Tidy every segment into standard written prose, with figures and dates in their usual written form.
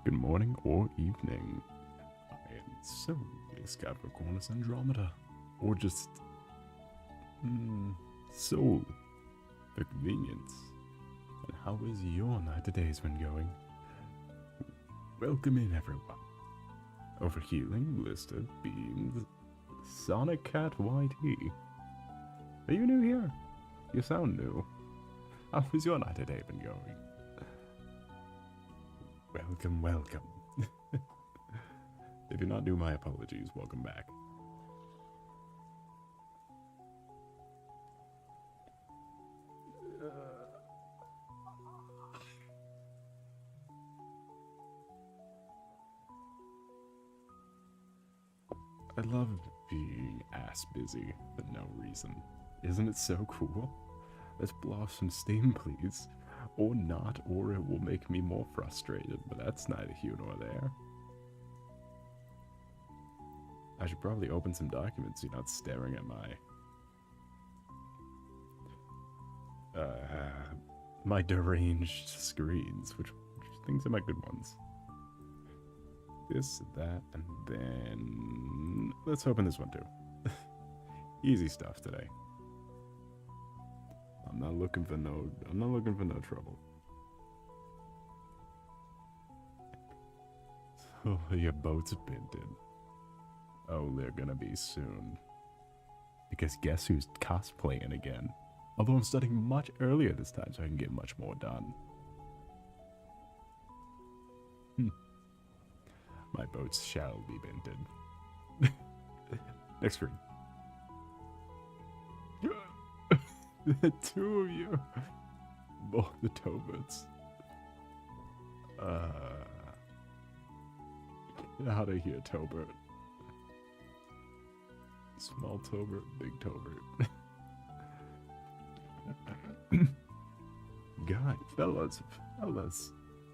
good morning or evening. And so is Capricornus Andromeda. Or just Soul for convenience. And how is your night today's been going? Welcome in, everyone. Overhealing, Listed, Beans, Sonic Cat YT. Are you new here? You sound new. How is your night today been going? Welcome, welcome. If you're not new, my apologies. Welcome back. I love being ass busy for no reason. Isn't it so cool? Let's blow off some steam, please. Or not, or it will make me more frustrated, but that's neither here nor there. I should probably open some documents so you're not staring at my deranged screens, which things are my good ones. This, that, and then let's open this one too. Easy stuff today. I'm not looking for no trouble. So your boat's binted. Oh, they're gonna be soon. Because guess who's cosplaying again? Although I'm studying much earlier this time, so I can get much more done. My boats shall be binted. Next screen. The two of you. Both the towboats. Get out of here, towboat. Small towboat, big towboat. God, fellas,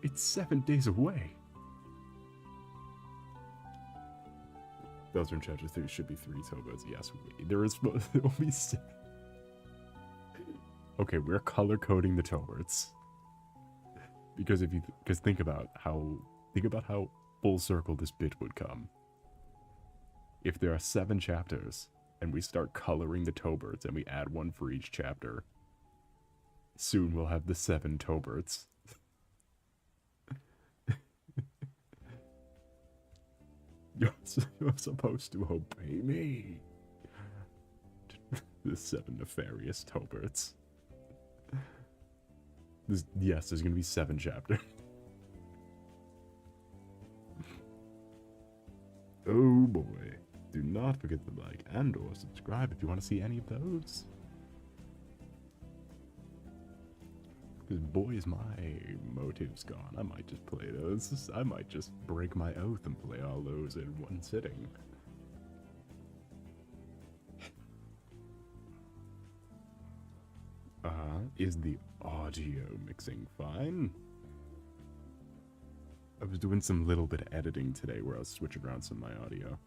it's 7 days away. Those are in chapter 3, should be 3 towboats. Yes, there is supposed to be 6. Okay, we're color coding the towboats. Because think about how full circle this bit would come. If there are 7 chapters and we start coloring the towboats and we add one for each chapter, soon we'll have the 7 towboats. You're supposed to obey me. The 7 nefarious towboats. Yes, there's gonna be 7 chapters. Oh boy. Do not forget to like and or subscribe if you want to see any of those. Because boy is my motives gone. I might just play those. I might just break my oath and play all those in one sitting. Is the audio mixing fine? I was doing some little bit of editing today where I was switching around some of my audio.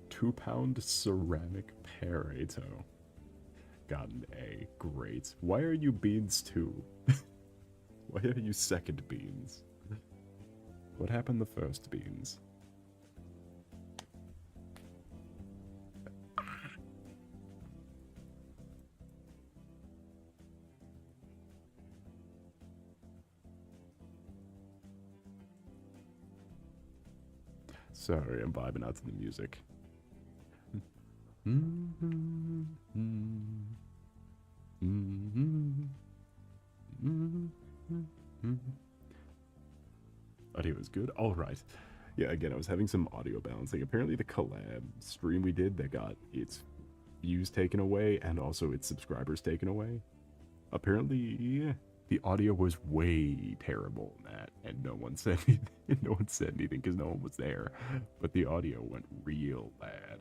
£2 ceramic Pareto. Got an A. Great. Why are you beans 2? Why are you second beans? What happened the first beans? Sorry, I'm vibing out to the music. Audio is good. All right. Yeah, again, I was having some audio balancing. Apparently the collab stream we did that got its views taken away and also its subscribers taken away. Apparently the audio was way terrible in that, and no one said anything. No one said anything because no one was there. But the audio went real bad.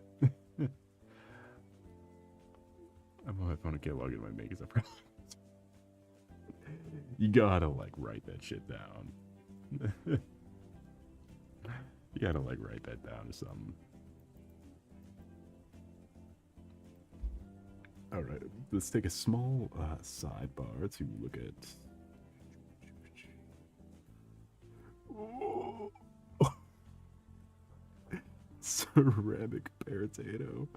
I'm on my phone, I can't log into my makeup. You gotta like write that shit down. You gotta like write that down or something. Alright, let's take a small sidebar to look at... Oh. Ceramic potato.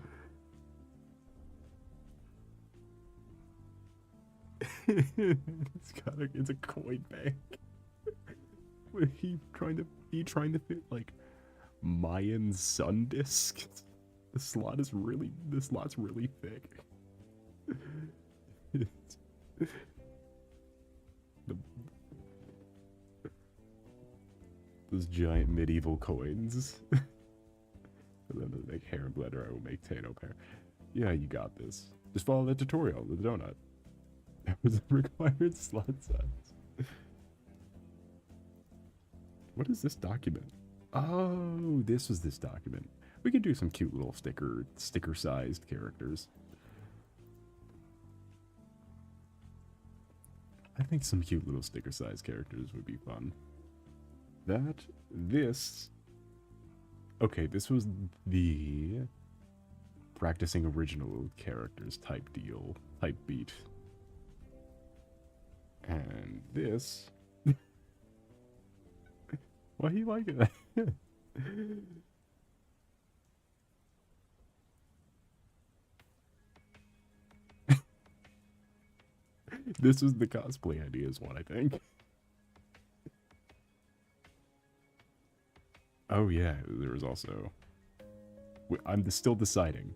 It's a coin bank. He trying to fit like Mayan sun disk. This slot's really thick. Those giant medieval coins. And then to make hair and glitter, I will make Tano pair. Yeah, you got this. Just follow the tutorial, the donut. That was a required slot size. What is this document? Oh, this was this document. We could do some cute little sticker-sized characters. I think some cute little sticker-sized characters would be fun. Okay, this was the practicing original characters type deal, type beat. And this... Why do you like it? This was the cosplay ideas one, I think. Oh yeah, there was also... I'm still deciding.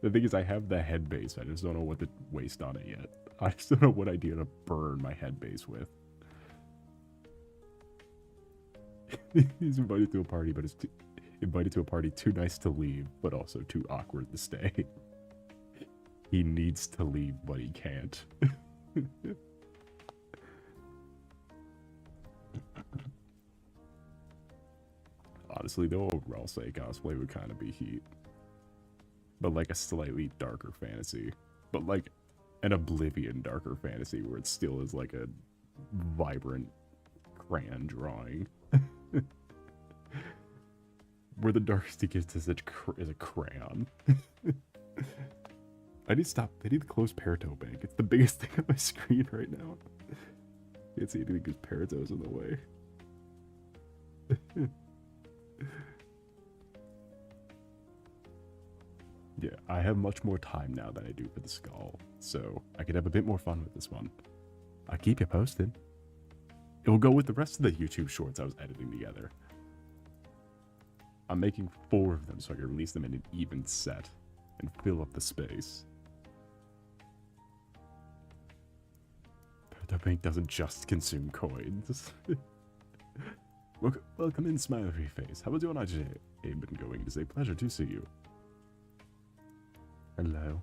The thing is, I have the head base, I just don't know what to waste on it yet. I just don't know what idea to burn my head base with. He's invited to a party, but invited to a party too nice to leave, but also too awkward to stay. He needs to leave, but he can't. Honestly, though, a RULZ cosplay would kind of be heat. But like a slightly darker fantasy. But like an Oblivion darker fantasy where it still is like a vibrant crayon drawing. Where the darkest it gets is a crayon. I need to close Parito Bank. It's the biggest thing on my screen right now. Can't see anything because Parito's in the way. Yeah, I have much more time now than I do for the skull, so I can have a bit more fun with this one. I'll keep you posted. It will go with the rest of the YouTube shorts I was editing together. I'm making 4 of them so I can release them in an even set and fill up the space. The bank doesn't just consume coins. Welcome in, smiley face. How was your night today? I've been going to say pleasure to see you. Hello.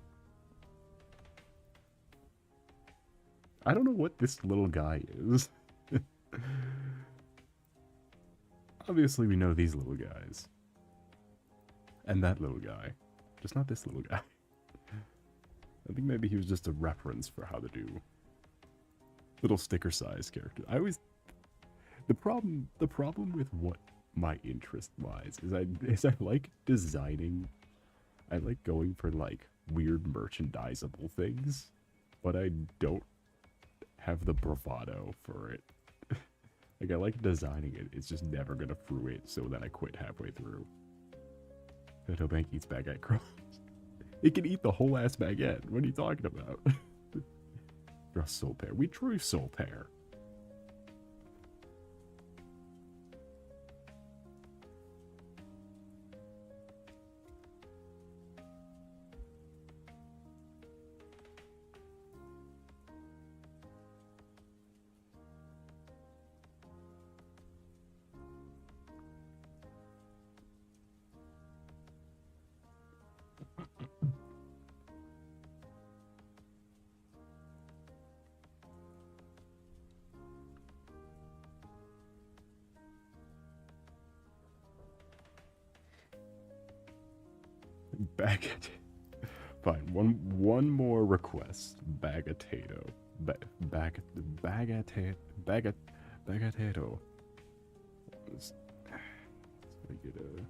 I don't know what this little guy is. Obviously, we know these little guys. And that little guy. Just not this little guy. I think maybe he was just a reference for how to do little sticker size characters. The problem with what my interest lies is I like designing. I like going for like weird merchandisable things, but I don't have the bravado for it. Like I like designing it, it's just never gonna fruit, so then I quit halfway through. Photo Bank eats baguette crumbs. It can eat the whole ass baguette. What are you talking about? Trust soul pair. We drew soul pair. Baguette. Fine. One more request. Baguetato. Baguetato. Let's make it a...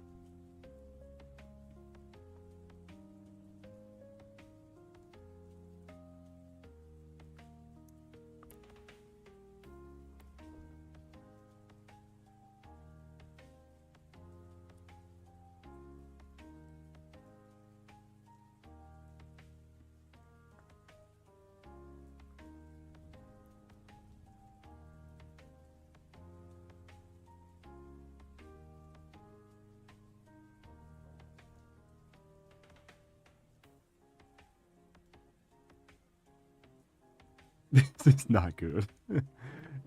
This is not good.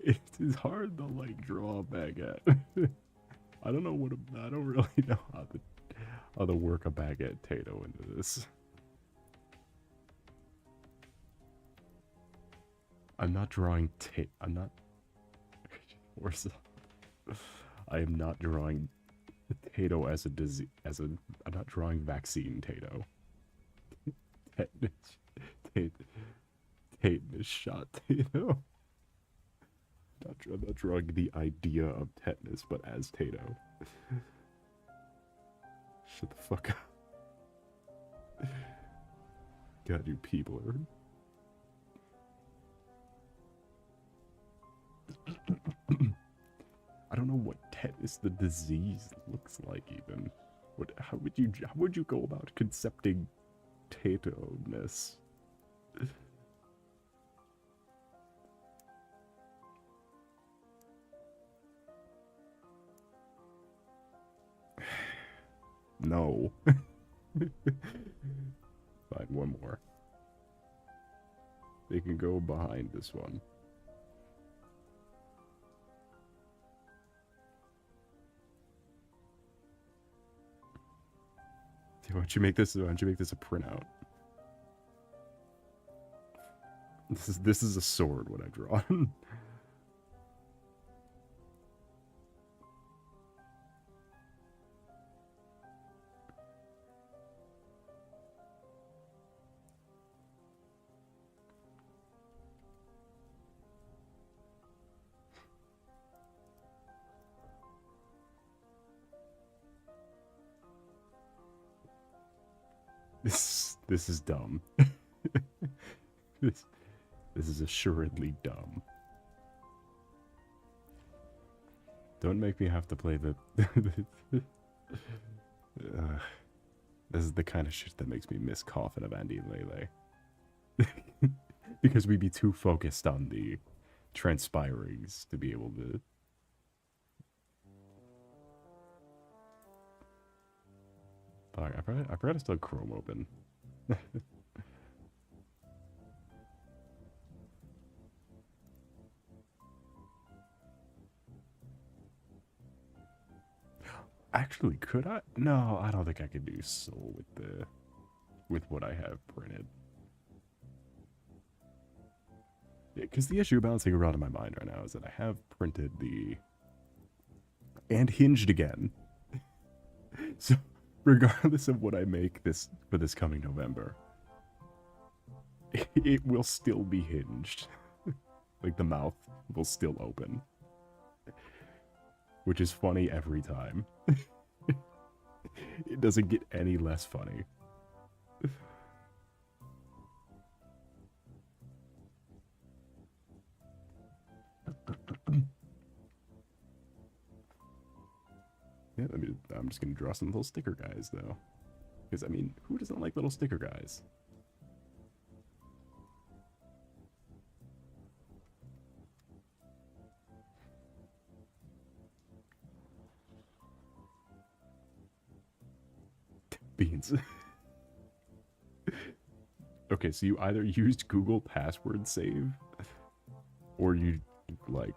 It is hard to like draw a baguette. I don't know I don't really know how to work a baguette tato into this. I'm not drawing I'm not. Where's I am not drawing tato as a disease. I'm not drawing vaccine tato. Tetanus shot tato. I'm not drawing the idea of tetanus, but as tato. Shut the fuck up. God, you people are. I don't know what tetanus the disease looks like even. How would you go about concepting tato-ness? No. Fine, one more. They can go behind this one. Why don't you make this a printout? This is a sword what I've drawn. This is dumb. this is assuredly dumb. Don't make me have to play the. This is the kind of shit that makes me miss Coffin of Andy and Lele. Because we'd be too focused on the transpirings to be able to. Fuck, I forgot to still Chrome open. Actually, could I? No, I don't think I could do Soul with what I have printed. Yeah, because the issue bouncing around in my mind right now is that I have printed the and hinged again. So regardless of what I make for this coming November, it will still be hinged. Like the mouth will still open. Which is funny every time. It doesn't get any less funny. Yeah, I mean, I'm just gonna draw some little sticker guys, though. Because, I mean, who doesn't like little sticker guys? Beans. Okay, so you either used Google password save, or you, like...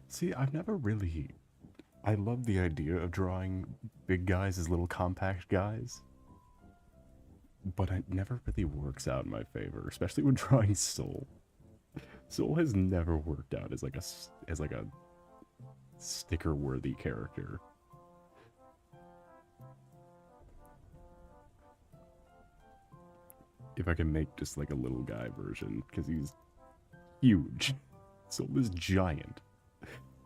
See, I've never really... I love the idea of drawing big guys as little compact guys. But it never really works out in my favor, especially when drawing Soul. Soul has never worked out as like a sticker-worthy character. If I can make just like a little guy version, because he's huge. Soul is giant.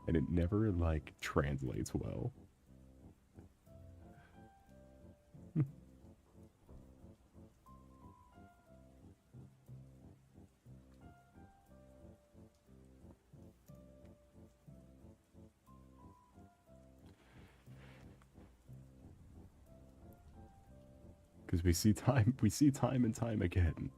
And it never, like, translates well. Because we see time and time again.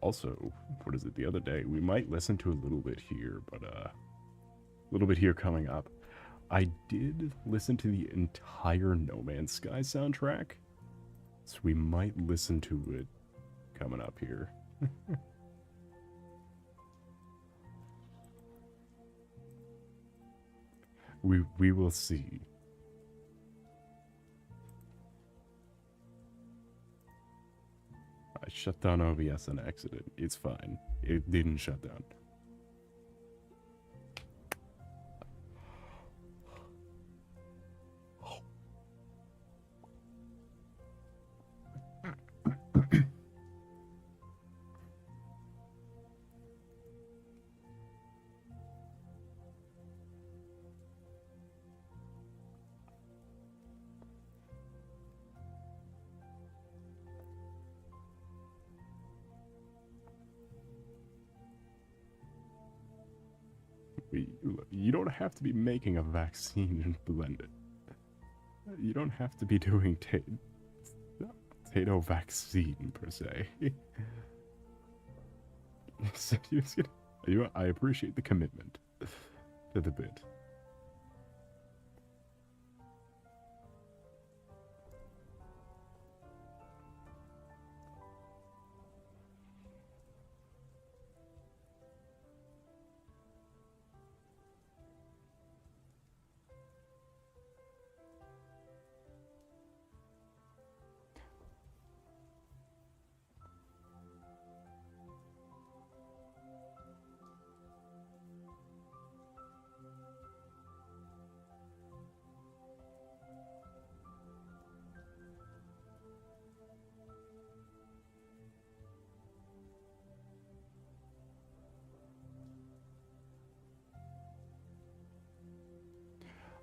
Also, what is it, the other day, we might listen to a little bit here, but a little bit here coming up. I did listen to the entire No Man's Sky soundtrack, so we might listen to it coming up here. we will see. I shut down OBS and exited. It's fine. It didn't shut down. You don't have to be making a vaccine and blend it. You don't have to be doing potato vaccine, per se. I appreciate the commitment to the bit.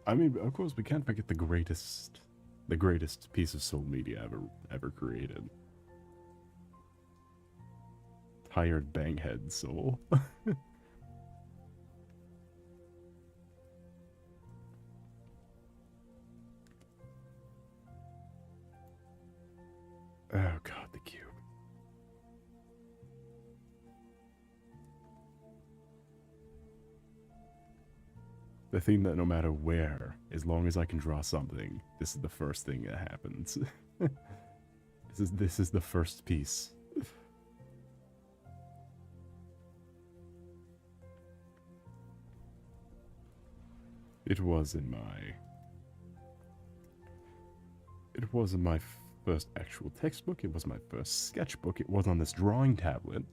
I mean, of course, we can't forget the greatest piece of soul media ever created. Tired banghead soul. Oh god, the cube. The thing that no matter where, as long as I can draw something, this is the first thing that happens. This is the first piece. It wasn't my first actual textbook, it was my first sketchbook, it was on this drawing tablet.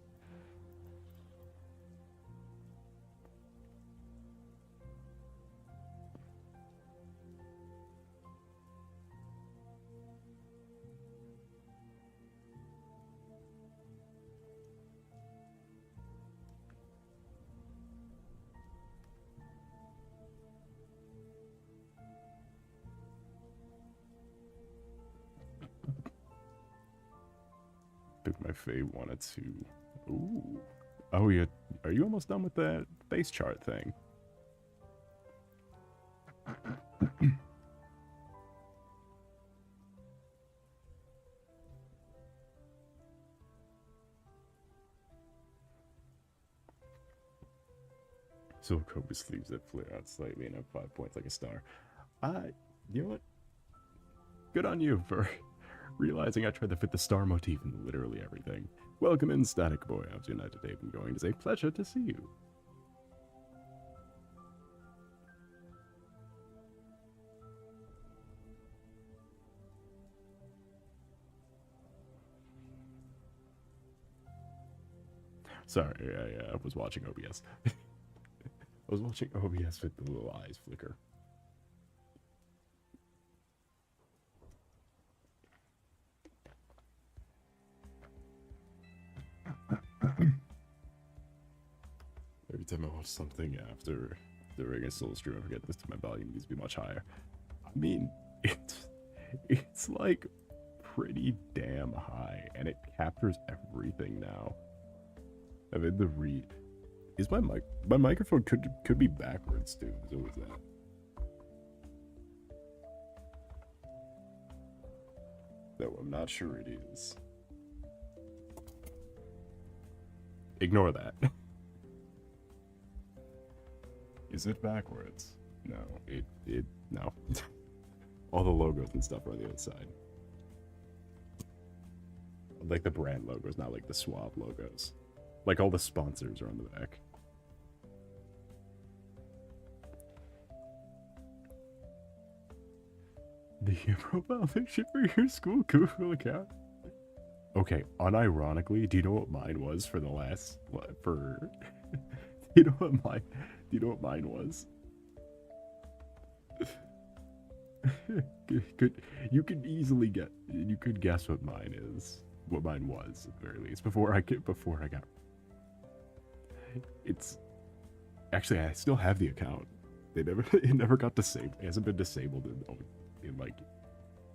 My Faye wanted to. Ooh. Oh, yeah. Are you almost done with that base chart thing? So Kobe sleeves that flare out slightly and have 5 points like a star. You know what? Good on you for realizing I tried to fit the star motif in literally everything. Welcome in, Static Boy. How's your night today been going? It's a pleasure to see you. Sorry, I was watching OBS. I was watching OBS with the little eyes flicker. Every time I watch something after during a solo stream, I forget this time my volume needs to be much higher. I mean, it's like pretty damn high, and it captures everything now. I've had the read. Is my microphone could be backwards too? So is that? No, I'm not sure it is. Ignore that. Is it backwards? No, no. All the logos and stuff are on the other side. Like the brand logos, not like the swab logos. Like all the sponsors are on the back. The profile picture for your school Google account? Okay, unironically, do you know what mine was for the last do you know what mine was? You could easily guess what mine is. What mine was, at the very least, before I got. It's actually, I still have the account. It never got disabled. It hasn't been disabled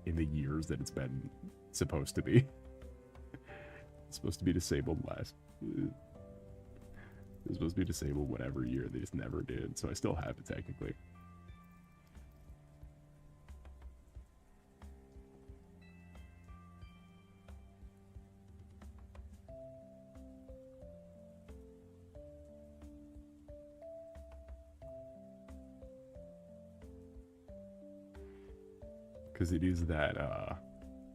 in the years that it's been supposed to be. It's supposed to be disabled last. It was supposed to be disabled whatever year. They just never did. So I still have it technically. Because it is that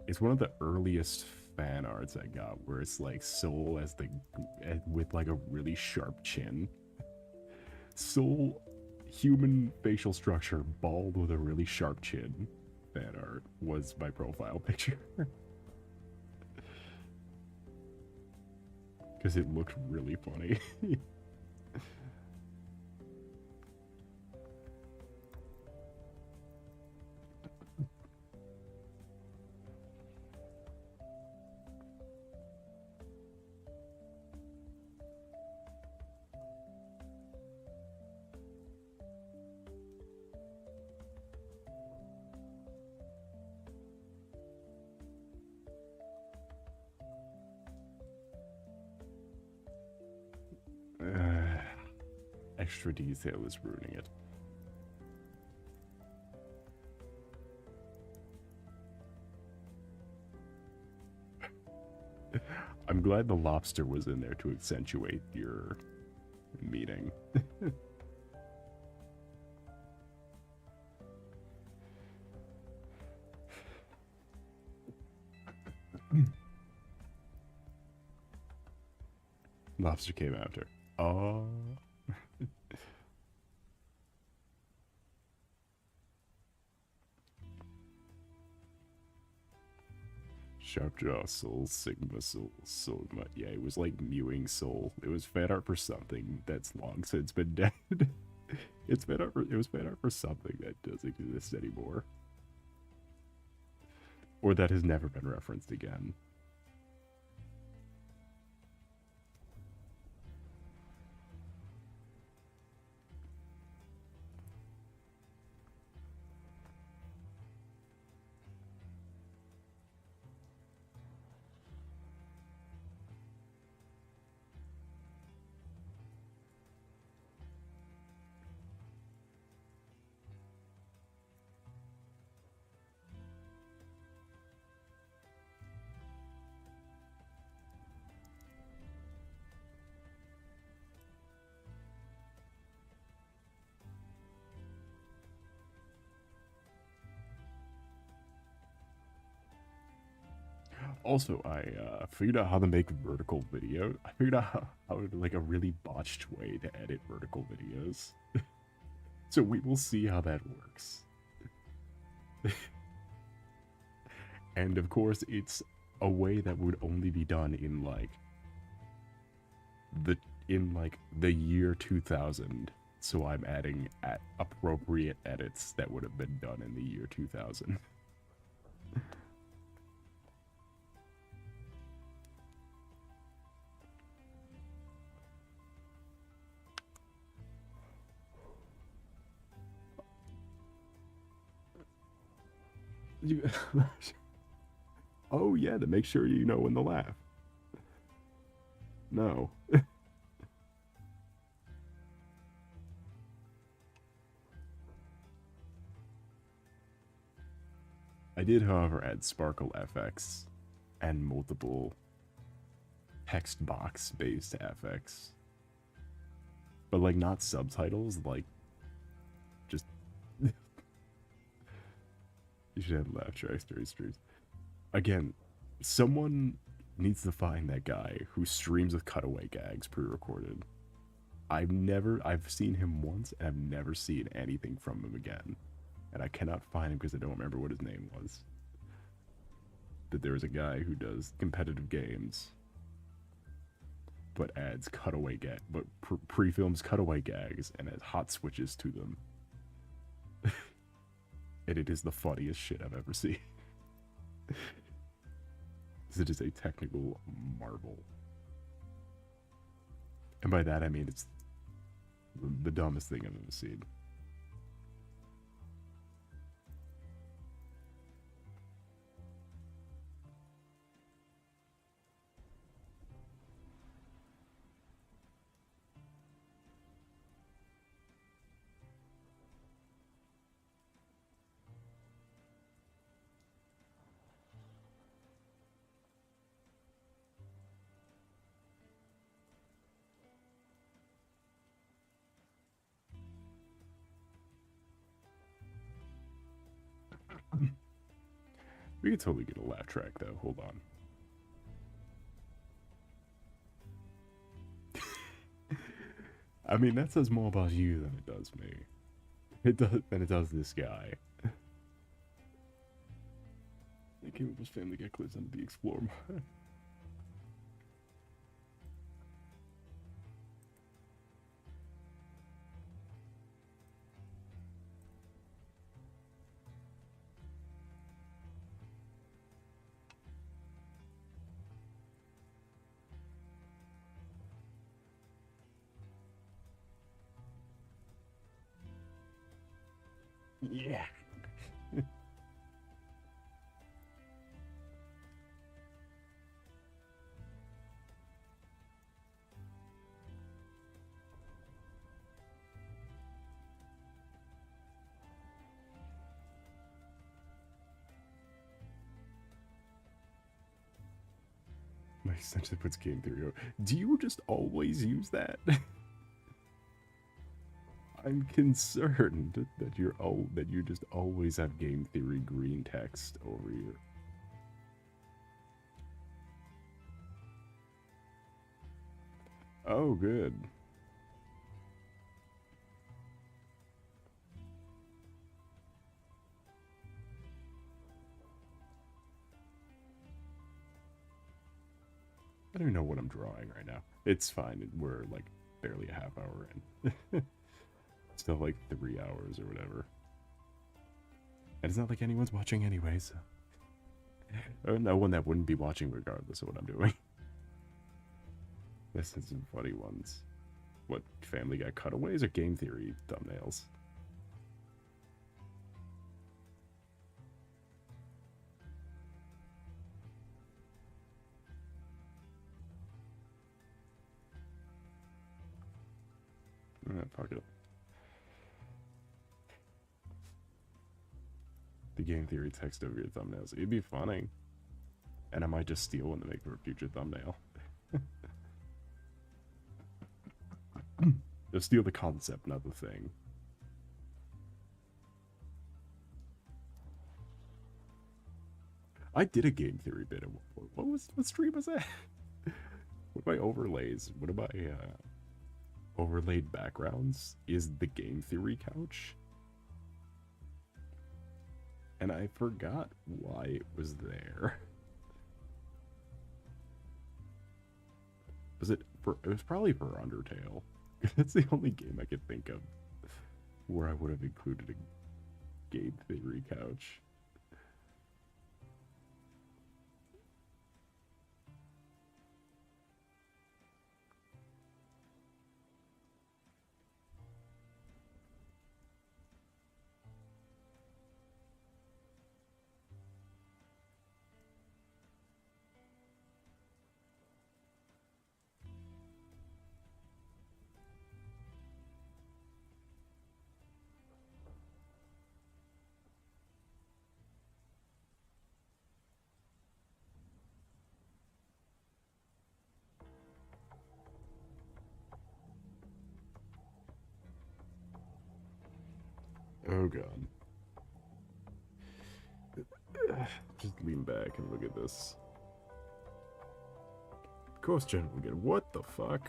it's one of the earliest fan arts I got where it's like Soul as with like a really sharp chin. Soul, human facial structure, bald with a really sharp chin. Fan art was my profile picture. Because it looked really funny. Extra detail is ruining it. I'm glad the lobster was in there to accentuate your meaning. Lobster came after. Oh. Sharp jaw, soul, sigma, soul, sigma. Yeah, it was like mewing soul. It was fan art for something that's long since been dead. It was fan art for something that doesn't exist anymore. Or that has never been referenced again. Also, I figured out how to make vertical video. I figured out how to, like, a really botched way to edit vertical videos. So we will see how that works. And of course, it's a way that would only be done in, like, the in like the year 2000. So I'm adding at appropriate edits that would have been done in the year 2000. You, oh yeah, to make sure you know when to laugh. No. I did, however, add Sparkle FX and multiple text box based FX. But like not subtitles, like just you should have laugh tracks during streams. Again, someone needs to find that guy who streams with cutaway gags pre-recorded. I've seen him once and I've never seen anything from him again. And I cannot find him because I don't remember what his name was. But there is a guy who does competitive games, but adds cutaway but pre-films cutaway gags and adds hot switches to them. And it is the funniest shit I've ever seen. It is a technical marvel. And by that I mean it's the dumbest thing I've ever seen. We could totally get a laugh track though. Hold on. I mean, that says more about you than it does me. Than it does this guy. I came up with Family Guy clips on the Explore mod. Yeah. My essentially puts game theory. Do you just always use that? I'm concerned that you just always have game theory green text over here. Oh, good. I don't even know what I'm drawing right now. It's fine. We're like barely a half hour in. Still like 3 hours or whatever. And it's not like anyone's watching anyway, so. No one that wouldn't be watching regardless of what I'm doing. This is some funny ones. What, Family Guy cutaways or game theory thumbnails? Fuck it. The game theory text over your thumbnails. It'd be funny. And I might just steal one to make for a future thumbnail. Just steal the concept, not the thing. I did a game theory bit. What stream was that? What are my overlays? What are my overlaid backgrounds? Is the game theory couch? And I forgot why it was there. Was it it was probably for Undertale. That's the only game I could think of where I would have included a game theory couch. Oh god. Just lean back and look at this. Coast General again. What the fuck?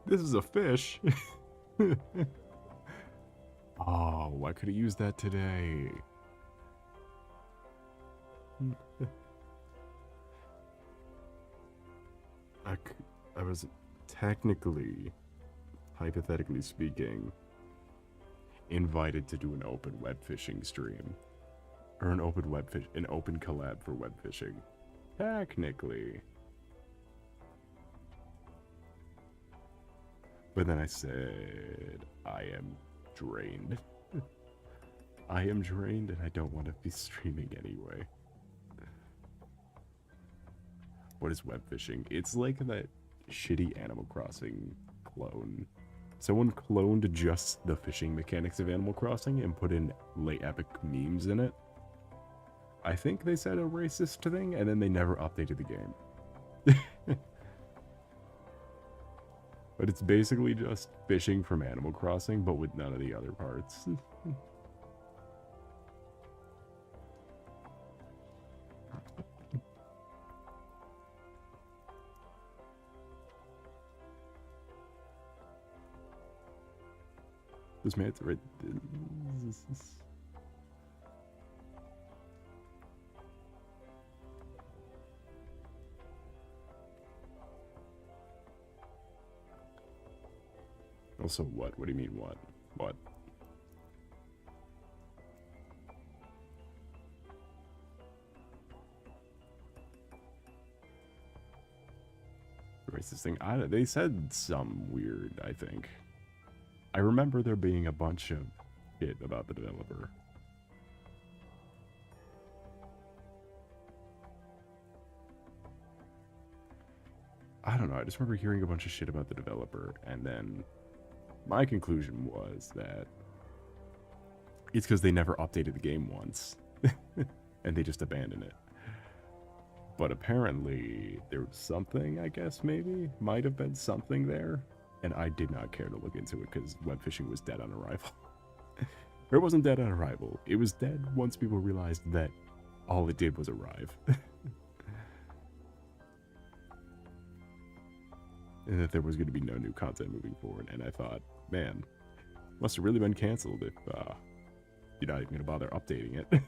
This is a fish. Oh, I could have used that today. I was technically, hypothetically speaking, invited to do an open web fishing stream. Or an open collab for web fishing. Technically. But then I said, I am drained. I am drained and I don't want to be streaming anyway. What is web fishing? It's like that shitty Animal Crossing clone. Someone cloned just the fishing mechanics of Animal Crossing and put in late epic memes in it. I think they said a racist thing and then they never updated the game. But it's basically just fishing from Animal Crossing, but with none of the other parts. This man's right. Also, what? What do you mean, what? What? Racist thing? They said some weird, I think. I remember there being a bunch of shit about the developer. I don't know, I just remember hearing a bunch of shit about the developer, and then my conclusion was that it's because they never updated the game once, and they just abandoned it. But apparently, there was something, I guess, maybe? Might have been something there. And I did not care to look into it because web fishing was dead on arrival. Or it wasn't dead on arrival. It was dead once people realized that all it did was arrive. And that there was going to be no new content moving forward. And I thought, man, must have really been canceled if you're not even going to bother updating it.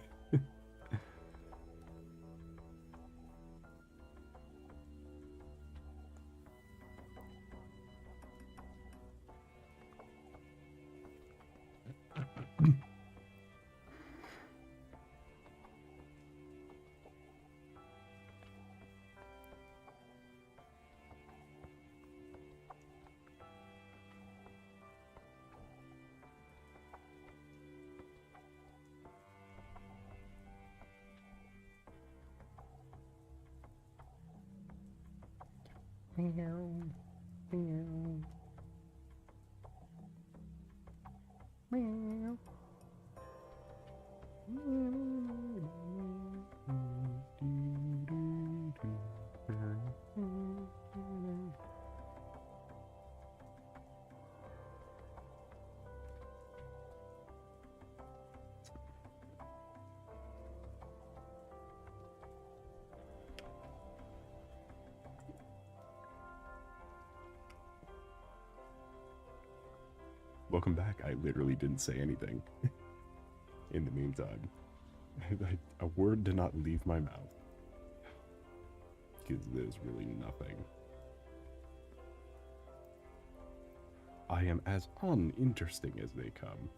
Welcome back. I literally didn't say anything in the meantime. A word did not leave my mouth. Because there's really nothing. I am as uninteresting as they come.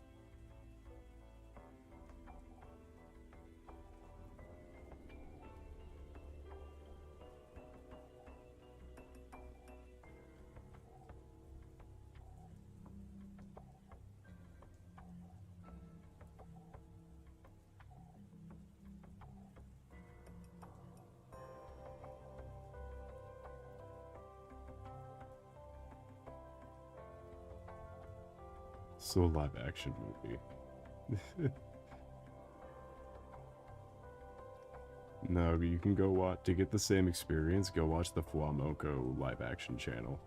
So a live action movie. No, you can go watch, to get the same experience, go watch the Flamoko live action channel.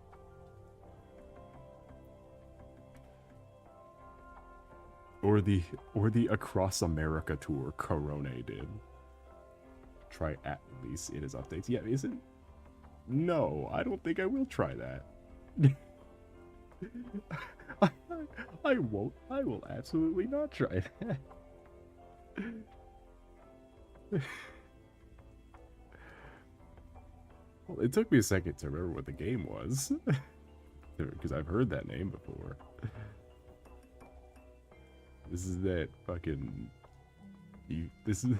Or the Across America tour Corone did. Try at least it is updates. Yeah, isn't? No, I don't think I will try that. I won't. I will absolutely not try that. Well, it took me a second to remember what the game was. Because I've heard that name before. This is that fucking... This is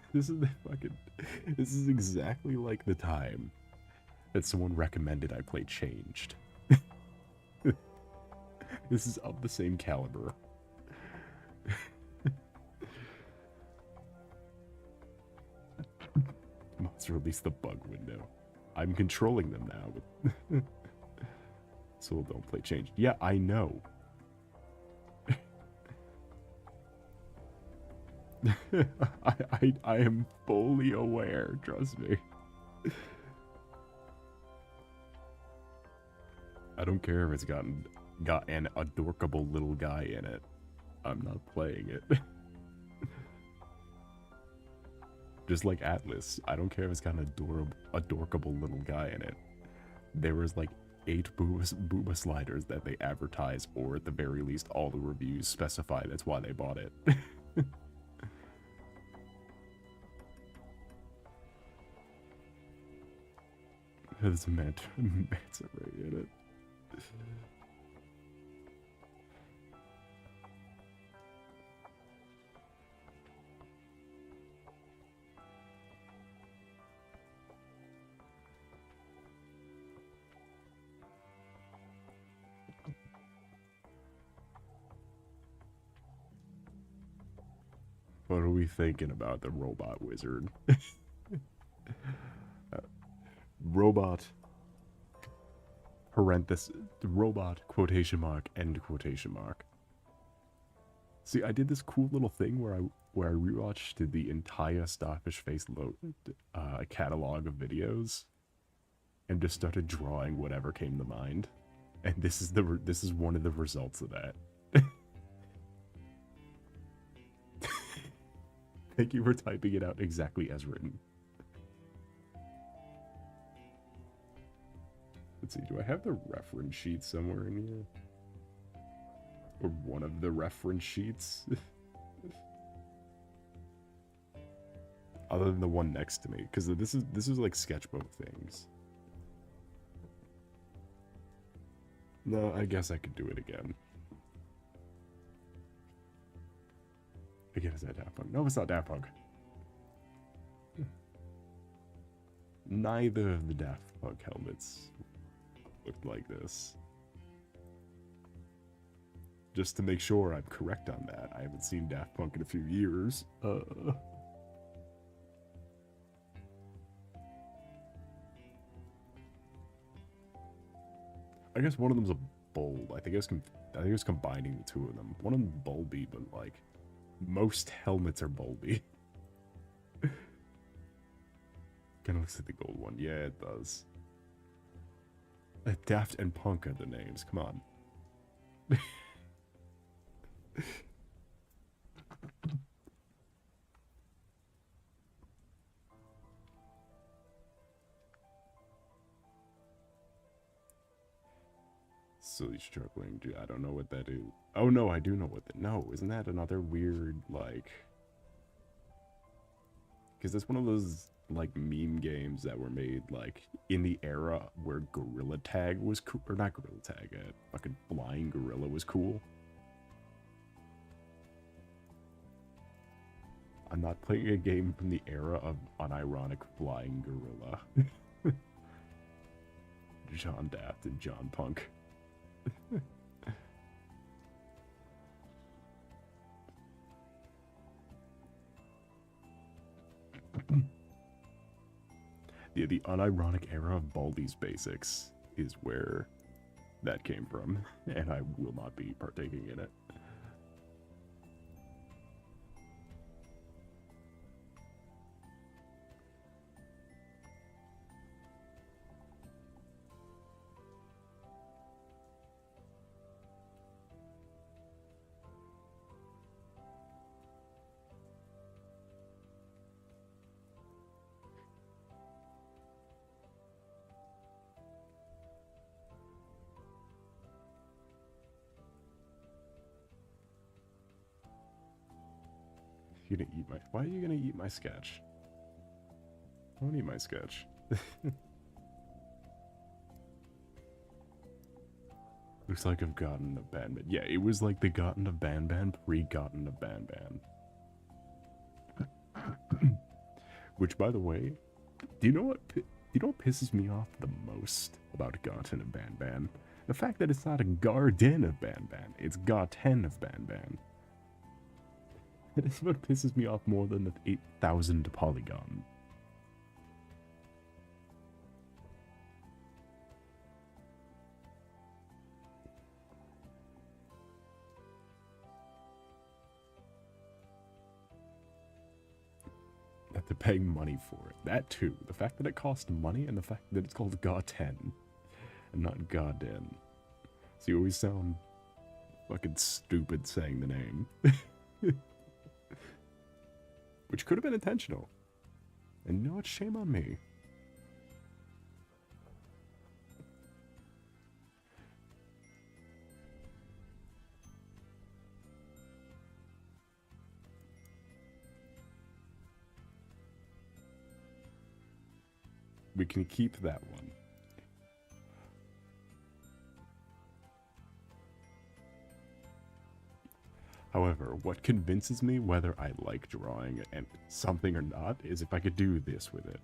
exactly like the time that someone recommended I play Changed. This is of the same caliber. Must release the bug window. I'm controlling them now, but so don't play Changed. Yeah, I know. I am fully aware, trust me. I don't care if it's got an adorkable little guy in it. I'm not playing it. Just like Atlas, I don't care if it's got an adorkable little guy in it. There was like 8 booba sliders that they advertise, or at the very least all the reviews specify that's why they bought it. There's a manta ray in it. What are we thinking about the robot wizard? Robot parenthesis, robot quotation mark, end quotation mark. See, I did this cool little thing where I rewatched the entire Starfish Face catalog of videos and just started drawing whatever came to mind. And this is one of the results of that. Thank you for typing it out exactly as written. Let's see, do I have the reference sheet somewhere in here? Or one of the reference sheets? Other than the one next to me, because this is like sketchbook things. No, I guess I could do it again. Again, is that Daft Punk? No, it's not Daft Punk. Neither of the Daft Punk helmets looked like this. Just to make sure I'm correct on that. I haven't seen Daft Punk in a few years. I guess one of them's a bulb. I think it was combining the two of them. One of them's bulby, but like most helmets are bulby. Kinda looks like the gold one. Yeah, it does. Daft and Punk are the names. Come on. Silly struggling. I don't know what that is. Oh no, I do know what that. No, isn't that another weird like? Because that's one of those like meme games that were made like in the era where Gorilla Tag was cool, or not Gorilla Tag, fucking Flying Gorilla was cool. I'm not playing a game from the era of unironic Flying Gorilla. John Daft and John Punk. Yeah, the unironic era of Baldi's Basics is where that came from, and I will not be partaking in it. You're gonna eat my... Why are you gonna eat my sketch? I don't eat my sketch. Looks like I've gotten a Ban Ban. Yeah, it was like the gotten a Ban Ban pre-gotten a Ban Ban. Which, by the way, do you know what pisses me off the most about gotten a Ban Ban? The fact that it's not a garden of Ban Ban, it's gotten of Ban Ban. That is what pisses me off more than the 8,000 polygon. That they're paying money for it. That too. The fact that it costs money and the fact that it's called gotten and not godden. So you always sound fucking stupid saying the name. Which could have been intentional. And you know what? Shame on me. We can keep that one. However, what convinces me whether I like drawing and something or not is if I could do this with it.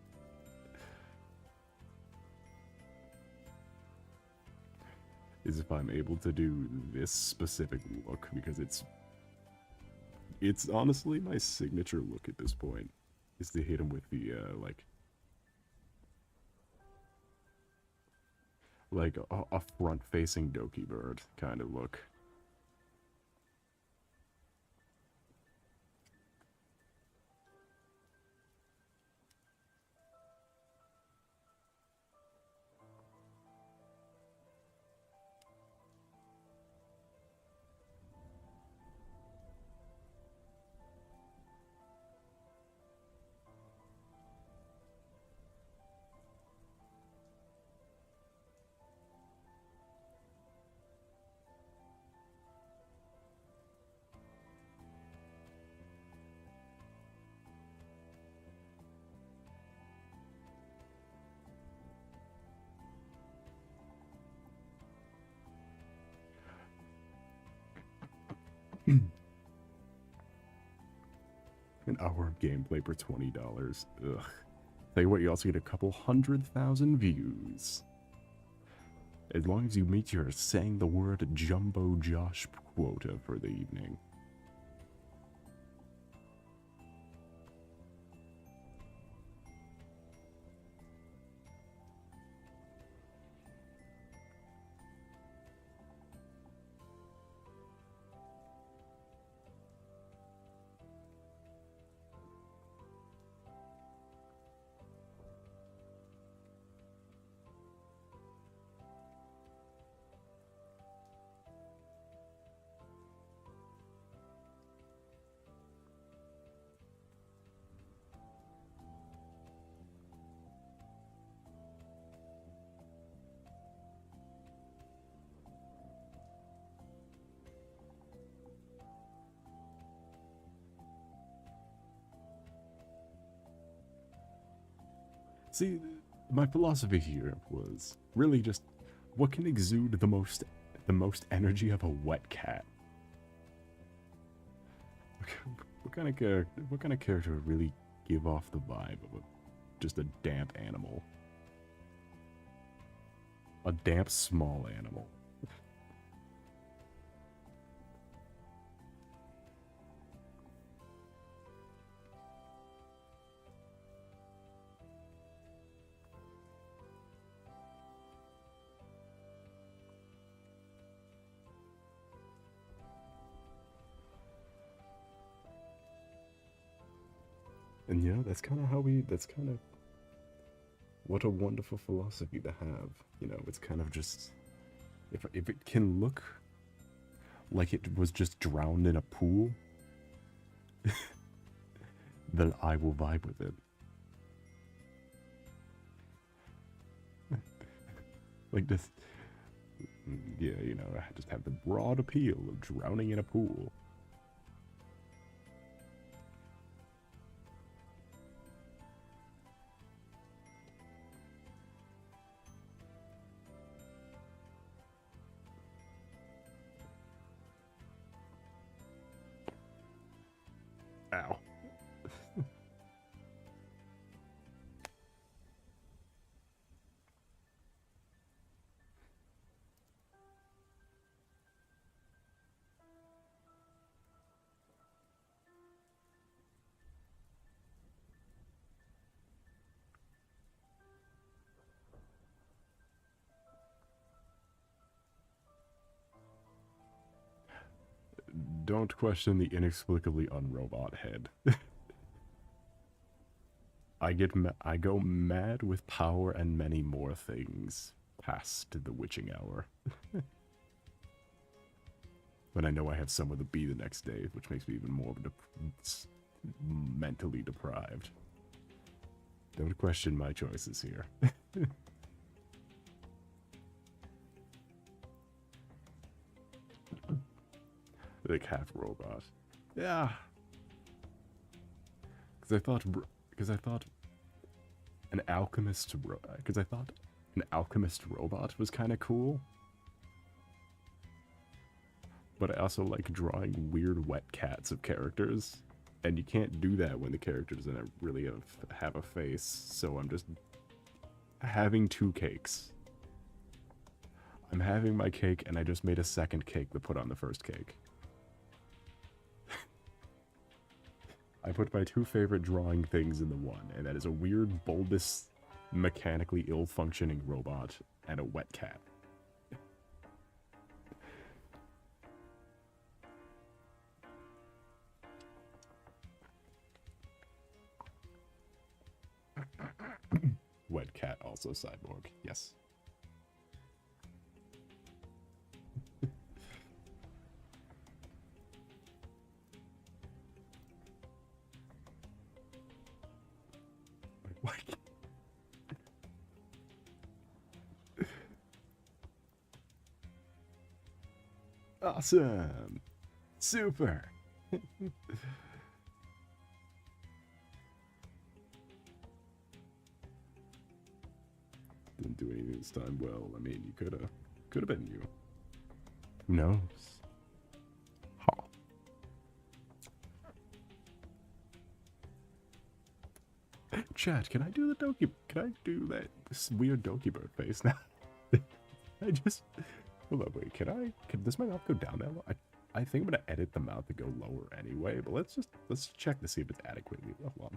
Is if I'm able to do this specific look, because it's honestly my signature look at this point, is to hit him with the, like a front-facing Doki bird kind of look. An hour of gameplay for $20. Ugh. Tell you what, you also get a couple 100,000 views. As long as you meet your saying the word Jumbo Josh quota for the evening. See, my philosophy here was really just what can exude the most energy of a wet cat. What kind of character would really give off the vibe of just a damp animal? A damp small animal. And yeah, that's kind of what a wonderful philosophy to have. You know, it's kind of just, if it can look like it was just drowned in a pool, then I will vibe with it. Like this, yeah, you know, I just have the broad appeal of drowning in a pool. Ow. Don't question the inexplicably unrobot head. I go mad with power and many more things past the witching hour. When I know I have somewhere to be the next day, which makes me even more mentally deprived. Don't question my choices here. Like half robot. Yeah. Because I thought an alchemist robot was kind of cool. But I also like drawing weird wet cats of characters, and you can't do that when the character doesn't really have a face. So I'm just having two cakes. I'm having my cake, and I just made a second cake to put on the first cake. I put my two favorite drawing things in the one, and that is a weird, bulbous, mechanically ill-functioning robot and a wet cat. Wet cat, also cyborg, yes. Awesome! Super! Didn't do anything this time. Well, I mean, you could have been you. Who knows? Huh. Chat, can I do that weird Doki bird face now? Hold on, wait, does my mouth go down that low? I think I'm gonna edit the mouth to go lower anyway, but let's check to see if it's adequately low.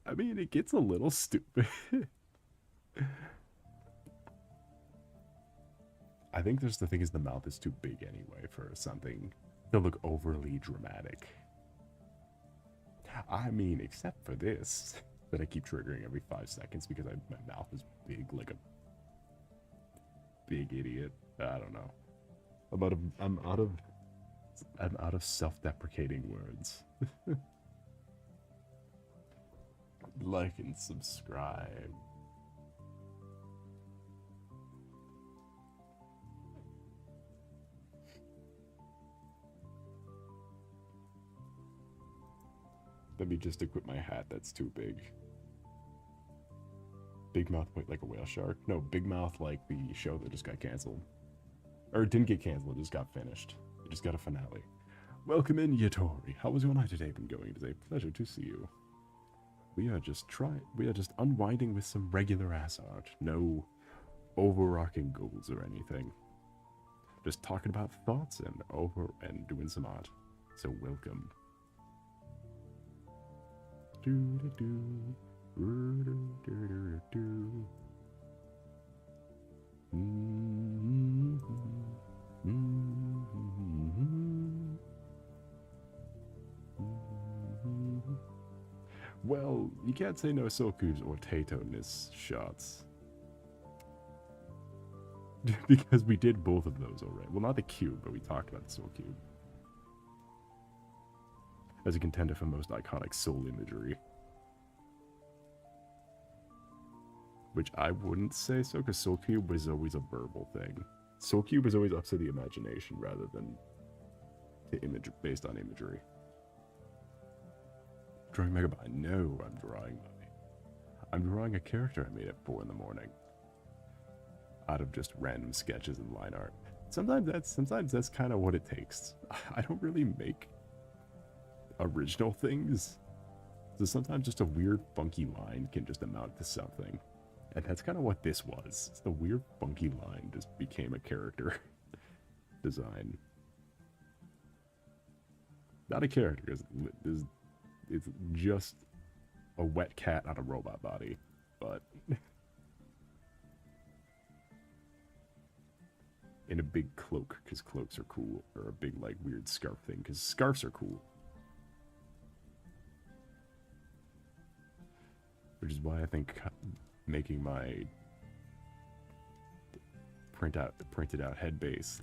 I mean, it gets a little stupid. I think the thing is the mouth is too big anyway for something to look overly dramatic. I mean, except for this, that I keep triggering every 5 seconds because my mouth is big like a big idiot. I don't know. I'm out of self-deprecating words. Like and subscribe. Let me just equip my hat. That's too big. Big mouth like a whale shark? No, big mouth like the show that just got canceled. Or it didn't get canceled, it just got finished. It just got a finale. Welcome in, Yatori. How was your night today been going? It is a pleasure to see you. We are just unwinding with some regular ass art. No overarching goals or anything. Just talking about thoughts and doing some art. So welcome. Well, you can't say no Soku's or Tato-ness shots. Because we did both of those already. Well, not the cube, but we talked about the Soul Cube. As a contender for most iconic soul imagery. Which I wouldn't say so, because Soul Cube was always a verbal thing. Soul Cube is always up to the imagination rather than the image based on imagery. Drawing Megabyte? No, I'm drawing a character I made at 4 in the morning. Out of just random sketches and line art. Sometimes that's kind of what it takes. I don't really make original things. So sometimes just a weird funky line can just amount to something. And that's kind of what this was. It's the weird funky line just became a character design. Not a character, it's just a wet cat on a robot body, but in a big cloak, because cloaks are cool, or a big like weird scarf thing, because scarves are cool. Which is why I think making my printed out head base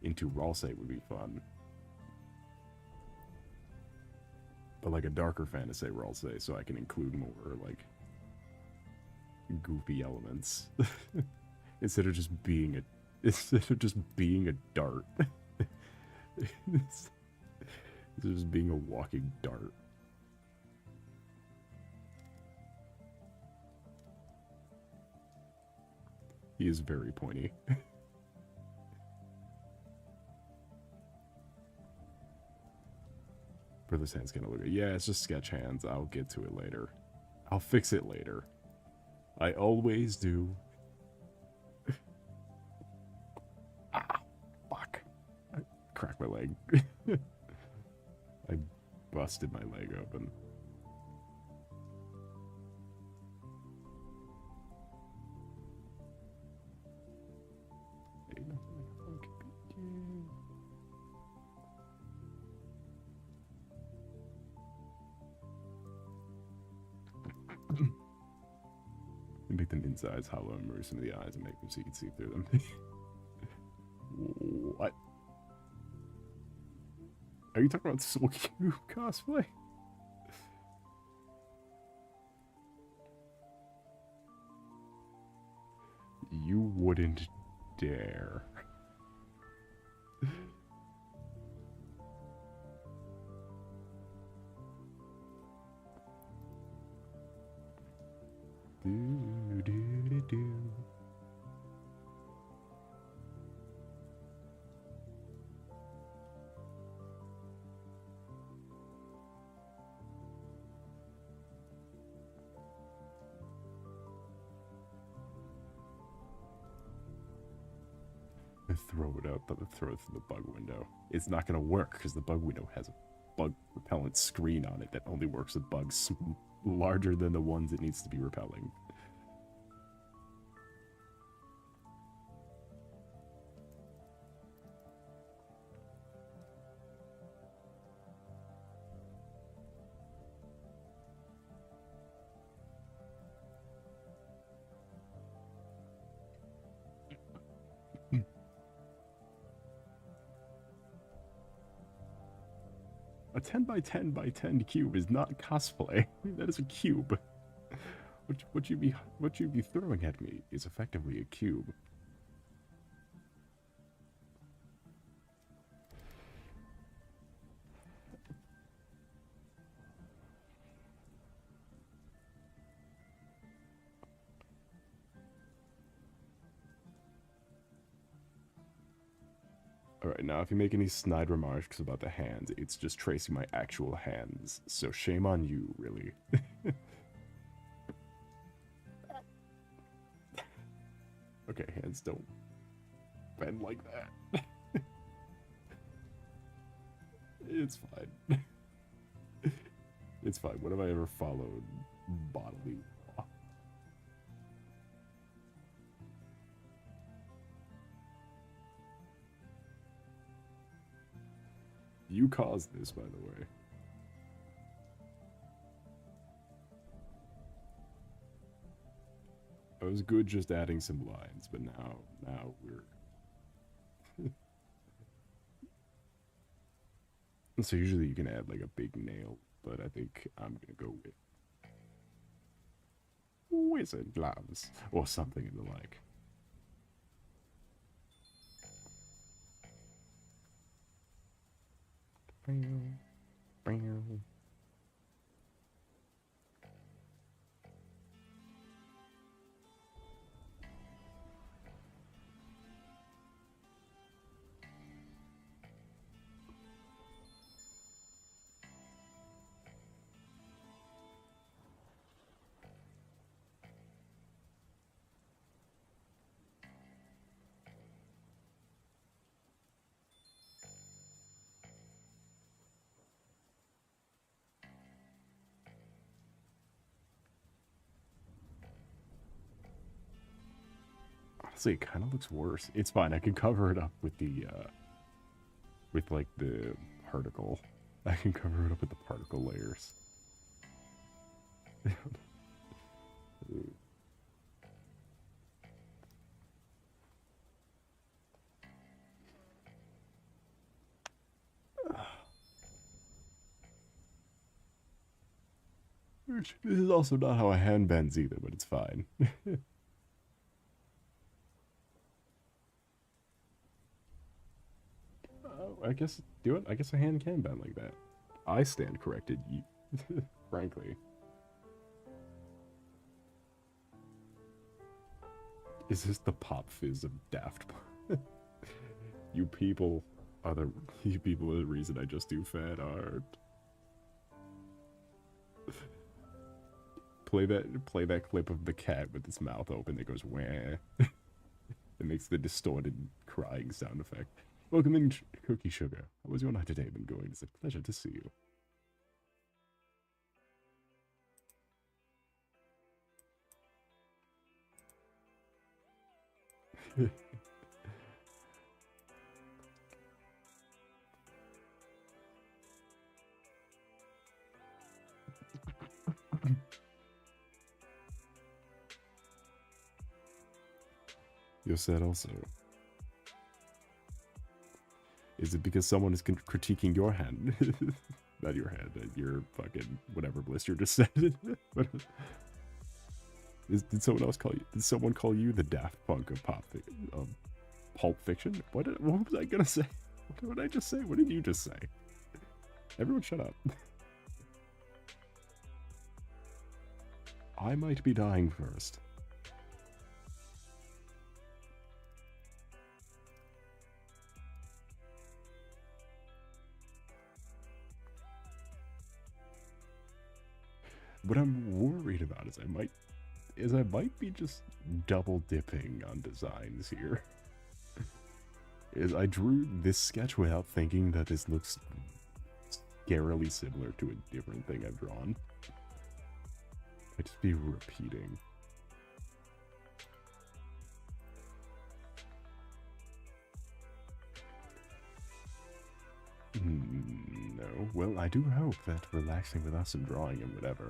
into RULZ would be fun. But like a darker fantasy RULZ, so I can include more like goofy elements instead of just being a dart. It's just being a walking dart. He is very pointy. Brother's hand's gonna look at. Yeah, it's just sketch hands. I'll get to it later. I'll fix it later. I always do. Ah, fuck. I cracked my leg. I busted my leg open. Make them insides hollow and remove some of the eyes and make them so you can see through them. What? Are you talking about Soul Cube cosplay? You wouldn't dare. Do. Throw it out, throw it through the bug window. It's not going to work because the bug window has a bug repellent screen on it that only works with bugs larger than the ones it needs to be repelling. A 10 by 10 by 10 cube is not cosplay. That is a cube. What you be throwing at me is effectively a cube. Alright, now if you make any snide remarks about the hands, it's just tracing my actual hands. So shame on you, really. Okay, hands don't bend like that. It's fine. It's fine. When have I ever followed bodily law? You caused this, by the way. I was good just adding some lines, but now we're... So usually you can add like a big nail, but I think I'm gonna go with wizard gloves or something in the like. Honestly, it kind of looks worse. It's fine. I can cover it up with the, with like the particle. I can cover it up with the particle layers. This is also not how a hand bends either, but it's fine. I guess, do it. I guess a hand can bend like that. I stand corrected, frankly. Is this the pop fizz of Daft Punk? You people are the reason I just do fan art. Play that clip of the cat with its mouth open that goes wah. It makes the distorted crying sound effect. Welcome in, Cookie Sugar. How was your night today been going? It's a pleasure to see you. You're sad also. Is it because someone is critiquing your hand? Not your hand, your fucking whatever bliss you just said. Did someone else call you? Did someone call you the Daft Punk of Pulp Fiction? What was I gonna say? What did I just say? What did you just say? Everyone shut up. I might be dying first. What I'm worried about is I might be just double dipping on designs here. I drew this sketch without thinking that this looks scarily similar to a different thing I've drawn. I'd just be repeating. No. Well, I do hope that relaxing with us and drawing and whatever,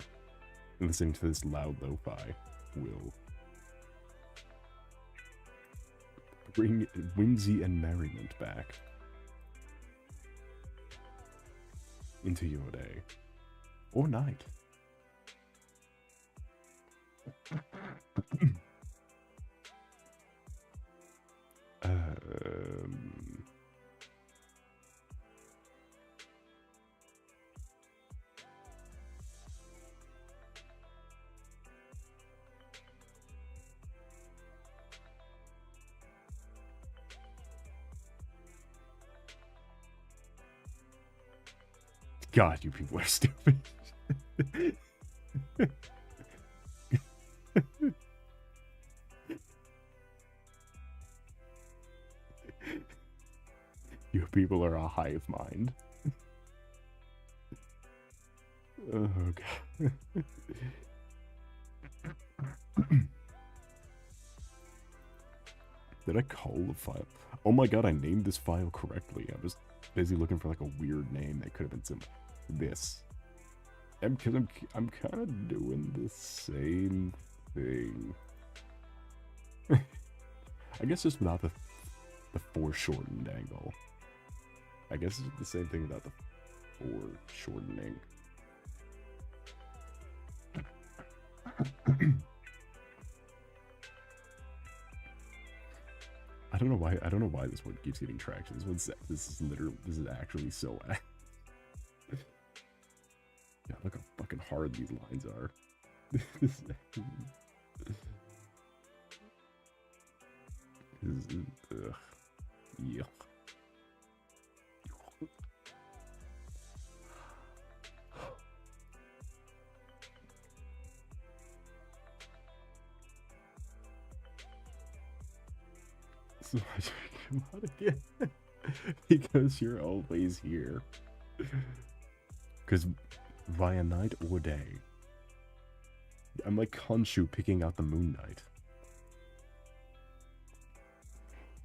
and listening to this loud lo-fi, will bring whimsy and merriment back into your day or night. God, you people are stupid. You people are a hive mind. Oh, God. Did I call the file? Oh my God, I named this file correctly. I was busy looking for like a weird name that could have been simple. This. Because I'm kind of doing the same thing. I guess just without the foreshortened angle. I guess it's the same thing without the foreshortening. I don't know why this one keeps getting traction. This is actually so yeah, look how fucking hard these lines are. Ugh. Yuck. So I come out again because you're always here. Because via night or day, I'm like Khonshu picking out the Moon Knight.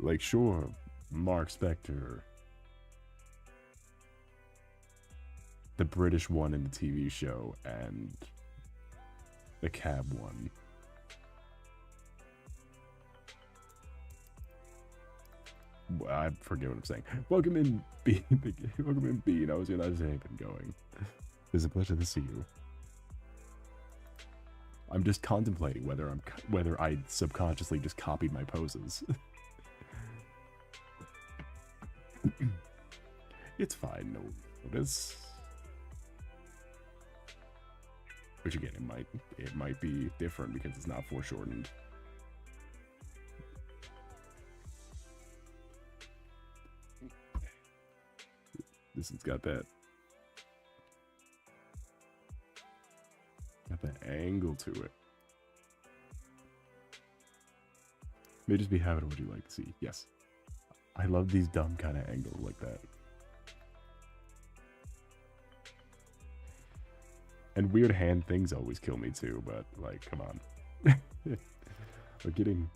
Like, sure, Mark Spector, the British one in the TV show, and the cab one. I forget what I'm saying. Welcome in, B. Welcome in, B. And how's your night been going? It's a pleasure to see you. I'm just contemplating whether I subconsciously just copied my poses. It's fine, no notice. Which again, it might be different because it's not foreshortened. This has got that angle to it. May just be habit of what you like to see. Yes. I love these dumb kind of angles like that. And weird hand things always kill me too, but like, come on. We're getting...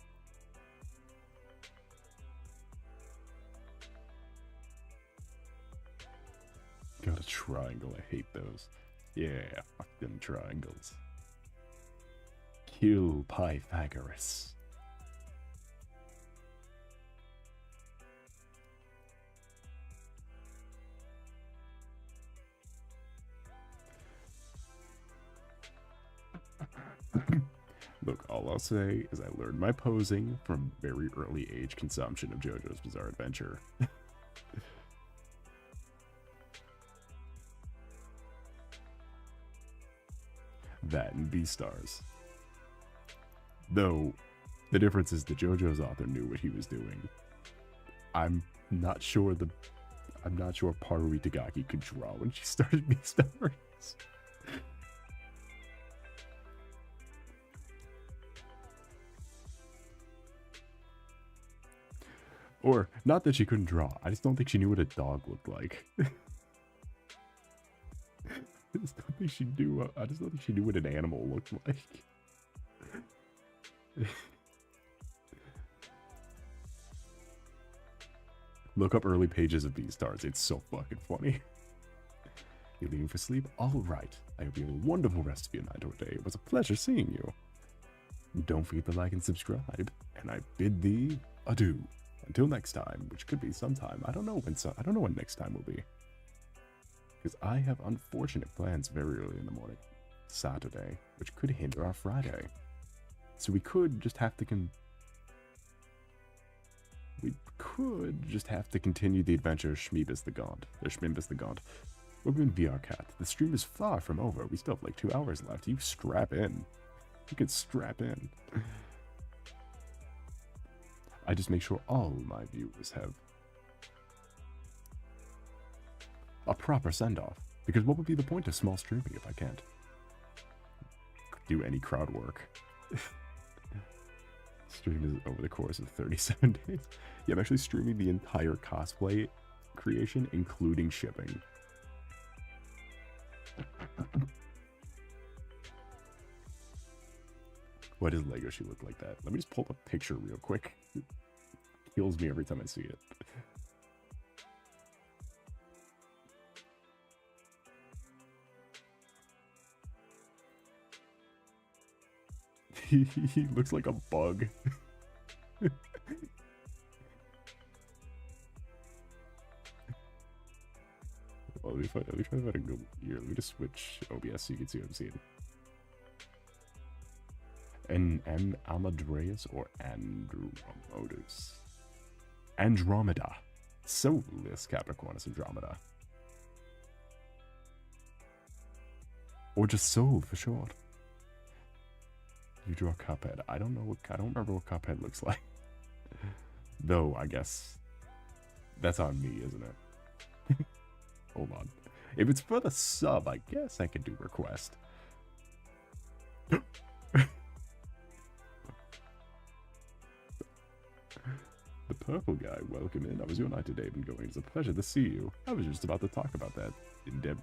Got a triangle, I hate those. Yeah, fuck them triangles. Kill Pythagoras. Look, all I'll say is I learned my posing from very early age consumption of JoJo's Bizarre Adventure. That and Beastars. Though, the difference is the JoJo's author knew what he was doing. I'm not sure Parui Tagaki could draw when she started Beastars. Or, not that she couldn't draw, I just don't think she knew what a dog looked like. I just don't think she knew what an animal looked like. Look up early pages of Beastars, it's so fucking funny. You're leaving for sleep? Alright. I hope you have a wonderful rest of your night or day. It was a pleasure seeing you. Don't forget to like and subscribe, and I bid thee adieu. Until next time, which could be sometime. I don't know when next time will be. Because I have unfortunate plans very early in the morning. Saturday, which could hinder our Friday. So we could just have to continue the adventure of Shmeebus the God. Or Shmimbus the God. Welcome in VR Cat. The stream is far from over. We still have like 2 hours left. You strap in. You can strap in. I just make sure all my viewers have a proper send-off. Because what would be the point of small streaming if I can't do any crowd work? Stream is over the course of 37 days. Yeah, I'm actually streaming the entire cosplay creation, including shipping. Why does Lego shoe look like that? Let me just pull up a picture real quick. It kills me every time I see it. He looks like a bug. Well, let me try to find a good here. Let me just switch OBS so you can see what I'm seeing. And Amadeus or Andromedas? Andromeda. Solace, Capricornus, Andromeda. Or just Soul for short. You draw Cuphead. I don't remember what Cuphead looks like. Though, I guess that's on me, isn't it? Hold on. If it's for the sub, I guess I could do request. The purple guy, welcome in. How was your night today? Been going. It's a pleasure to see you. I was just about to talk about that in Dead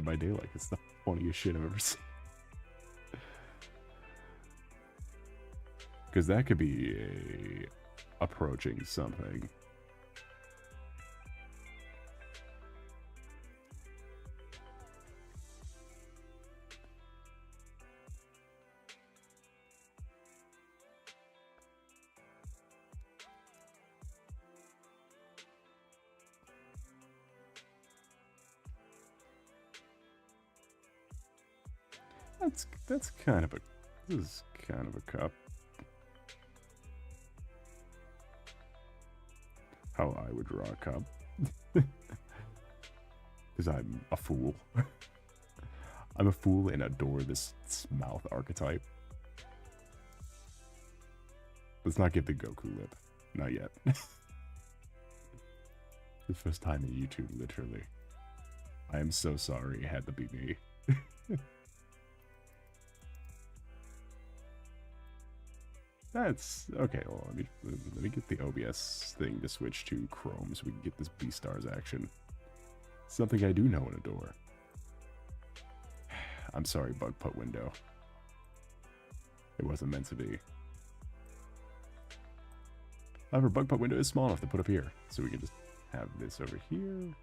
by Daylight. It's the funniest shit I've ever seen. Because that could be approaching something. That's kind of a, this is kind of a cup. How I would draw a cup. Because I'm a fool. I'm a fool and adore this mouth archetype. Let's not give the Goku lip. Not yet. The first time in YouTube, literally. I am so sorry it had to be me. That's okay. Well, let me get the OBS thing to switch to Chrome so we can get this B-Stars action. Something I do know and adore. I'm sorry, Bug Put window. It wasn't meant to be. However, Bug Put window is small enough to put up here, so we can just have this over here.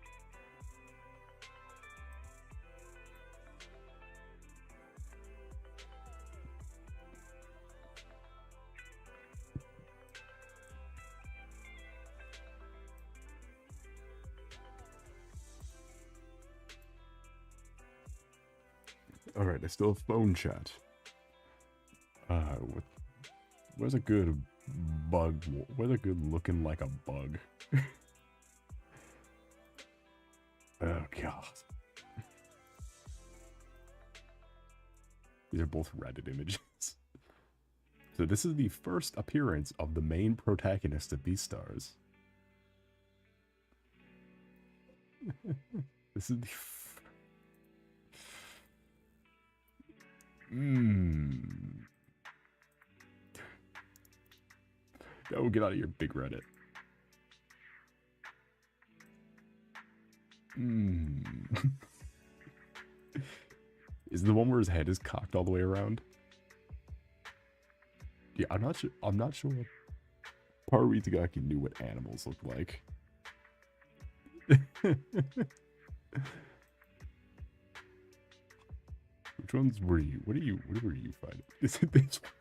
Alright, I still have phone chat. Where's a good bug? Where's a good looking like a bug? Oh, God. These are both Reddit images. So this is the first appearance of the main protagonist of Beastars. This is the... Oh, get out of here, big Reddit. Is the one where his head is cocked all the way around? Yeah, I'm not sure. I'm not sure. Paru Itagaki knew what animals looked like. Which ones were you? What were you finding? Is it this one?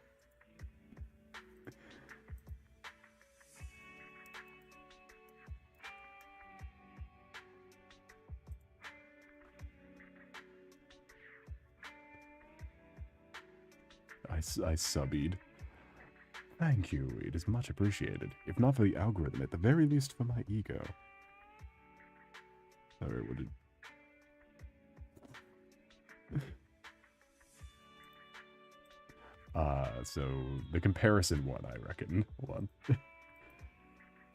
I subbied. Thank you, it is much appreciated. If not for the algorithm, at the very least for my ego. Alright, what did... So the comparison one, I reckon. Hold on.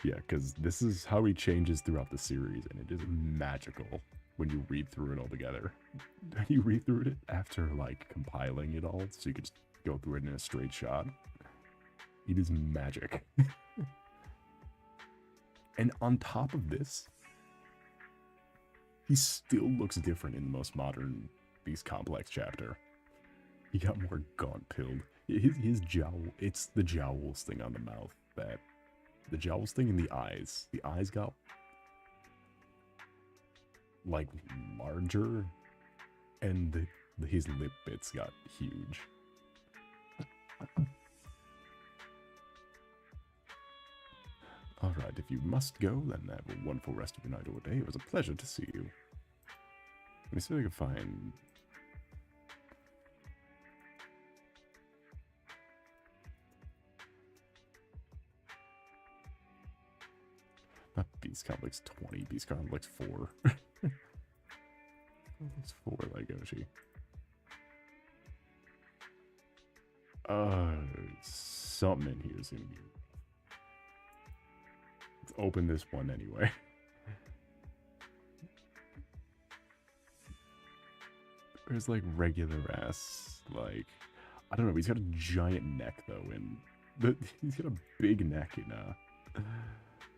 Yeah, because this is how he changes throughout the series, and it is magical. when you read through it all together. You read through it after, like, compiling it all, so you could just go through it in a straight shot. It is magic. And on top of this, he still looks different in the most modern Beast Complex chapter. He got more gaunt-pilled. His jowl, it's the jowls thing on the mouth that... The jowls thing in the eyes. The eyes got... like, larger. And his lip bits got huge. Alright, if you must go, then have a wonderful rest of your night or day. It was a pleasure to see you. Let me see if I can find... Not Beast Complex 20, Beast Complex 4. It's 4 Legoshi. Something in here is gonna be... Let's open this one anyway. There's like regular ass, like... I don't know, he's got a giant neck though, and... he's got a big neck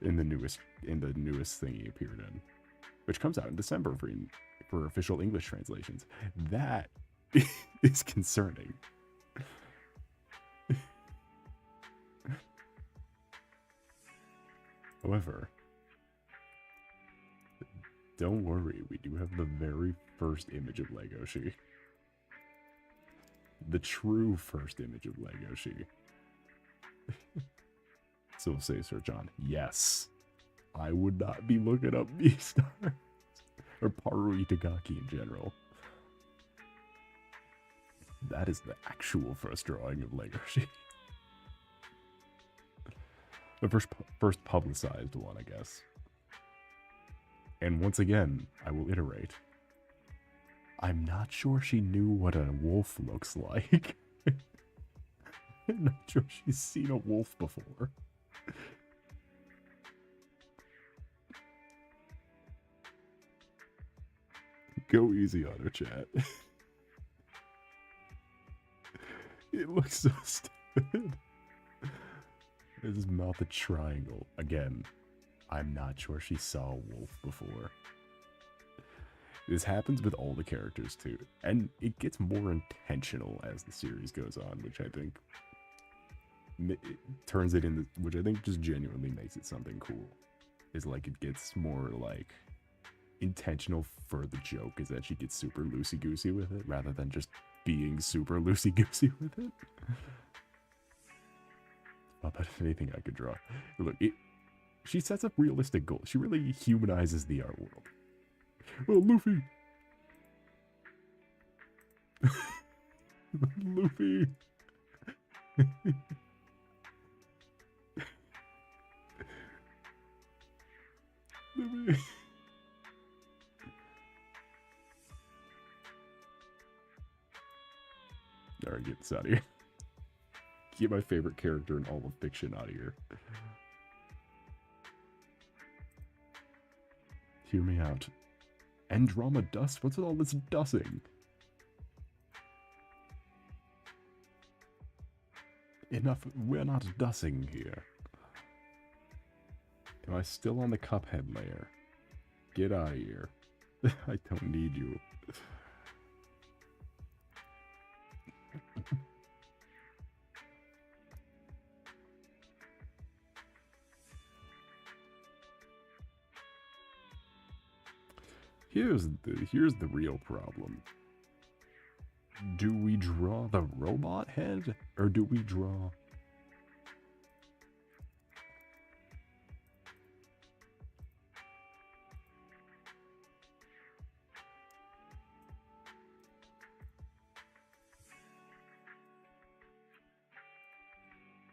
in the newest thing he appeared in, which comes out in December for official English translations. That is concerning. However, don't worry, we do have the very first image of Legoshi. The true first image of Legoshi. So we'll say search on. Yes. I would not be looking up Beastars. Or Paru Itagaki in general. That is the actual first drawing of Legoshi. The first publicized one, I guess. And once again, I will iterate. I'm not sure she knew what a wolf looks like. I'm not sure she's seen a wolf before. Go easy on her, chat. It looks so stupid. His mouth a triangle. Again, I'm not sure she saw a wolf before. This happens with all the characters too. And it gets more intentional as the series goes on, which I think turns it into, which I think just genuinely makes it something cool. Is like it gets more like intentional for the joke, is that she gets super loosey-goosey with it rather than just being super loosey-goosey with it. Not that anything I could draw. Look, she sets up realistic goals. She really humanizes the art world. Oh, Luffy! Luffy! Luffy! Alright, get this out of here. Get my favorite character in all of fiction out of here. Hear me out. Andromeda dust? What's with all this dusting? Enough, we're not dusting here. Am I still on the Cuphead layer? Get out of here. I don't need you. Here's the real problem. Do we draw the robot head, or do we draw...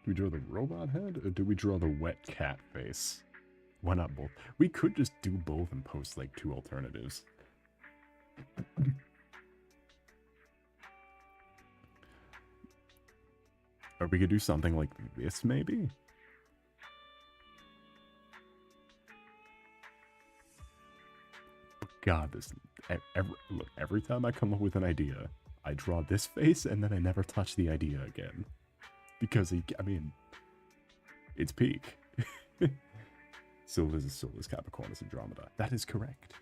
Do we draw the robot head, or do we draw the wet cat face? Why not both? We could just do both and post like 2 alternatives. Or we could do something like this, maybe? God, look, every time I come up with an idea, I draw this face and then I never touch the idea again. Because, I mean, it's peak. Solace, Capricornus, Andromeda. That is correct.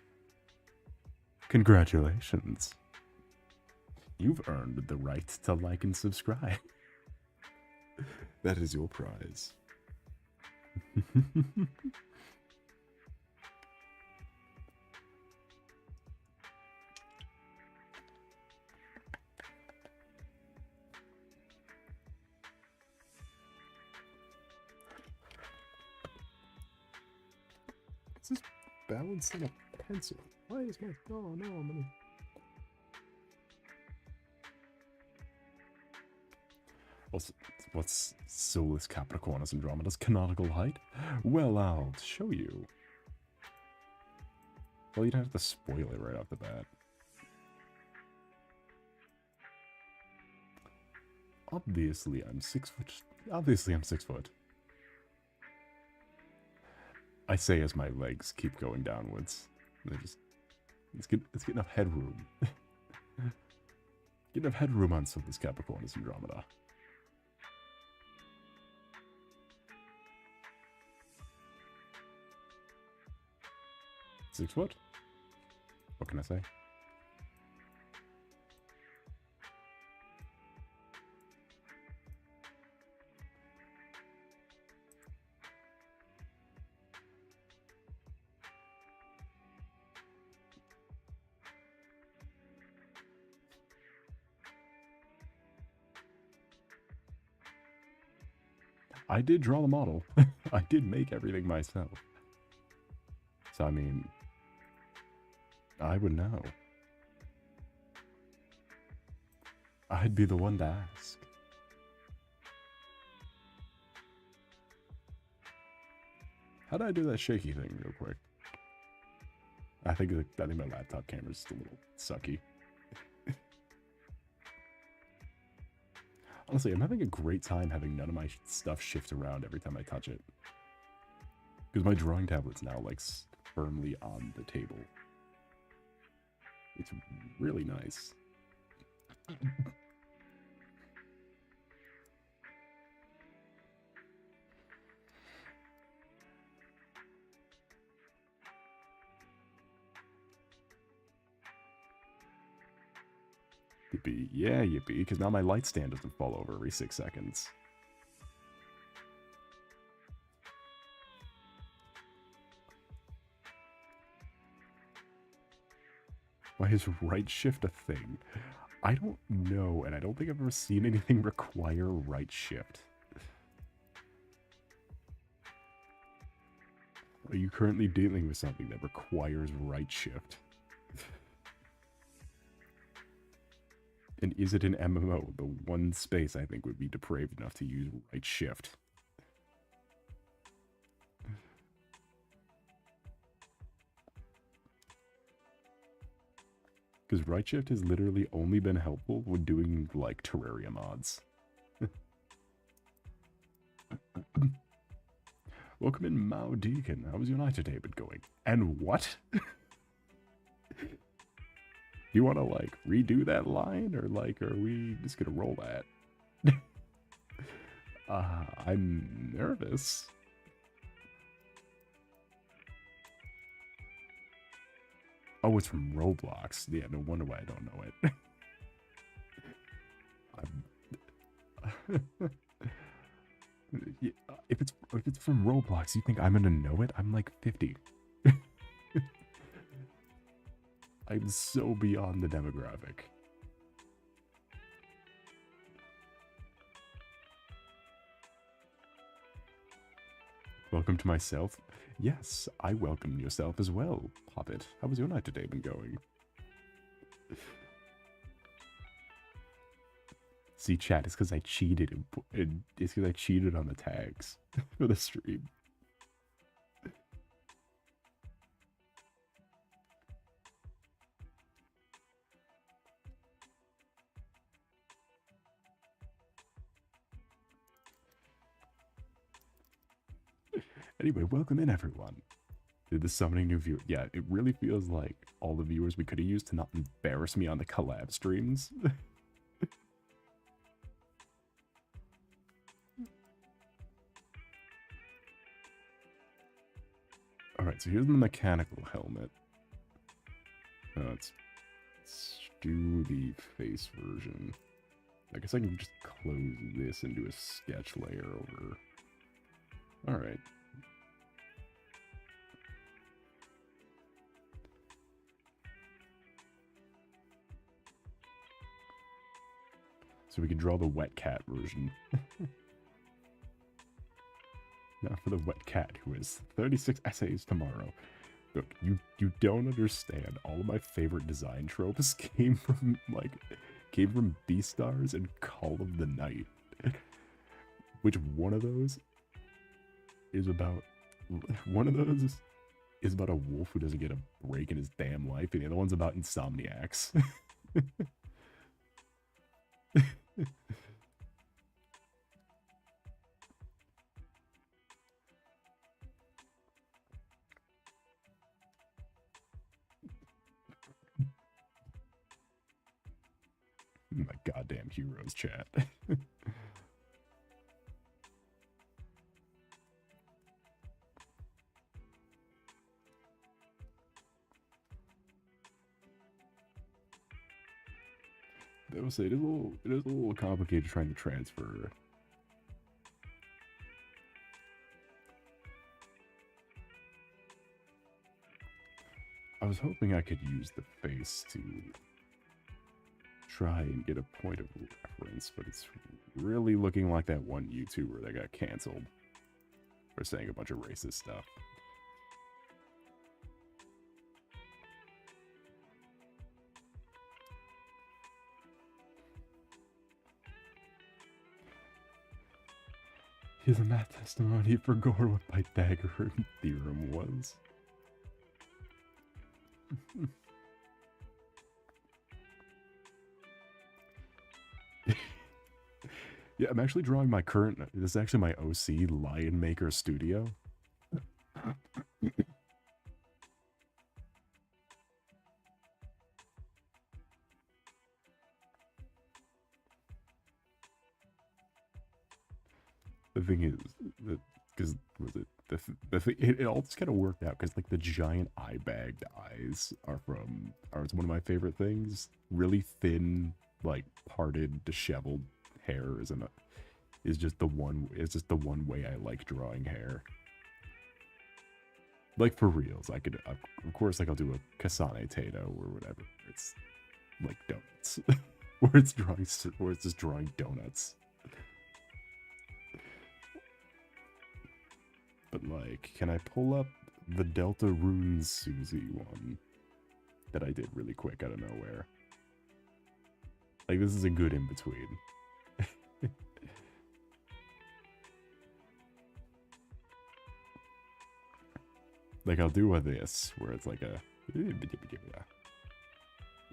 Congratulations. You've earned the right to like and subscribe. That is your prize. Is this balancing a pencil? Why is my... Oh no, I'm gonna... What's Solace, Capricornus, Andromeda's canonical height? Well, I'll show you. Well, you'd have to spoil it right off the bat. Obviously, I'm 6 foot. Obviously, I'm 6 foot. I say as my legs keep going downwards. Let's get enough headroom. Get enough headroom on Solace, Capricornus, Andromeda. Six foot? What can I say? I did draw the model. I did make everything myself. So, I mean, I would know. I'd be the one to ask. How did I do that shaky thing real quick? I think my laptop camera's just a little sucky. Honestly, I'm having a great time having none of my stuff shift around every time I touch it. Because my drawing tablet's now, like, firmly on the table. It's really nice. Yippee. Yeah, yippee, because now my light stand doesn't fall over every 6 seconds. Why is right shift a thing? I don't know, and I don't think I've ever seen anything require right shift. Are you currently dealing with something that requires right shift? And is it an MMO? The one space I think would be depraved enough to use right shift. Because right shift has literally only been helpful when doing, like, Terraria mods. Welcome in, Mao Deacon. How's your night today been going? And what? You want to, like, redo that line? Or, like, are we just gonna roll that? I'm nervous. Oh, it's from Roblox. Yeah, no wonder why I don't know it. Yeah, if it's from Roblox, you think I'm gonna know it? I'm like 50. I'm so beyond the demographic. Welcome to myself. Yes, I welcome yourself as well, Puppet. How was your night today been going? See, chat, it's because I cheated. It's because I cheated on the tags for the stream. Anyway, welcome in, everyone. Did the summoning new viewer? Yeah, it really feels like all the viewers we could have used to not embarrass me on the collab streams. Alright, so here's the mechanical helmet. Let's do the face version. I guess I can just close this and do a sketch layer over. Alright. So we can draw the wet cat version. Now for the wet cat who has 36 essays tomorrow. Look, you don't understand. All of my favorite design tropes came from Beastars and Call of the Night. Which one of those is about a wolf who doesn't get a break in his damn life, and the other one's about insomniacs. My goddamn heroes, chat. I will say it is a little complicated trying to transfer. I was hoping I could use the face to try and get a point of reference, but it's really looking like that one YouTuber that got canceled for saying a bunch of racist stuff. Here's a math testimony for Gore what Pythagorean theorem was. Yeah, I'm actually drawing my current, this is actually my OC Lion Maker Studio. The thing is, because it all just kind of worked out because like the giant eye-bagged eyes are one of my favorite things. Really thin, like parted, disheveled hair is just the one way I like drawing hair. Like for reals, I could of course like I'll do a Kasane Tato or whatever. It's like donuts, where it's just drawing donuts. But like, can I pull up the Delta RULZ Susie one that I did really quick out of nowhere? Like, this is a good in-between. Like, I'll do this, where it's like a...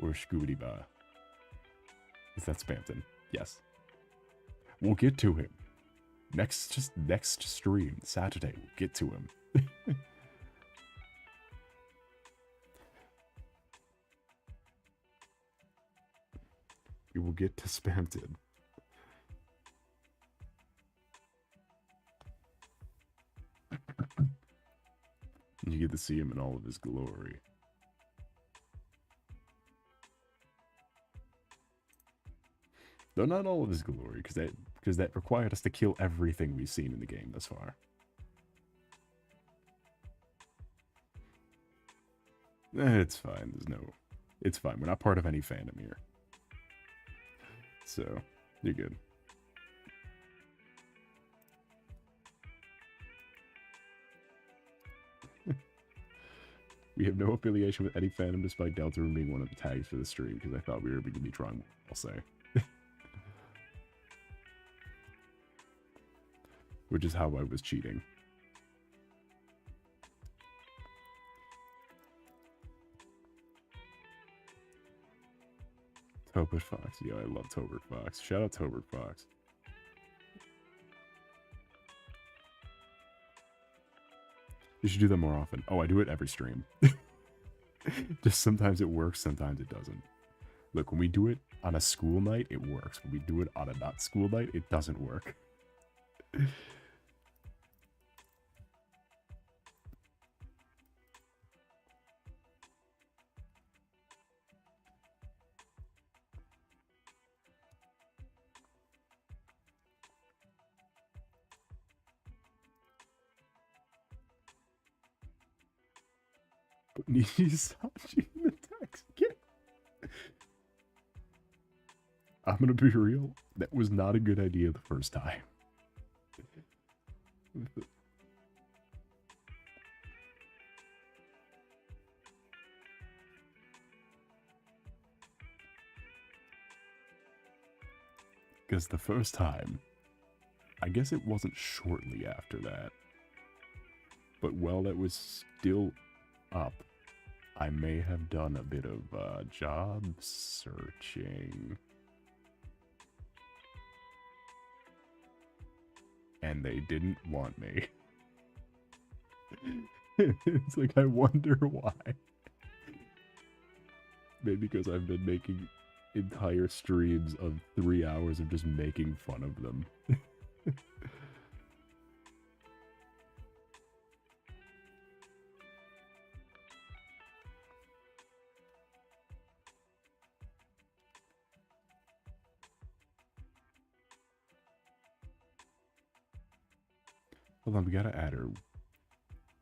Or Scooby-Ba. Is that Spampton? Yes. We'll get to him. Next stream, Saturday, we'll get to him. We will get to Spampton. You get to see him in all of his glory. Though not all of his glory, because that required us to kill everything we've seen in the game thus far. It's fine. It's fine. We're not part of any fandom here. So, you're good. We have no affiliation with any fandom despite Delta Room being one of the tags for the stream, because I thought we were going to be trying, I'll say. Which is how I was cheating. Tobert Fox. Yeah, I love Tobert Fox. Shout out Tobert Fox. You should do that more often. Oh, I do it every stream. Just sometimes it works, sometimes it doesn't. Look, when we do it on a school night, it works. When we do it on a not school night, it doesn't work. Need to stop cheating the text. I'm gonna be real. That was not a good idea the first time. Because the first time, I guess it wasn't shortly after that, but while that was still up, I may have done a bit of job searching. And they didn't want me. It's like, I wonder why. Maybe because I've been making entire streams of 3 hours of just making fun of them. Hold on, we gotta add her.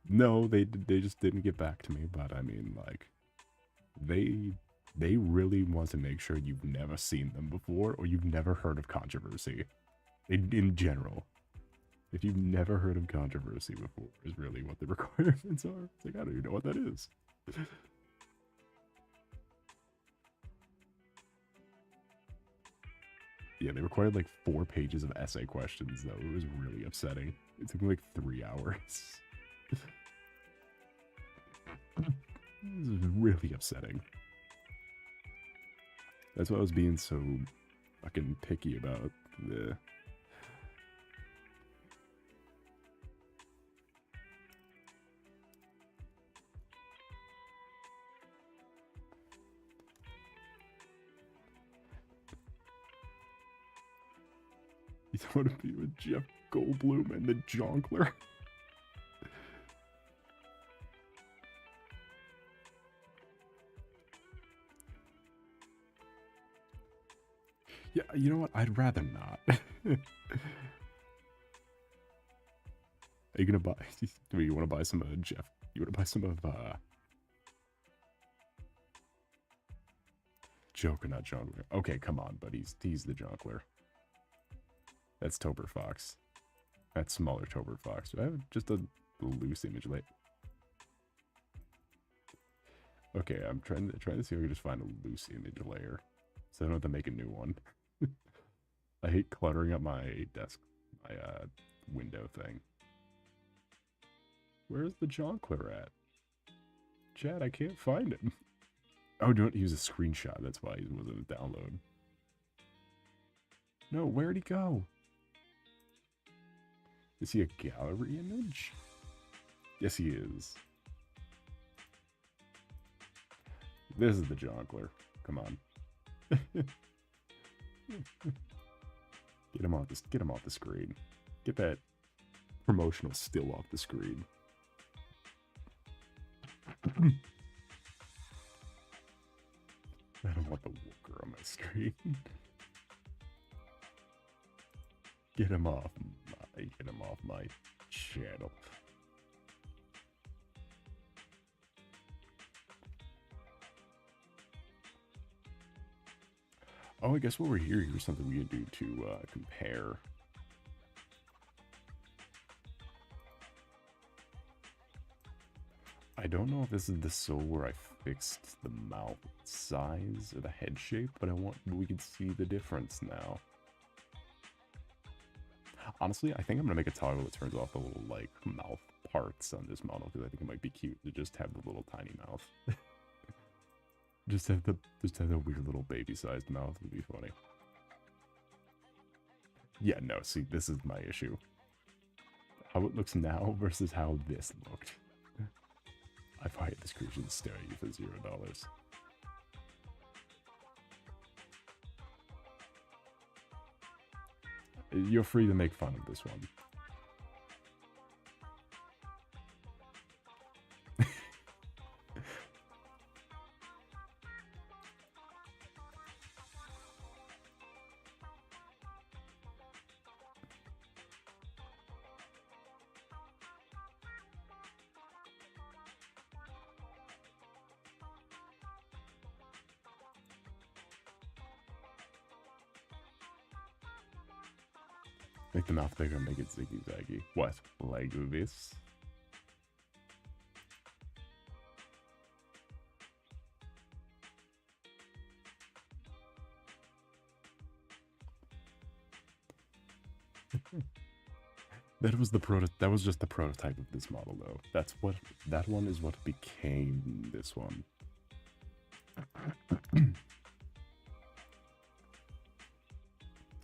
No, they just didn't get back to me, but I mean, like, they really want to make sure you've never seen them before or you've never heard of controversy. In general. If you've never heard of controversy before is really what the requirements are. It's like, I don't even know what that is. Yeah, they required like 4 pages of essay questions, though. It was really upsetting. It took me like 3 hours. This is really upsetting. That's why I was being so fucking picky about the... You don't want to be with Jeff Goldblum and the Jonkler? Yeah, you know what? I'd rather not. Are you gonna buy... Do you want to buy some of Jeff? You want to buy some of, Joker, not Jonkler. Okay, come on, but he's the Jonkler. That's Tober Fox. That's smaller Tober Fox. Do I have just a loose image layer? Okay, I'm trying to see if I can just find a loose image layer, so I don't have to make a new one. I hate cluttering up my desk, my window thing. Where's the Jonkler at? Chad, I can't find him. Oh, do you want to use a screenshot? That's why he wasn't a download. No, where'd he go? Is he a gallery image? Yes, he is. This is the Jonkler. Come on. Get him off the screen. Get that promotional still off the screen. I don't want the Wooker on my screen. Get him off my channel. Oh, I guess while we're here, here's something we can do to compare. I don't know if this is the soul where I fixed the mouth size or the head shape, but we can see the difference now. Honestly, I think I'm gonna make a toggle that turns off the little like mouth parts on this model because I think it might be cute to just have the little tiny mouth. just have the weird little baby-sized mouth would be funny. Yeah, no, see, this is my issue. How it looks now versus how this looked. I've hired this creature to stare at you for $0. You're free to make fun of this one. Make the mouth bigger, make it ziggy-zaggy. What? Like this? That was just the prototype of this model though. That one is what became this one.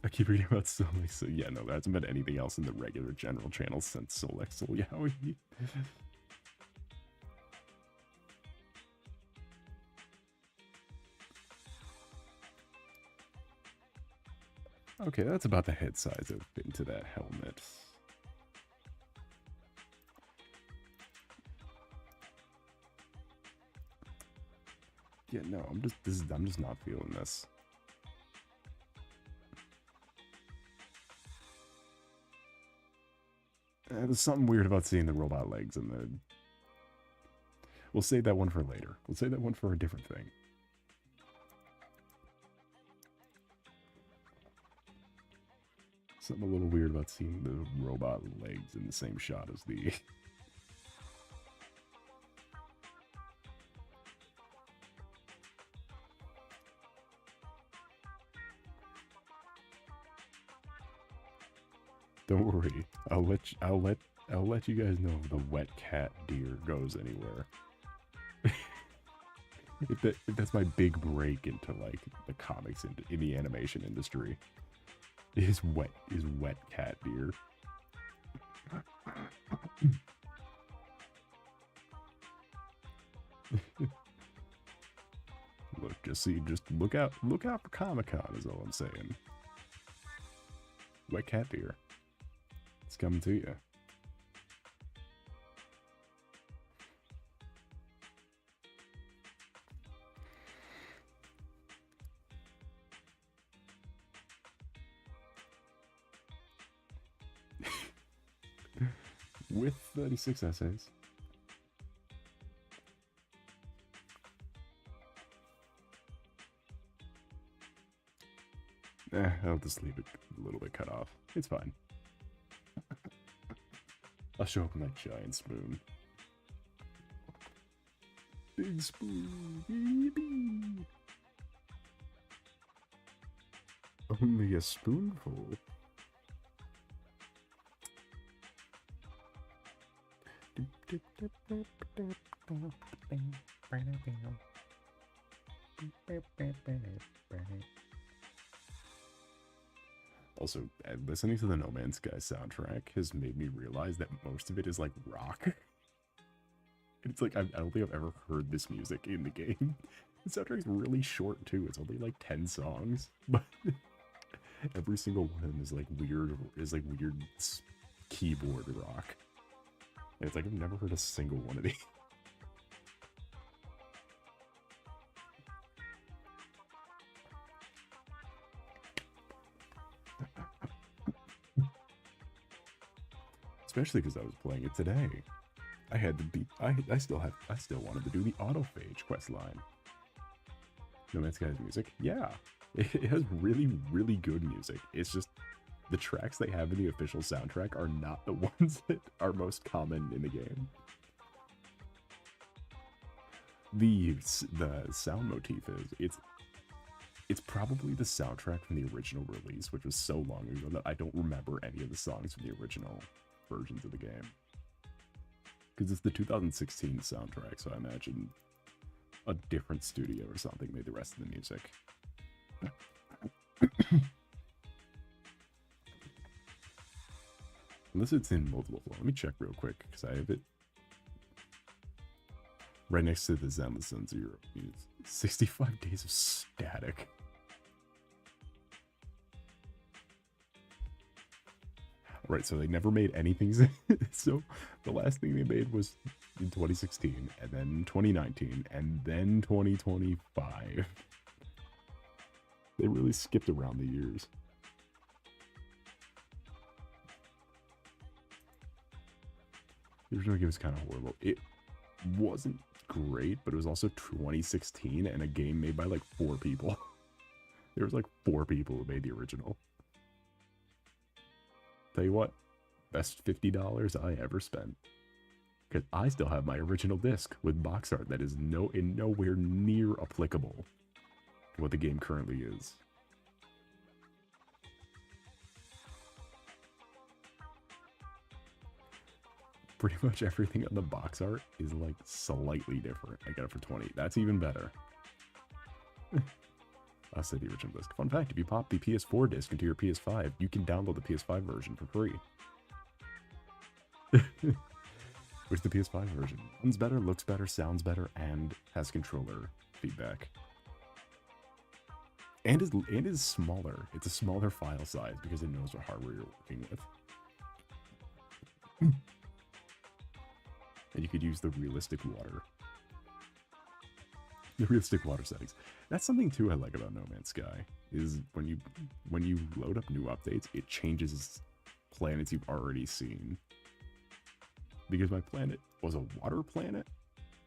I keep reading about Solace, so yeah, no, there hasn't been anything else in the regular general channel since Solace. So yeah, okay, that's about the head size of into that helmet. Yeah, no, I'm just not feeling this. There's something weird about seeing the robot legs in the... We'll save that one for later. We'll save that one for a different thing. Something a little weird about seeing the robot legs in the same shot as the... Don't worry, I'll let you guys know if the wet cat deer goes anywhere. if that's my big break into like the comics in the animation industry, is wet cat deer. Just look out for Comic-Con is all I'm saying. Wet cat deer. It's coming to you. With 36 essays. I'll just leave it a little bit cut off. It's fine. I'll show up with my giant spoon. Big spoon. Yippee. Only a spoonful. Also, listening to the No Man's Sky soundtrack has made me realize that most of it is like rock. It's like, I don't think I've ever heard this music in the game. The soundtrack's really short too, it's only like 10 songs, but every single one of them is like weird keyboard rock. And it's like, I've never heard a single one of these. Especially because I was playing it today. I had to be, I still wanted to do the autophage quest line. No Man's Sky's music, yeah. It has really, really good music. It's just, the tracks they have in the official soundtrack are not the ones that are most common in the game. The sound motif it's probably the soundtrack from the original release, which was so long ago that I don't remember any of the songs from the original versions of the game. Because it's the 2016 soundtrack, so I imagine a different studio or something made the rest of the music. Unless it's in multiple forms. Let me check real quick, because I have it. Right next to the Zen Sun Zero. 65 days of static. Right, so they never made anything. So the last thing they made was in 2016, and then 2019, and then 2025. They really skipped around the years. The original game was kind of horrible. It wasn't great, but it was also 2016 and a game made by like 4 people. There was like 4 people who made the original. Tell you what, best $50 I ever spent. Because I still have my original disc with box art that is nowhere near applicable to what the game currently is. Pretty much everything on the box art is like slightly different. I got it for 20. That's even better. I said the original disc. Fun fact, if you pop the PS4 disc into your PS5, you can download the PS5 version for free. Which the PS5 version runs better, looks better, sounds better, and has controller feedback. And is smaller. It's a smaller file size because it knows what hardware you're working with. And you could use the realistic water. The realistic water settings. That's something too I like about No Man's Sky, is when you load up new updates, it changes planets you've already seen. Because my planet was a water planet,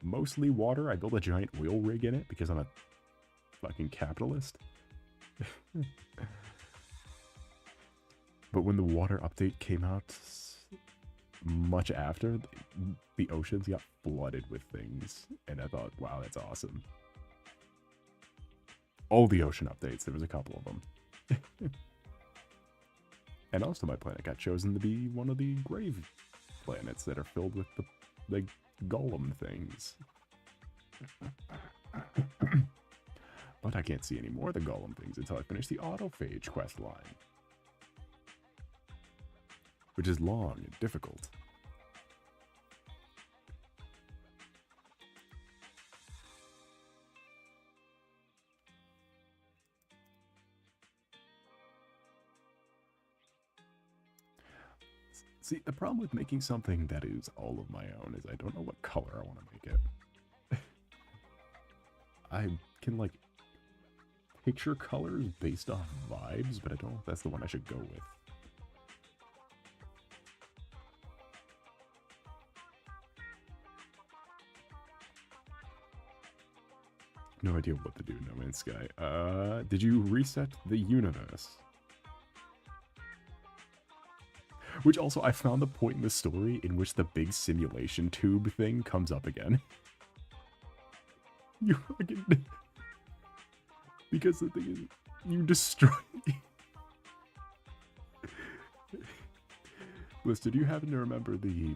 mostly water. I built a giant oil rig in it because I'm a fucking capitalist. But when the water update came out much after, the oceans got flooded with things, and I thought, wow, that's awesome. All the ocean updates, there was a couple of them. And also my planet got chosen to be one of the grave planets that are filled with the golem things. But I can't see any more of the golem things until I finish the autophage quest line, which is long and difficult. See, the problem with making something that is all of my own is I don't know what color I want to make it. I can, like, picture colors based off vibes, but I don't know if that's the one I should go with. No idea what to do in No Man's Sky. Did you reset the universe? Which also, I found the point in the story in which the big simulation tube thing comes up again. You fucking... Because the thing is, you destroy... Listen, do you happen to remember the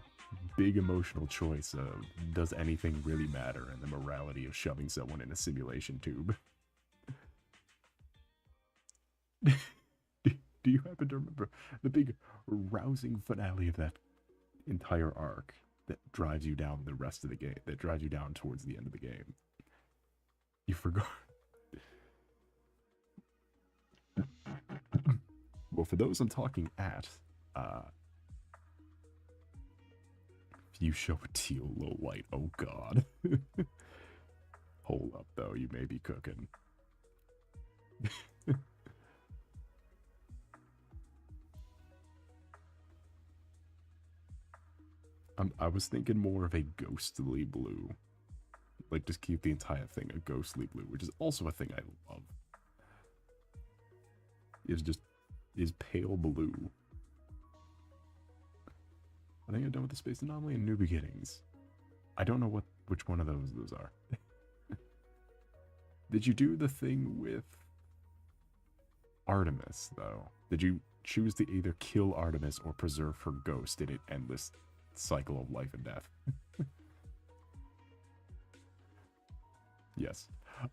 big emotional choice of does anything really matter and the morality of shoving someone in a simulation tube? Do you happen to remember the big rousing finale of that entire arc that drives you down the rest of the game, that drives you down towards the end of the game? You forgot. Well, for those I'm talking at, if you show a teal low light, oh god. Hold up, though, you may be cooking. I was thinking more of a ghostly blue. Like, just keep the entire thing a ghostly blue, which is also a thing I love. Is pale blue. I think I'm done with the space anomaly and new beginnings. I don't know which one of those are. Did you do the thing with Artemis, though? Did you choose to either kill Artemis or preserve her ghost in an endless cycle of life and death? Yes.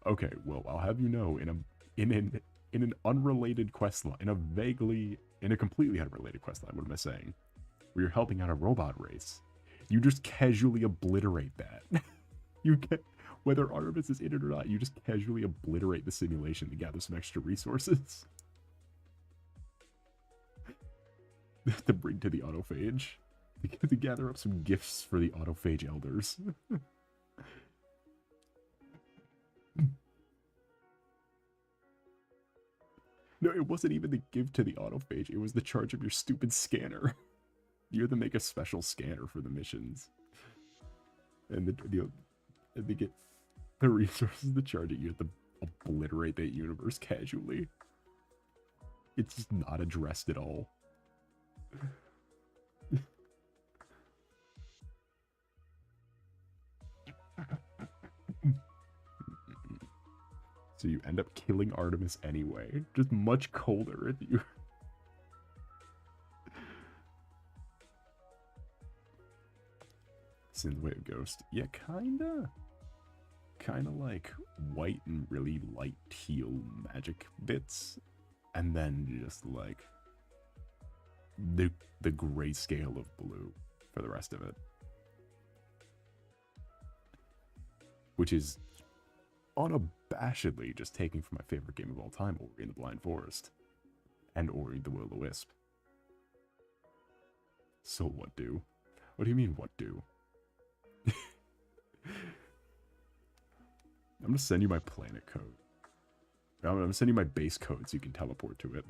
Okay, well, I'll have you know, in an unrelated quest line, in a completely unrelated quest line, what am I saying? Where you're helping out a robot race. You just casually obliterate that. You get, whether Artemis is in it or not, you just casually obliterate the simulation to gather some extra resources to bring to the autophage. To gather up some gifts for the autophage elders. No, it wasn't even the give to the autophage. It was the charge of your stupid scanner. You had to make a special scanner for the missions. And they get the resources to charge it. You have to obliterate that universe casually. It's just not addressed at all. So you end up killing Artemis anyway. Just much colder if you... Synthwave Ghost. Yeah, kinda. Kinda like white and really light teal magic bits. And then just like the grayscale of blue for the rest of it. Which is unabashedly just taking from my favorite game of all time, Ori and the Blind Forest. And Ori the Will-O-Wisp. So what do? What do you mean, what do? I'm gonna send you my planet code. I'm gonna send you my base code so you can teleport to it.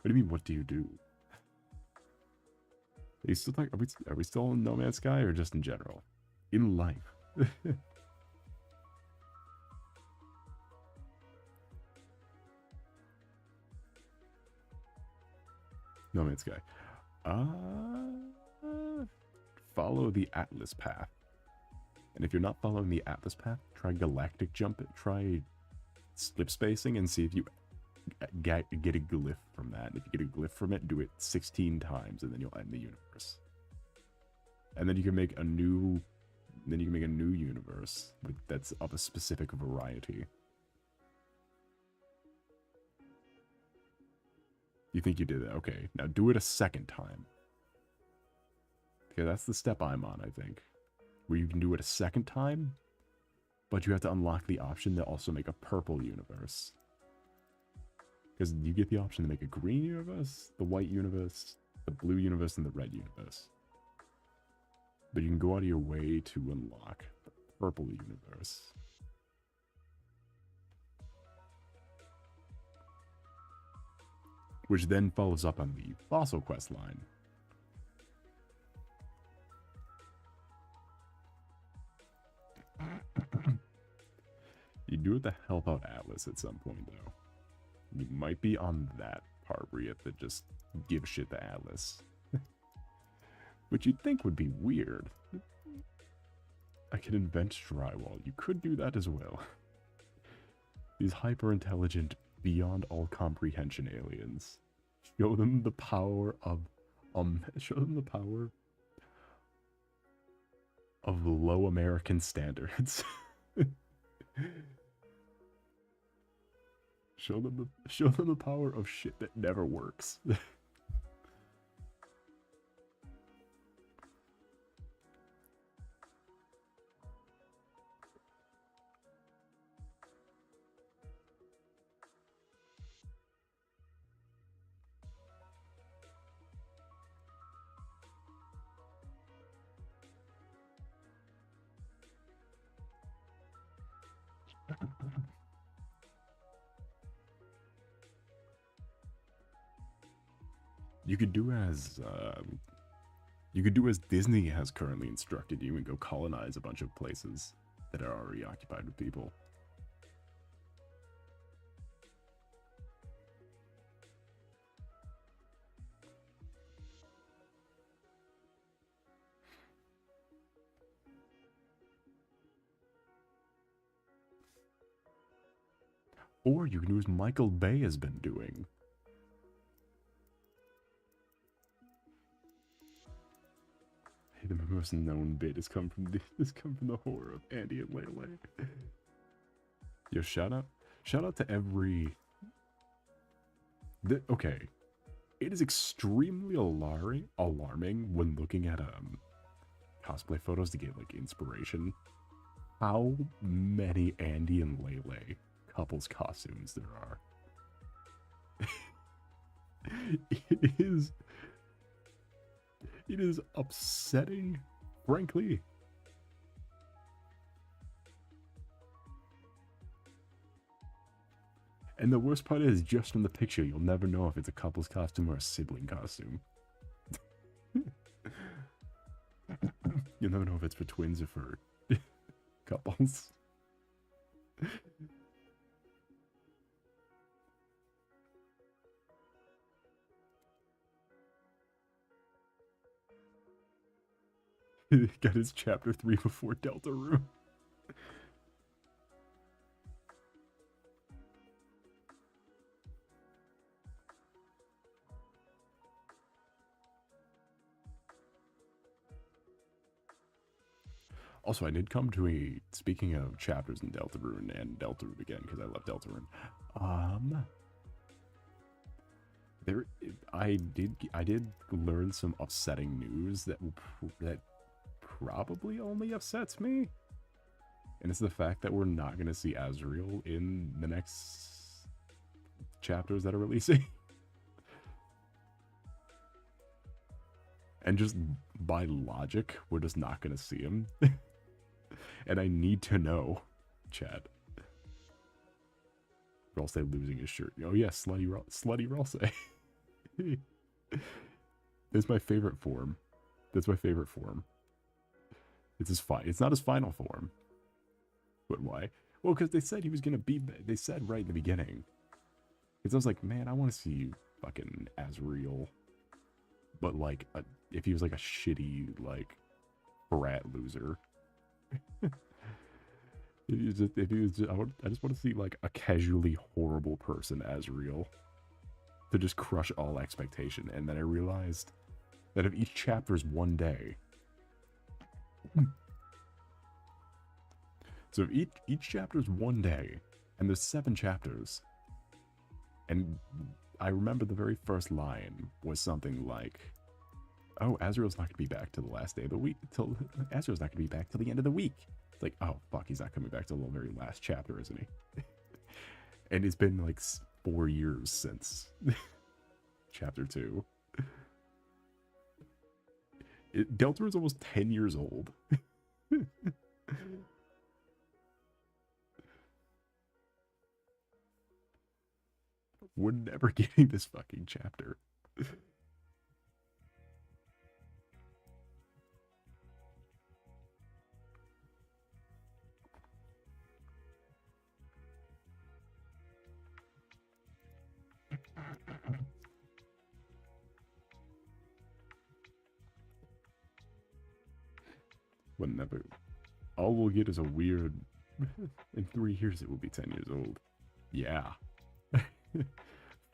What do you mean, what do you do? Are you still talking, are we still in No Man's Sky or just in general? In life. No Man's Sky. Follow the Atlas path. And if you're not following the Atlas path, try galactic jump. Try slip spacing and see if you get a glyph from that. If you get a glyph from it, do it 16 times and then you'll end the universe. And then you can make a new universe that's of a specific variety. You think you did it? Okay, now do it a second time. Okay, that's the step I'm on, I think. Where you can do it a second time, but you have to unlock the option to also make a purple universe. Because you get the option to make a green universe, the white universe, the blue universe, and the red universe. But you can go out of your way to unlock the purple universe. Which then follows up on the fossil quest line. You do it to help out Atlas at some point, though. You might be on that part where you have to just give shit to Atlas. Which you'd think would be weird. I can invent drywall. You could do that as well. These hyper-intelligent, beyond all comprehension aliens. Show them the power of... show them the power of low American standards. Show them the power of shit that never works. You could do as Disney has currently instructed you and go colonize a bunch of places that are already occupied with people. Or you can do as Michael Bay has been doing. Hey, the most known bit has come from the horror of Andy and Lele. Yo, shout out to every... Okay. It is extremely alarming when looking at cosplay photos to get like inspiration. How many Andy and Lele couples costumes there are. It is upsetting, frankly. And the worst part is, just from the picture, you'll never know if it's a couple's costume or a sibling costume. You'll never know if it's for twins or for couples. Got his chapter 3 before Deltarune. Also, I did come to a, speaking of chapters in Deltarune and Deltarune again, because I love Deltarune. I did learn some upsetting news that probably only upsets me. And it's the fact that we're not going to see Azrael in the next chapters that are releasing. And just by logic, we're just not going to see him. And I need to know, chat. RULZ losing his shirt. Oh yeah, slutty RULZ. That's my favorite form. That's my favorite form. It's not his final form. But why? Well, because they said he was gonna be. They said right in the beginning. Because I was like, man, I want to see you fucking Azrael. But like, if he was like a shitty like brat loser. I just want to see like a casually horrible person Azrael to just crush all expectation. And then I realized that if each chapter is one day, so if each chapter is one day, and there's 7 chapters, and I remember the very first line was something like, "Oh, Azrael's not gonna be back till the last day of the week. Azrael's not gonna be back till the end of the week." It's like, oh fuck, he's not coming back till the very last chapter, isn't he? And it's been like 4 years since chapter 2. Deltarune's almost 10 years old. We're never getting this fucking chapter. Whenever. All we'll get is a weird... In 3 years it will be 10 years old. Yeah.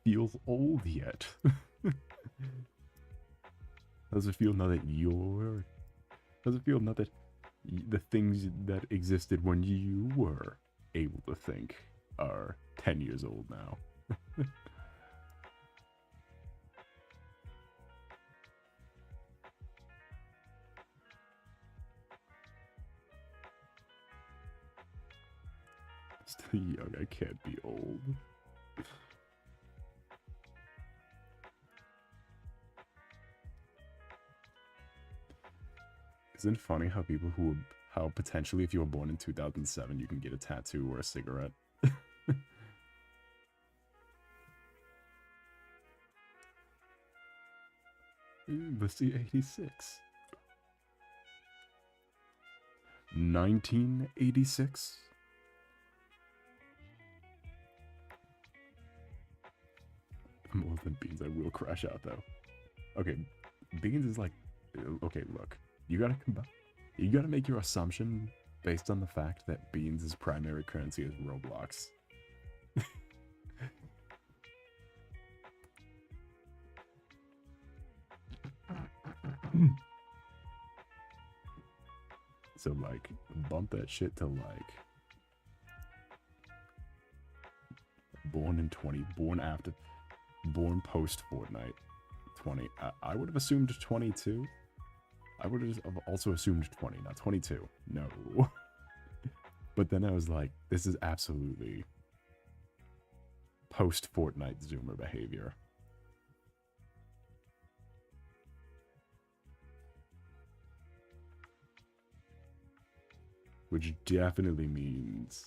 Feels old yet. Does it feel now that you're... Does it feel now that the things that existed when you were able to think are 10 years old now? Still young, I can't be old. Isn't it funny how people how potentially if you were born in 2007, you can get a tattoo or a cigarette? Let's see, 86. 1986? I'm older than Beans. I will crash out though. Okay, Beans is like, okay, look, you gotta make your assumption based on the fact that Beans' primary currency is Roblox. So like, bump that shit to like, born post Fortnite. 20. I would have assumed 22. I would have also assumed 20, not 22. No. But then I was like, this is absolutely post-Fortnite Zoomer behavior. Which definitely means...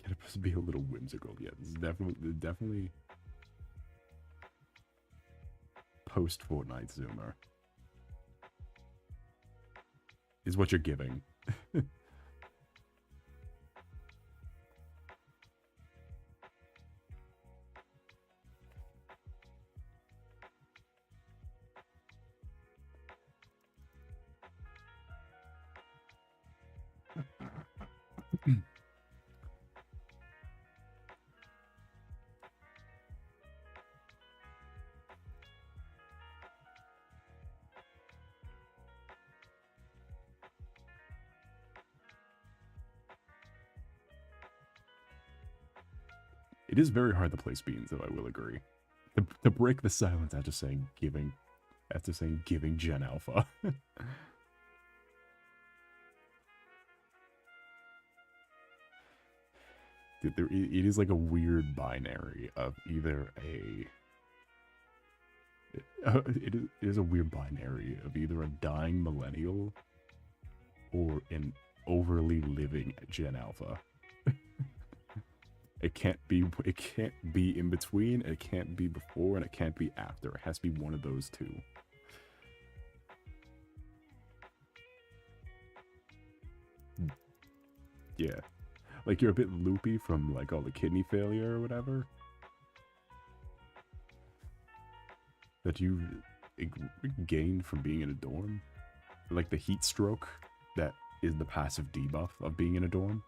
Can it be a little whimsical? Yeah, this is definitely post-Fortnite Zoomer. Is what you're giving. It is very hard to place beans, though, I will agree. To break the silence after saying giving Gen Alpha. It is like a weird binary of either it is a weird binary of either a dying millennial or an overly living Gen Alpha. It can't be in between, it can't be before, and it can't be after. It has to be one of those two. Yeah. Like you're a bit loopy from like all the kidney failure or whatever. That you gained from being in a dorm. Like the heat stroke that is the passive debuff of being in a dorm.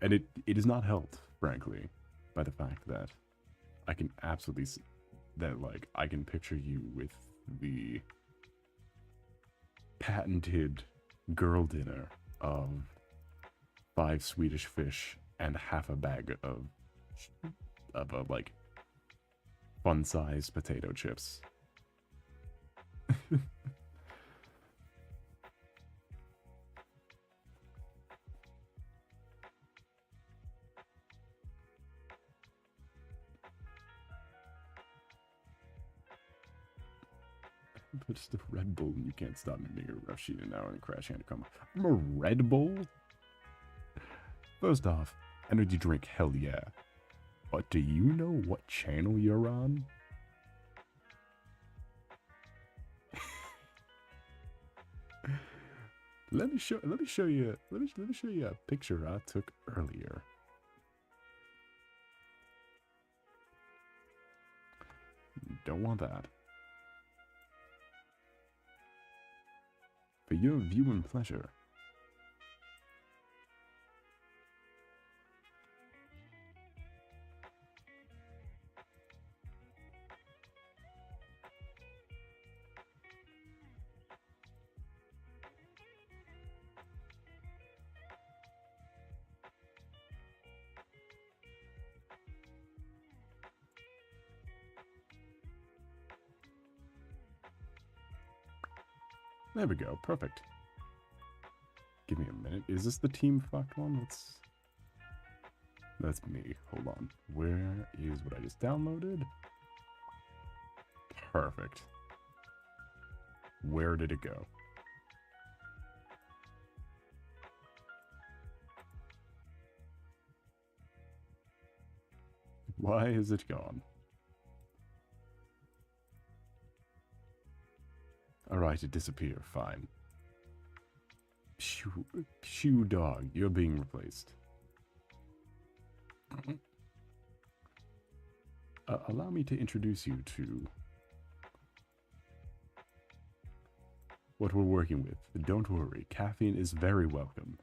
And it is not helped, frankly, by the fact that I can absolutely I can picture you with the patented girl dinner of 5 Swedish fish and half a bag of like fun-sized potato chips. But just a Red Bull and you can't stop me being a rough sheet an hour and crashing into coma. I'm a Red Bull? First off, energy drink, hell yeah. But do you know what channel you're on? Let me show you a picture I took earlier. Don't want that. For your viewing pleasure. There we go. Perfect. Give me a minute. Is this the team fucked one? That's me. Hold on. Where is what I just downloaded? Perfect. Where did it go? Why is it gone? Alright, it disappeared. Fine. Shoo dog, you're being replaced. Allow me to introduce you to what we're working with. Don't worry, caffeine is very welcome.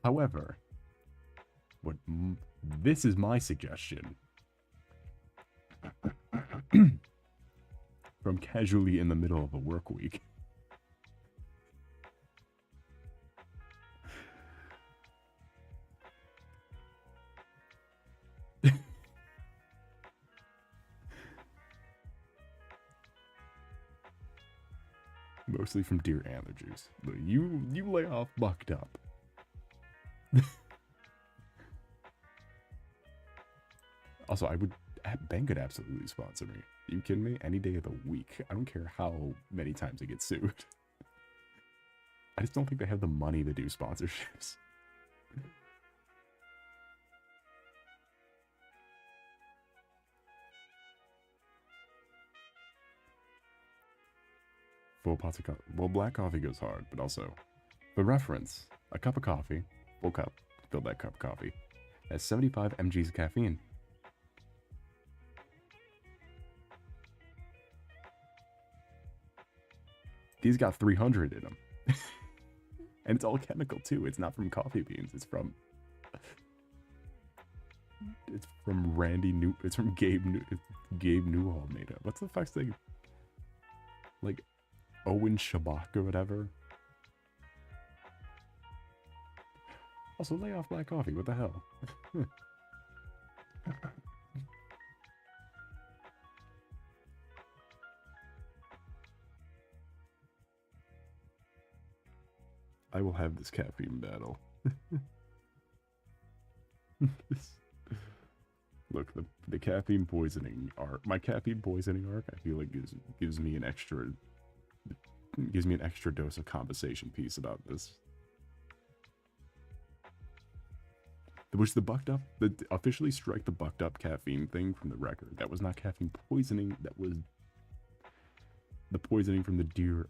However, this is my suggestion. from casually in the middle of a work week. Mostly from deer allergies. But you lay off bucked up. Also, Ben could absolutely sponsor me. Are you kidding me? Any day of the week. I don't care how many times I get sued. I just don't think they have the money to do sponsorships. Full pots of coffee. Well, black coffee goes hard, but also, for reference, a cup of coffee, full cup, fill that cup of coffee, has 75 mg's of caffeine. These got 300 in them. And it's all chemical too. It's not from coffee beans. It's from it's from Gabe Newell made it. What's the fuck's thing? Like Owen Shabak or whatever. Also, lay off black coffee. What the hell? I will have this caffeine battle. Look, the caffeine poisoning arc. My caffeine poisoning arc, I feel like gives me an extra dose of conversation piece about this. Which the officially strike the bucked up caffeine thing from the record. That was not caffeine poisoning. That was the poisoning from the deer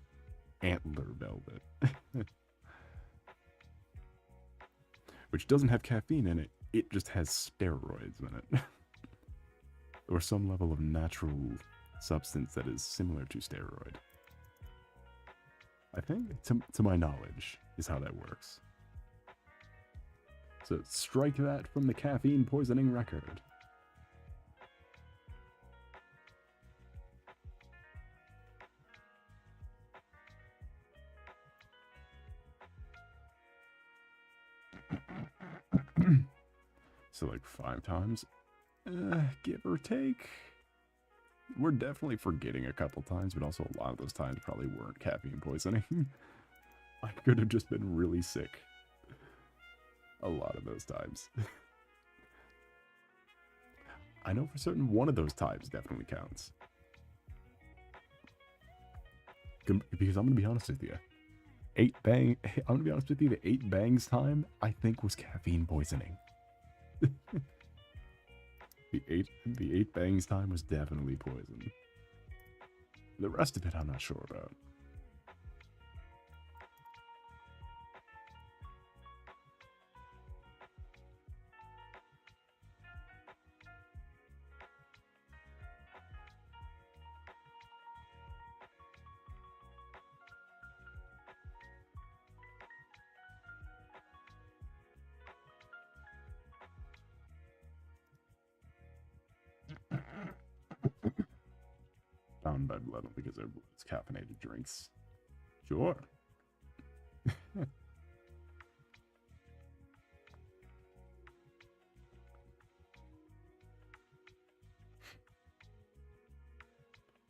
antler velvet. Which doesn't have caffeine in it. It just has steroids in it. Or some level of natural substance that is similar to steroid. I think, to my knowledge, is how that works. So strike that from the caffeine poisoning record. So like 5 times, give or take. We're definitely forgetting a couple times, but also a lot of those times probably weren't caffeine poisoning. I could have just been really sick. A lot of those times. I know for certain one of those times definitely counts. Because I'm going to be honest with you. I'm going to be honest with you, the 8 bangs time, I think was caffeine poisoning. The eight bangs time was definitely poison. The rest of it, I'm not sure about. Bound by blood because it's caffeinated drinks. Sure.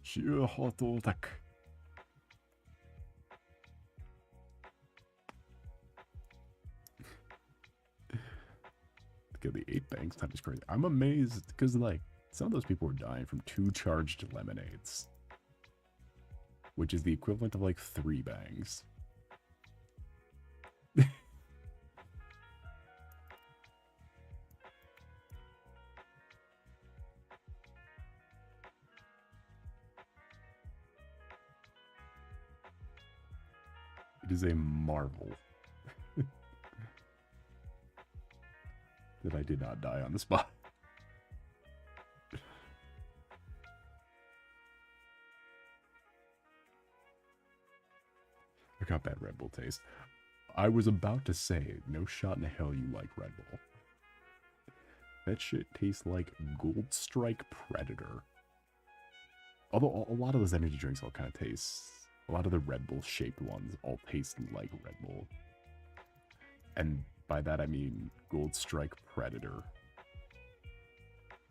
Sure, hot attack. The 8 bangs time is crazy. I'm amazed because like some of those people were dying from 2 charged lemonades, which is the equivalent of like 3 bangs. It is a marvel that I did not die on the spot. Look how bad Red Bull tastes. I was about to say, no shot in hell you like Red Bull. That shit tastes like Gold Strike Predator. Although a lot of those energy drinks all kind of taste, a lot of the Red Bull shaped ones all taste like Red Bull. And by that I mean Gold Strike Predator.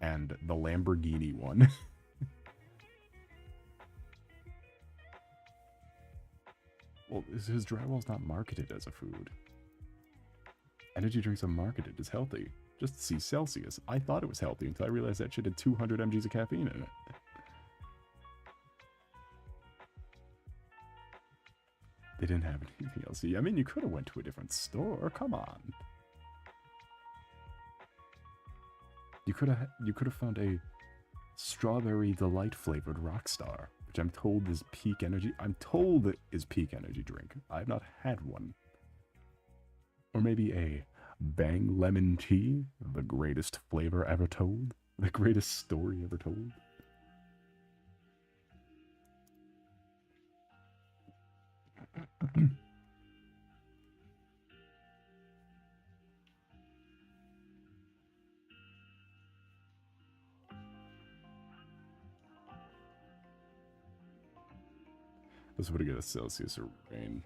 And the Lamborghini one. Well, his drywall's not marketed as a food. Energy drinks are marketed as healthy. Just see Celsius. I thought it was healthy until I realized that shit had 200 mgs of caffeine in it. They didn't have anything else. I mean, you could have went to a different store. Come on. You could have found a strawberry delight flavored Rockstar, which I'm told is peak energy. I'm told it is peak energy drink. I've not had one. Or maybe a Bang Lemon Tea, the greatest flavor ever told, the greatest story ever told. This would get a Celsius or rain.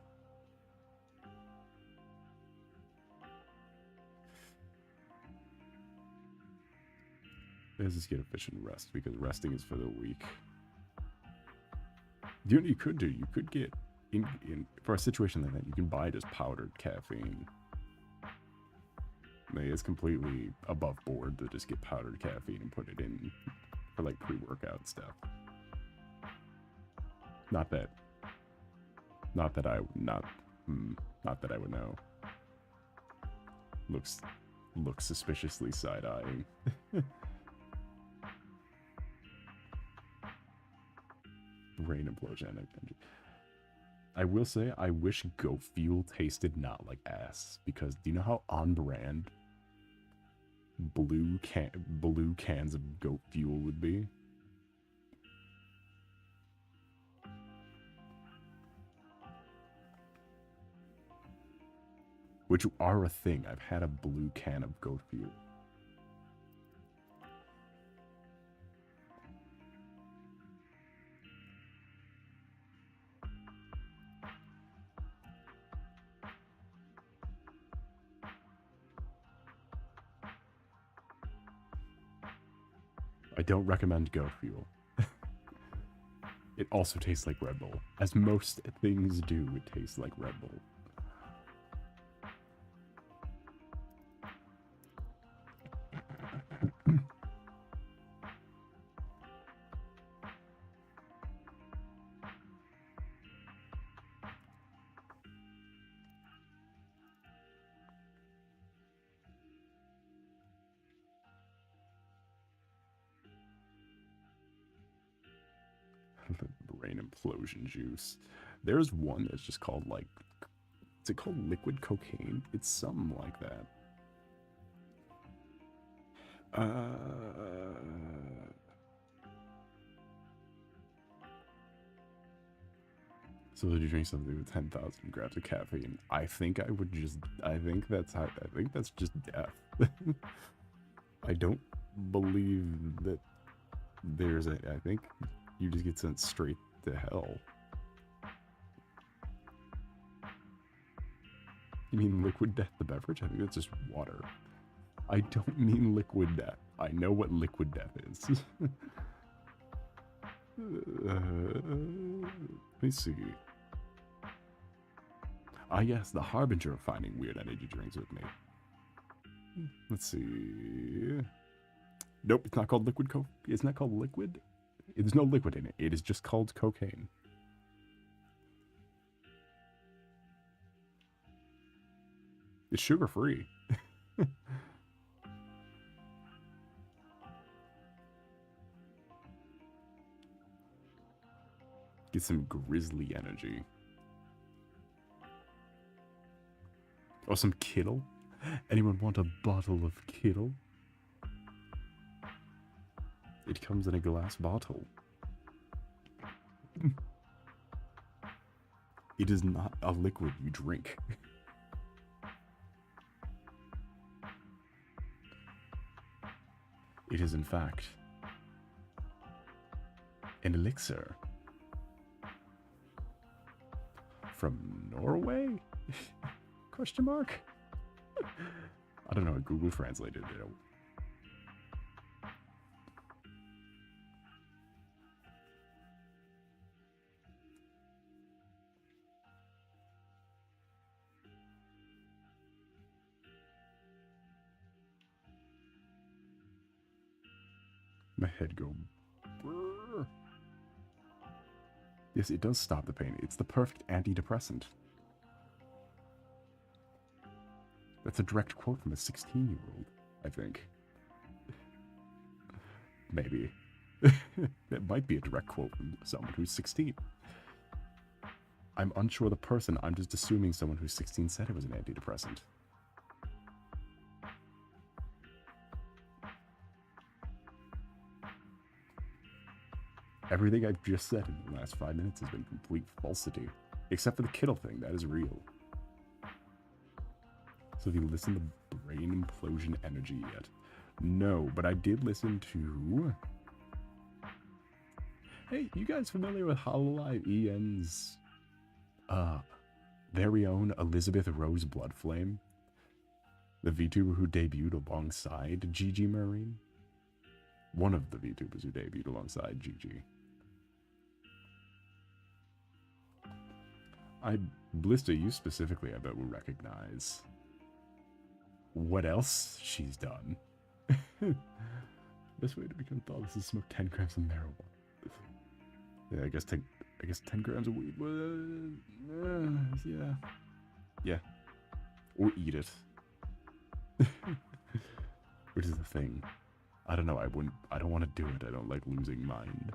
Let's just get efficient rest, because resting is for the weak. You know what you could do? You could get, for a situation like that, you can buy just powdered caffeine. I mean, it's completely above board to just get powdered caffeine and put it in for like pre-workout stuff. Not that I would know. Looks suspiciously side-eyeing. Brain implosion. I will say, I wish Goat Fuel tasted not like ass, because do you know how on brand blue cans of Goat Fuel would be? Which are a thing. I've had a blue can of Goat Fuel. I don't recommend Goat Fuel. It also tastes like Red Bull. As most things do, it tastes like Red Bull. Brain implosion juice. There's one that's just called like, is it called liquid cocaine? It's something like that. So did you drink something with 10,000 grams of caffeine? I think that's just death. I don't believe that there's I think you just get sent straight to hell. You mean liquid death, the beverage? I think that's just water. I don't mean liquid death. I know what liquid death is. Let me see. Ah, yes, the harbinger of finding weird energy drinks with me. Let's see. Nope, it's not called liquid coke. Isn't that called liquid? There's no liquid in it. It is just called cocaine. It's sugar-free. Get some grizzly energy. Or some Kittle? Anyone want a bottle of Kittle? It comes in a glass bottle. It is not a liquid you drink. It is, in fact, An elixir. From Norway? Question mark? I don't know, Google translated it. My head go brrr. Yes, it does stop the pain. It's the perfect antidepressant. That's a direct quote from a 16-year-old, I think. Maybe. It might be a direct quote from someone who's 16. I'm unsure of the person. I'm just assuming someone who's 16 said it was an antidepressant. Everything I've just said in the last 5 minutes has been complete falsity. Except for the Kittle thing, that is real. So have you listened to Brain Implosion Energy yet? No, but I did listen to... Hey, you guys familiar with Hololive EN's very own Elizabeth Rose Bloodflame? The VTuber who debuted alongside Gigi Marine? One of the VTubers who debuted alongside Gigi. Blister, you specifically, I bet will recognize what else she's done. Best way to become thoughtless is smoke 10 grams of marijuana. Yeah, I guess 10 grams of weed was, yeah. Yeah. Or eat it. Which is the thing. I don't know, I don't want to do it. I don't like losing mind.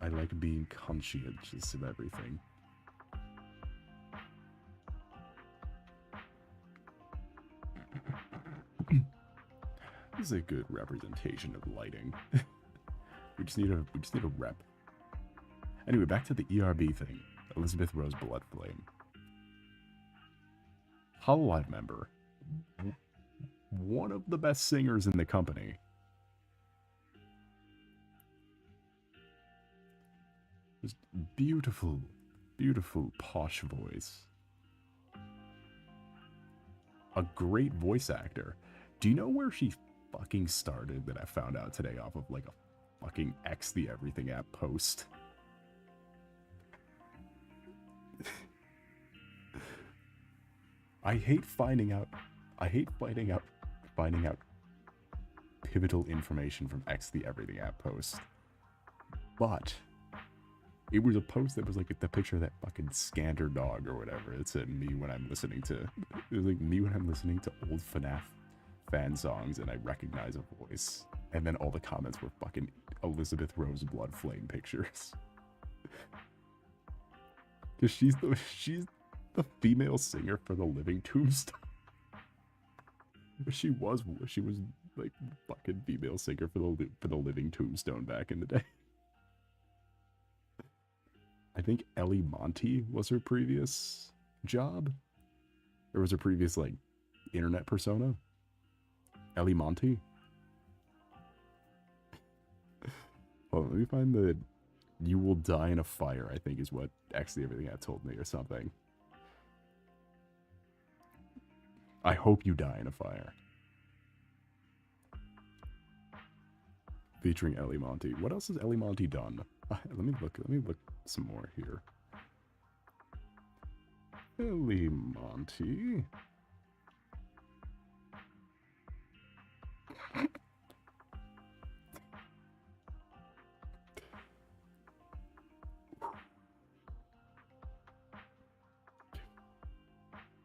I like being conscientious of everything. This is a good representation of lighting. we just need a rep. Anyway, back to the ERB thing. Elizabeth Rose Bloodflame. Hololive member. One of the best singers in the company. Just beautiful, beautiful posh voice. A great voice actor. Do you know where she fucking started that I found out today off of like a fucking X the Everything app post? I hate finding out pivotal information from X the Everything app post. But it was a post that was like the picture of that fucking scanner dog or whatever. It said me when I'm listening to, it was like me when I'm listening to old FNAF fan songs and I recognize a voice. And then all the comments were fucking Elizabeth Rose Bloodflame pictures. Cause she's the female singer for the Living Tombstone. She was like fucking female singer for the Living Tombstone back in the day. I think Ellie Monty was her previous job. Or was her previous, like, internet persona? Ellie Monty? Hold on, let me find the... You will die in a fire, I think is what actually everything had told me or something. I hope you die in a fire. Featuring Ellie Monty. What else has Ellie Monty done? Let me look some more here. Ellie Monty.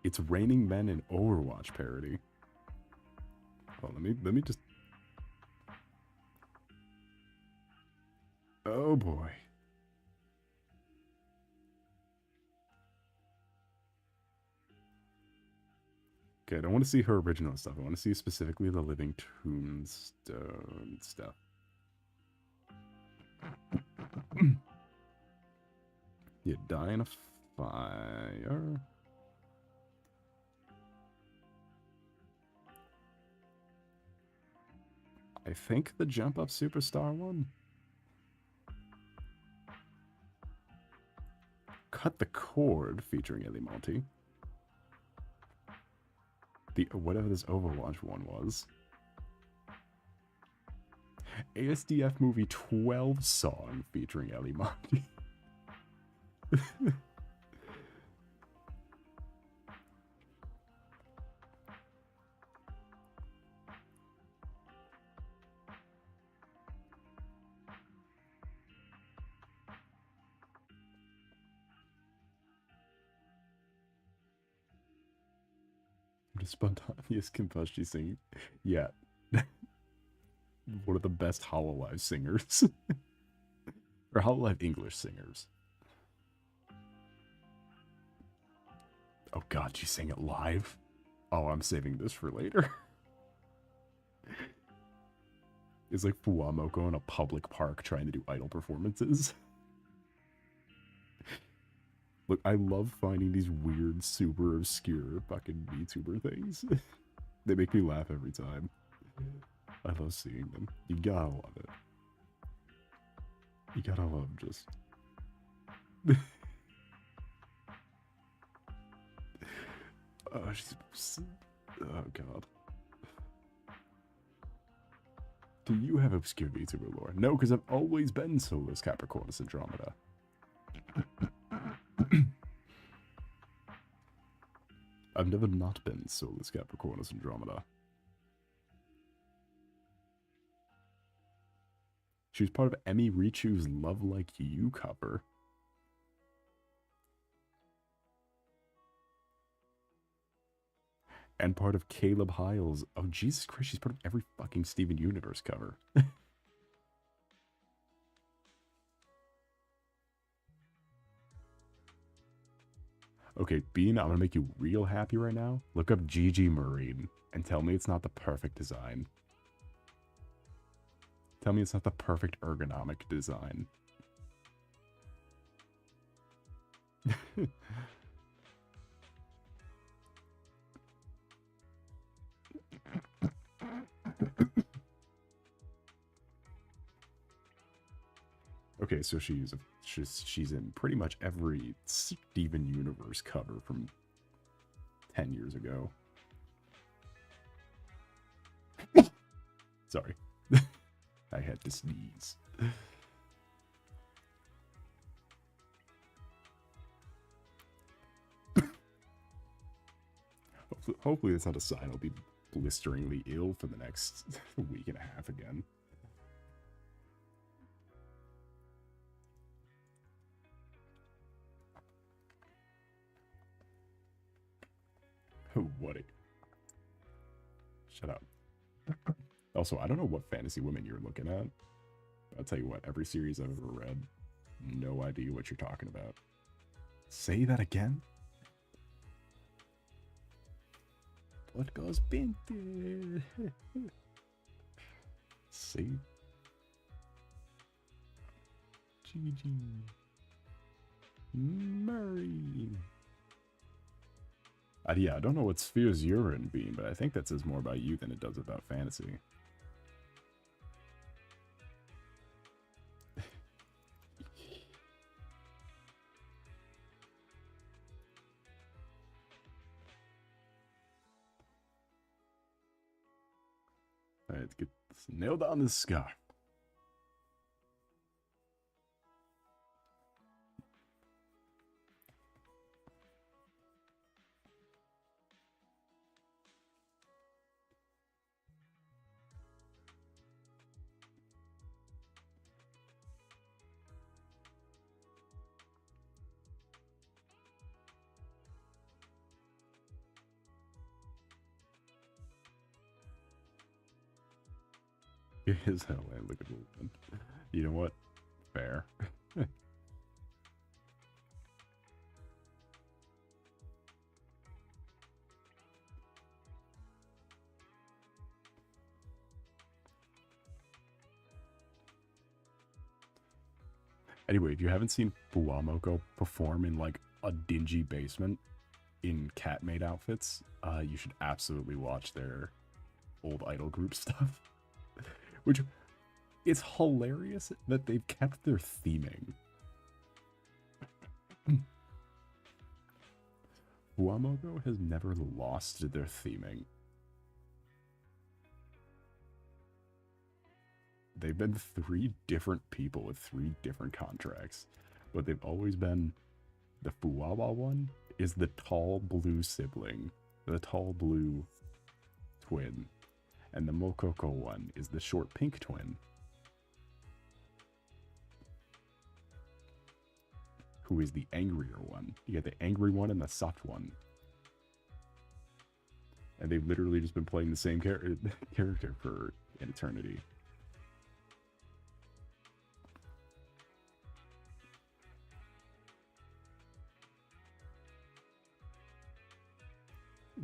It's Raining Men in Overwatch parody. Oh, let me just... Oh boy. Okay, I don't want to see her original stuff. I want to see specifically the Living Tombstone stuff. You die in a fire. I think the Jump Up Superstar one. Cut the Cord featuring Ellie Monty. The whatever this Overwatch one was. ASDF movie 12 song featuring Ellie Monty. The spontaneous combustion singing. Yeah. One of the best Hololive singers. Or Hololive English singers. Oh god, she sang it live? Oh, I'm saving this for later. It's like Fuamoko in a public park trying to do idol performances. Look, I love finding these weird, super obscure fucking VTuber things. They make me laugh every time. I love seeing them. You gotta love it. You gotta love just... oh, she's... oh, God. Do you have obscure VTuber lore? No, because I've always been Solace, Capricornus, Andromeda. I've never not been Solace, Capricornus, Andromeda. She was part of Emi Richu's Love Like You cover. And part of Caleb Hiles. Oh, Jesus Christ, she's part of every fucking Steven Universe cover. Okay, Bean, I'm gonna make you real happy right now. Look up Gigi Marine and tell me it's not the perfect design. Tell me it's not the perfect ergonomic design. Okay, so she's in pretty much every Steven Universe cover from 10 years ago. Sorry. I had to sneeze. Hopefully that's not a sign I'll be blisteringly ill for the next week and a half again. What a... Shut up. Also, I don't know what fantasy women you're looking at. I'll tell you what, every series I've ever read, no idea what you're talking about. Say that again? What goes painted? See? Gigi. Murray. Yeah, I don't know what spheres you're in, Bean, but I think that says more about you than it does about fantasy. Alright, let's get this nailed on this scarf. Is hell, man. Look at movement. You know what? Fair. Anyway, if you haven't seen Fuamoko perform in like a dingy basement in cat-made outfits, you should absolutely watch their old idol group stuff. Which, it's hilarious that they've kept their theming. Fuwamoto has never lost their theming. They've been 3 different people with 3 different contracts, but they've always been the Fuwawa one is the tall blue sibling, the tall blue twin, and the Mokoko one is the short pink twin, who is the angrier one. You get the angry one and the soft one. And they've literally just been playing the same character for an eternity.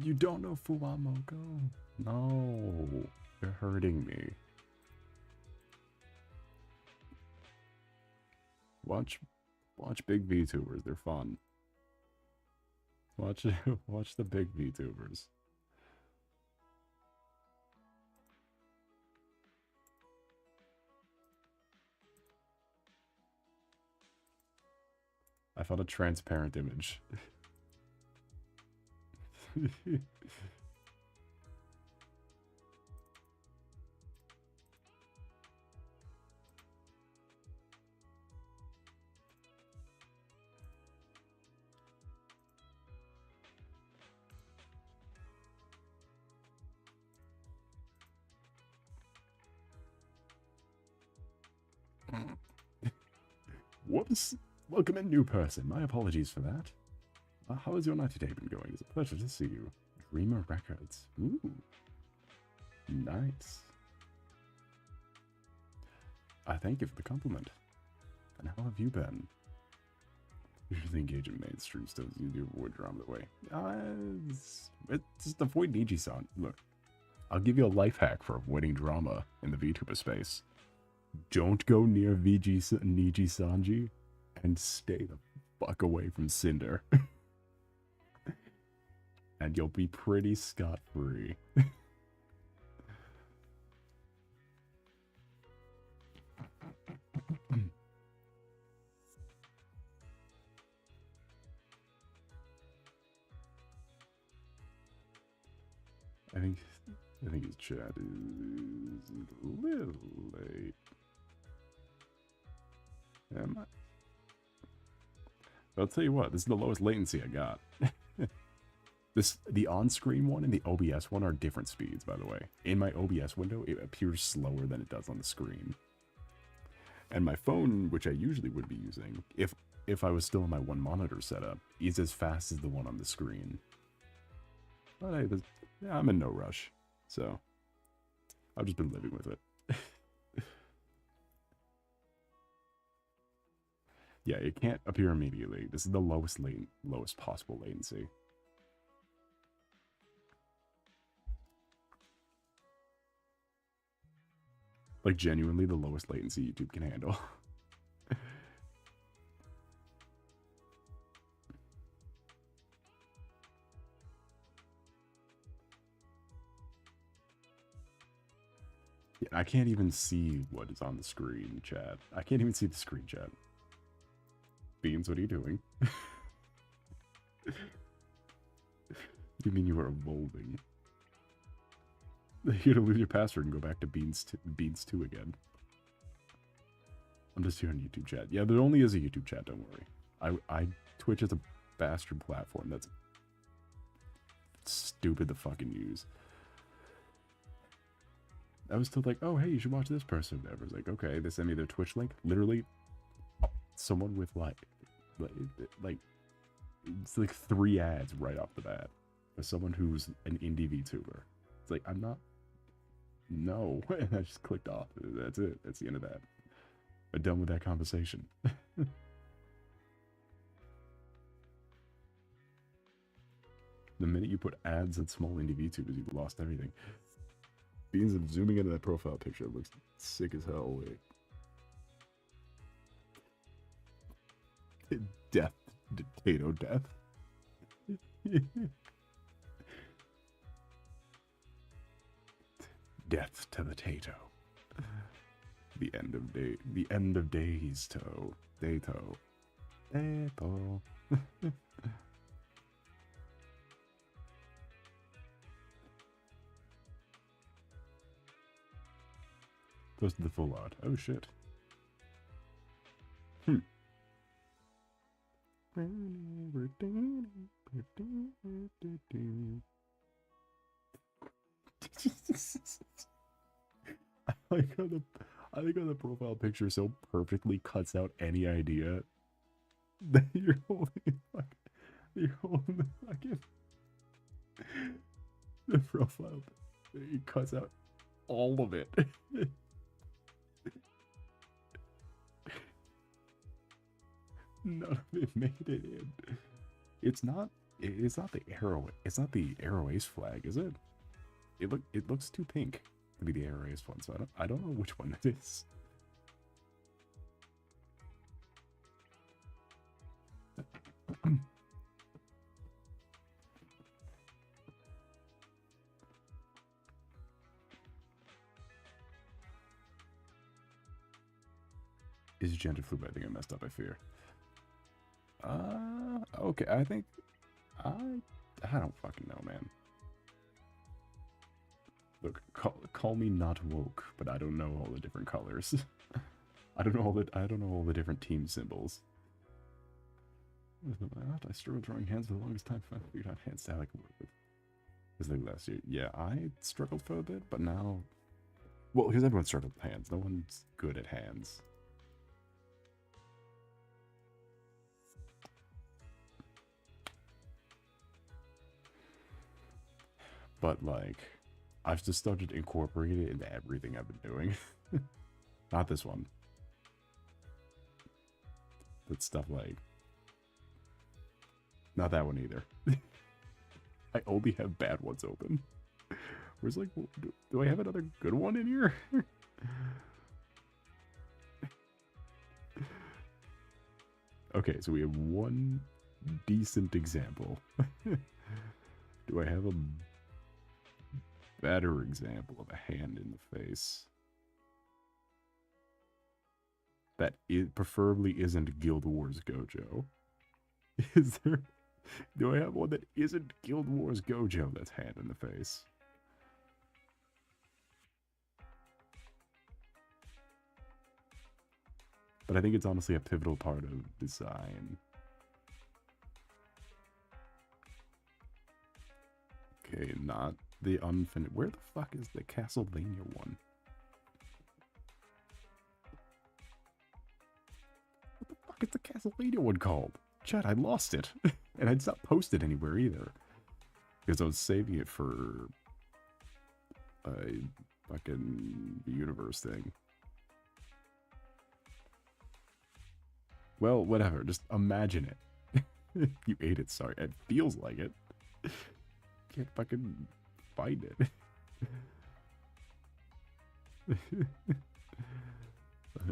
You don't know Fuwamoko? No, you're hurting me. Watch big VTubers, they're fun. Watch the big VTubers. I found a transparent image. Whoops. Welcome in, new person. My apologies for that. How has your night day been going? It's a pleasure to see you. Dreamer Records. Ooh. Nice. I thank you for the compliment. And how have you been? Usually engage in mainstream stuff. You do avoid drama the way. It's just avoid Niji-san. Look, I'll give you a life hack for avoiding drama in the VTuber space. Don't go near Niji-sanji and stay the fuck away from Cinder. And you'll be pretty scot-free. I think his chat is a little late. Am I? I'll tell you what, this is the lowest latency I got. The on-screen one and the OBS one are different speeds, by the way. In my OBS window, it appears slower than it does on the screen. And my phone, which I usually would be using, if I was still in my one monitor setup, is as fast as the one on the screen. But I'm in no rush, so I've just been living with it. Yeah, it can't appear immediately. This is the lowest possible latency. Like, genuinely the lowest latency YouTube can handle. Yeah, I can't even see what is on the screen, chat. I can't even see the screen, chat. Beans, what are you doing? You mean you are evolving? You're gonna lose your password and go back to Beans 2 again. I'm just here on YouTube chat. Yeah, there only is a YouTube chat, don't worry. Twitch is a bastard platform that's stupid to fucking use. I was told, like, oh, hey, you should watch this person. I was like, okay, they sent me their Twitch link. Literally, someone with, like, it's like 3 ads right off the bat. For someone who's an indie VTuber. It's like, I'm not... No. And I just clicked off. That's it. That's the end of that. I'm done with that conversation. The minute you put ads at small indie VTubers, you've lost everything. Beans, I'm zooming into that profile picture. It looks sick as hell. Wait. Death. Potato death. Death to the Tato. The end of days, Toe. Dato. Dato. Posted the full art. Oh shit. Hmm. I think how the profile picture so perfectly cuts out any idea that you're holding the fucking the profile. It cuts out all of it. None of it made it in. It's not the arrow. It's not the arrow ace flag, is it? It looks too pink to be the arrow ace one, so I don't know which one it is. Is gender fluid? I think I messed up, I fear. Okay, I think I don't fucking know, man. Look, call me not woke, but I don't know all the different colors. I don't know all the different team symbols. I struggled drawing hands for the longest time. I figured out hand style I can work with. This like last year. Yeah, I struggled for a bit, but now, well, because everyone struggled with hands. No one's good at hands. But like, I've just started incorporating it into everything I've been doing. Not this one. But stuff like, not that one either. I only have bad ones open. Where's like, do I have another good one in here? Okay, so we have one decent example. Do I have a better example of a hand in the face? That preferably isn't Guild Wars Gojo. Is there? Do I have one that isn't Guild Wars Gojo that's hand in the face? But I think it's honestly a pivotal part of design. Okay, not the unfinished. Where the fuck is the Castlevania one? What the fuck is the Castlevania one called? Chat, I lost it. And it's not posted anywhere either. Because I was saving it for a fucking universe thing. Well, whatever. Just imagine it. You ate it, sorry. It feels like it. Can't fucking find it.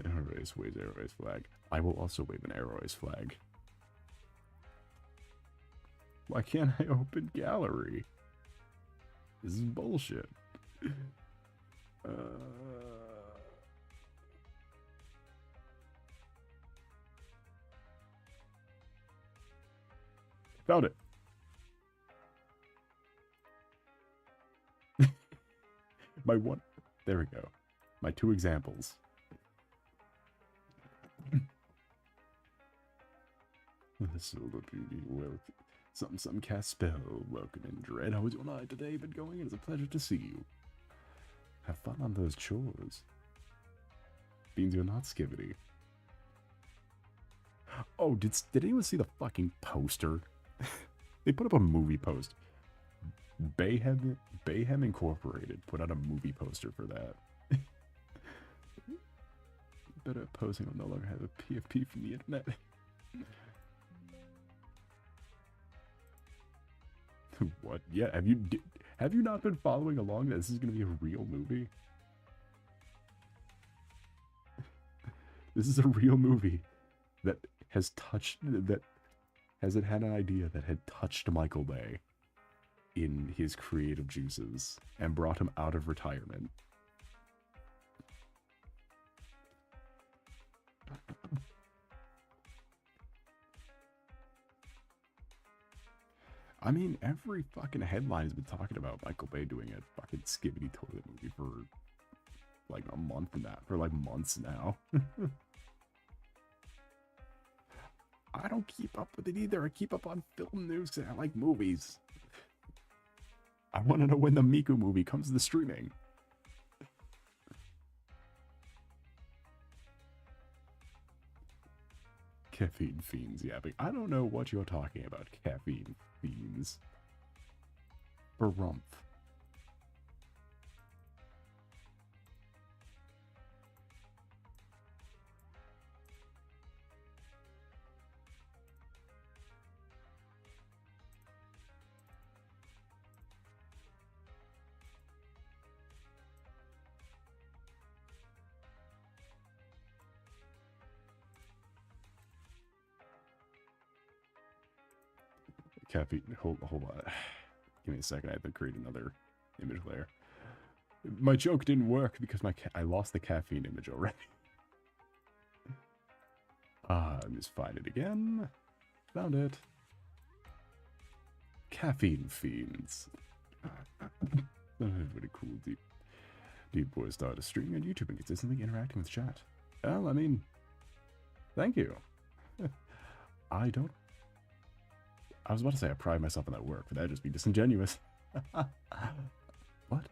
Arrow ace waves arrow ace flag. I will also wave an arrow ace flag. Why can't I open gallery? This is bullshit. Found it. My one. There we go. My two examples. Solar beauty. Well, some cast spell. Welcome in, Dread. How is your night today been going? It is a pleasure to see you. Have fun on those chores. Beans, you're not skibbity. Oh, did anyone see the fucking poster? They put up a movie post. Bayhem Incorporated put out a movie poster for that. Better posing will no longer have a PFP from the internet. What? Yeah, have you not been following along that this is going to be a real movie? This is a real movie that has had an idea that had touched Michael Bay in his creative juices and brought him out of retirement. I mean, every fucking headline has been talking about Michael Bay doing a fucking skibbity toilet movie for like a month now, for like months now. I don't keep up with it either. I keep up on film news because I like movies. I want to know when the Miku movie comes to streaming. Caffeine fiends yapping. I don't know what you're talking about, caffeine fiends. Barumph. Caffeine. Hold on. Give me a second. I have to create another image layer. My joke didn't work because I lost the caffeine image already. Let me just find it again. Found it. Caffeine fiends. What a cool deep boy started streaming on YouTube and consistently interacting with chat. Well, I mean, thank you. I was about to say I pride myself on that work, but that'd just be disingenuous. What?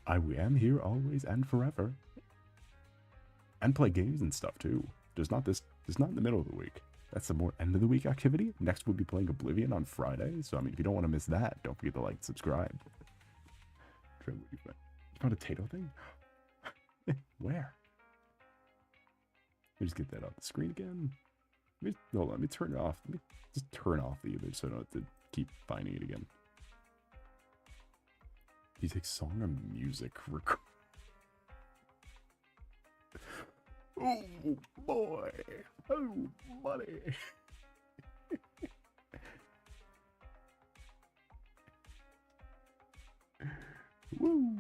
I am here always and forever. And play games and stuff too. Just not in the middle of the week. That's the more end of the week activity. Next we'll be playing Oblivion on Friday. So I mean, if you don't want to miss that, don't forget to like and subscribe. You found a Tato thing? Where? Let me just get that off the screen again. Hold on, let me turn it off. Let me just turn off the image so I don't have to keep finding it again. You take song or music record. Oh boy. Oh buddy. Woo.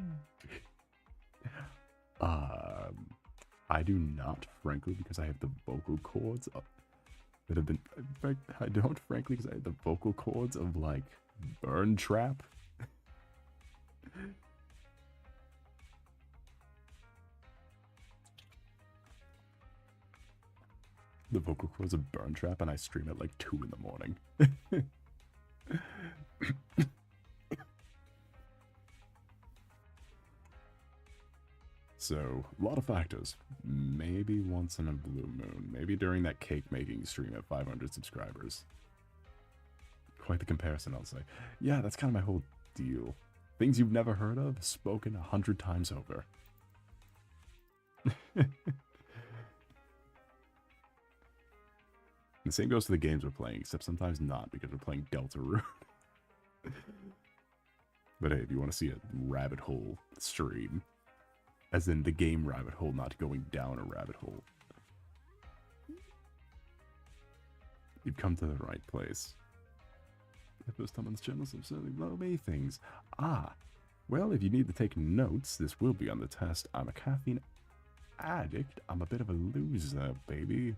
I do not, frankly, because I have the vocal cords up that have been. In fact, I don't, frankly, because I have the vocal cords of like Burn Trap. The vocal cords of Burn Trap, and I stream at like 2 in the morning. So, a lot of factors. Maybe once in a blue moon. Maybe during that cake making stream at 500 subscribers. Quite the comparison, I'll say. Yeah, that's kind of my whole deal. Things you've never heard of, spoken 100 times over. The same goes to the games we're playing, except sometimes not, because we're playing Deltarune. But hey, if you want to see a rabbit hole stream, as in the game rabbit hole, not going down a rabbit hole, you've come to the right place. The first time on this channel, so certainly low me things. Well, if you need to take notes, this will be on the test. I'm a caffeine addict. I'm a bit of a loser, baby.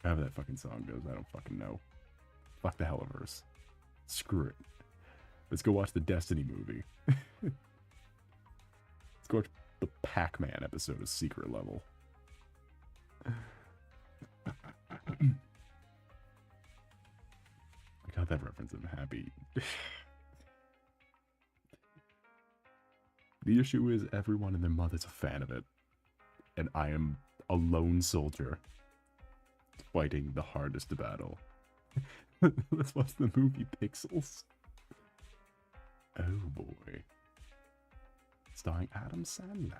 However that fucking song goes, I don't fucking know. Fuck the Helliverse. Screw it. Let's go watch the Destiny movie. Let's go watch the Pac-Man episode of Secret Level. I got that reference, I'm happy. The issue is everyone and their mother's a fan of it. And I am a lone soldier fighting the hardest to battle. Let's watch the movie Pixels. Oh boy. Starring Adam Sandler.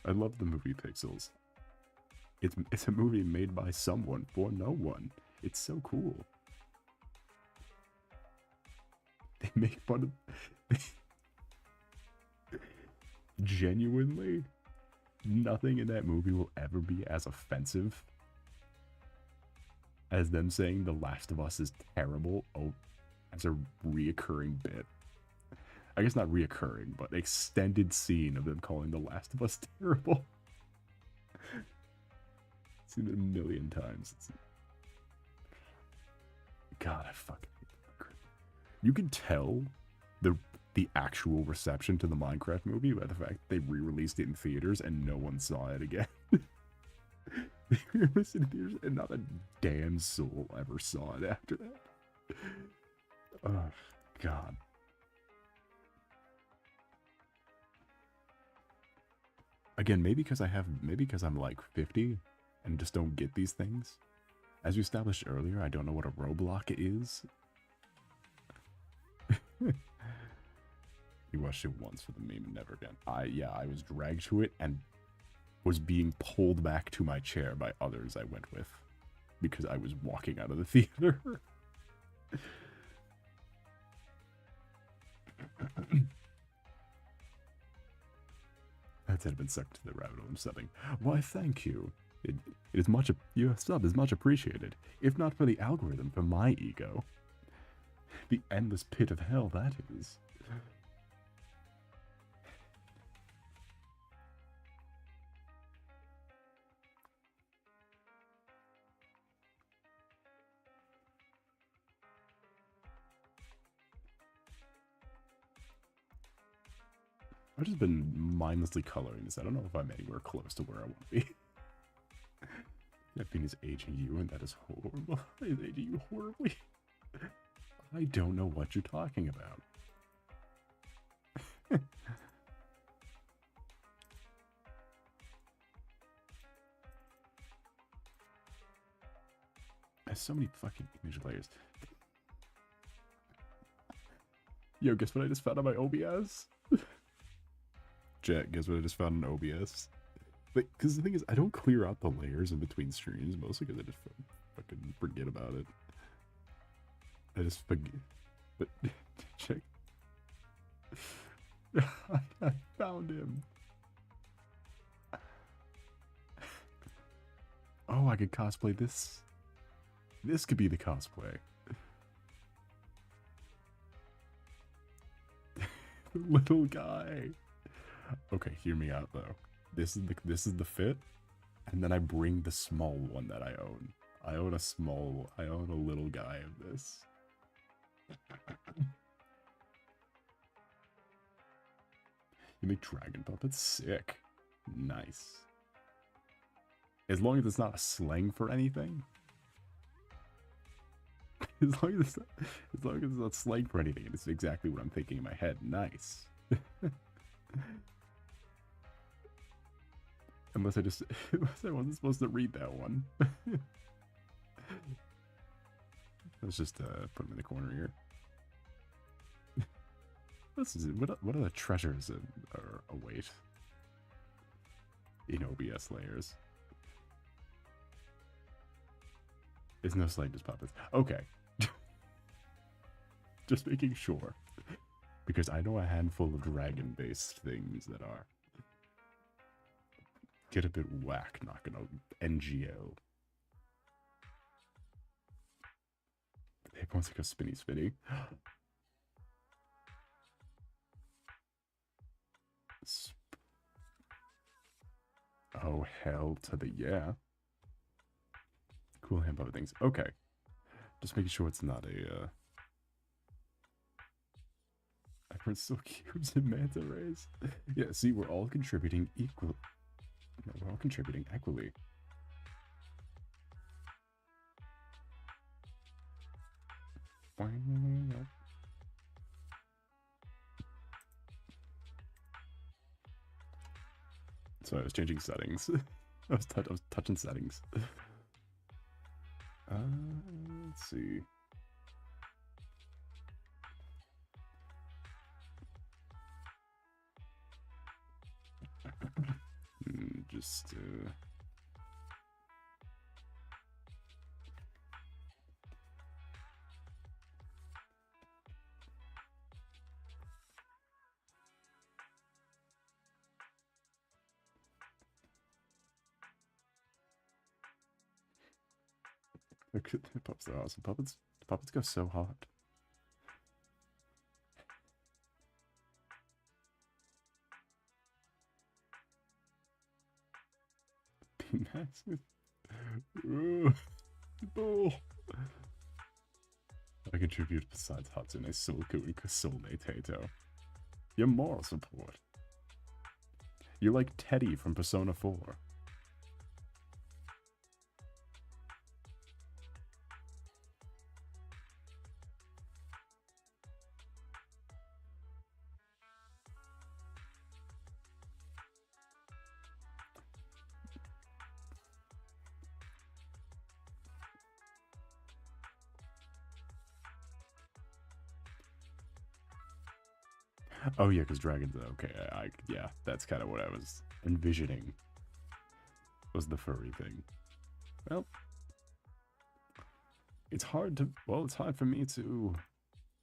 I love the movie Pixels. It's a movie made by someone for no one. It's so cool. They make fun of... Genuinely, nothing in that movie will ever be as offensive as them saying The Last of Us is terrible as a reoccurring bit. I guess not reoccurring, but extended scene of them calling The Last of Us terrible. I've seen it a million times. God, I fucking hate You can tell the actual reception to the Minecraft movie by the fact that they re-released it in theaters and no one saw it again. They re-released it in theaters and not a damn soul ever saw it after that. Oh, God. Again, maybe because I'm like 50 and just don't get these things. As we established earlier, I don't know what a Roblox is. You watched it once for the meme and never again. I was dragged to it and was being pulled back to my chair by others I went with because I was walking out of the theater. That's had been sucked to the rabbit hole I'm subbing. Why, thank you. Your sub is much appreciated. If not for the algorithm, for my ego. The endless pit of hell that is. I've just been mindlessly coloring this. I don't know if I'm anywhere close to where I want to be. That thing is aging you, and that is horrible. It's aging you horribly. I don't know what you're talking about. There's so many fucking image layers. Yo, guess what I just found on my OBS? Jet, guess what I just found on OBS? Like, because the thing is, I don't clear out the layers in between streams, mostly because I just fucking forget about it. I just forget. But, check. I found him. Oh, I could cosplay this. This could be the cosplay. The little guy. Okay, hear me out though. This is the fit, and then I bring the small one that I own. I own a little guy of this. You make dragon puppets? Sick. Nice. As long as it's not a slang for anything. As long as it's not slang for anything, it's exactly what I'm thinking in my head. Nice. Unless I wasn't supposed to read that one. Let's just put him in the corner here. What other treasures await in OBS layers? It's no slang, just puppets. Okay. Just making sure. Because I know a handful of dragon-based things that are get a bit whack, not gonna NGO. Hey, wants to go spinny spinny. Oh, hell to the yeah. Cool hand puppet things. Okay. Just making sure it's not a Everyone's so cute in manta rays. Yeah, see, we're all contributing equally. No, we're all contributing equally. So I was changing settings. I was touching settings. Let's see. Just pups are awesome. Puppets go so hot. Be massive. Oh. I I contribute besides Hudson, a Sulku and Soulmate Tato. Your moral support. You're like Teddy from Persona 4. Oh yeah, because dragons. Okay, yeah, that's kind of what I was envisioning. Was the furry thing? Well, it's hard to. Well, it's hard for me to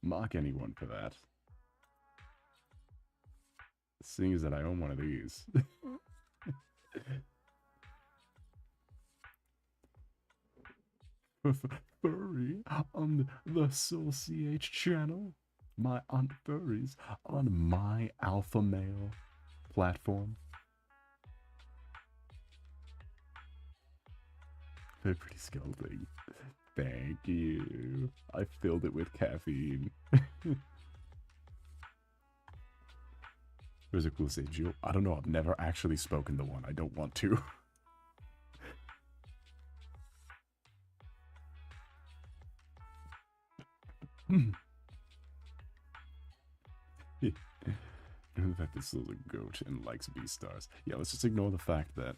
mock anyone for that. Seeing as that I own one of these. Furry on the Soul CH channel. My Aunt Furries on my alpha male platform. Very pretty skull thing. Thank you. I filled it with caffeine. There's a cool sage. I don't know. I've never actually spoken to one. I don't want to. The fact that Sill's a goat and likes B-stars. Yeah, let's just ignore the fact that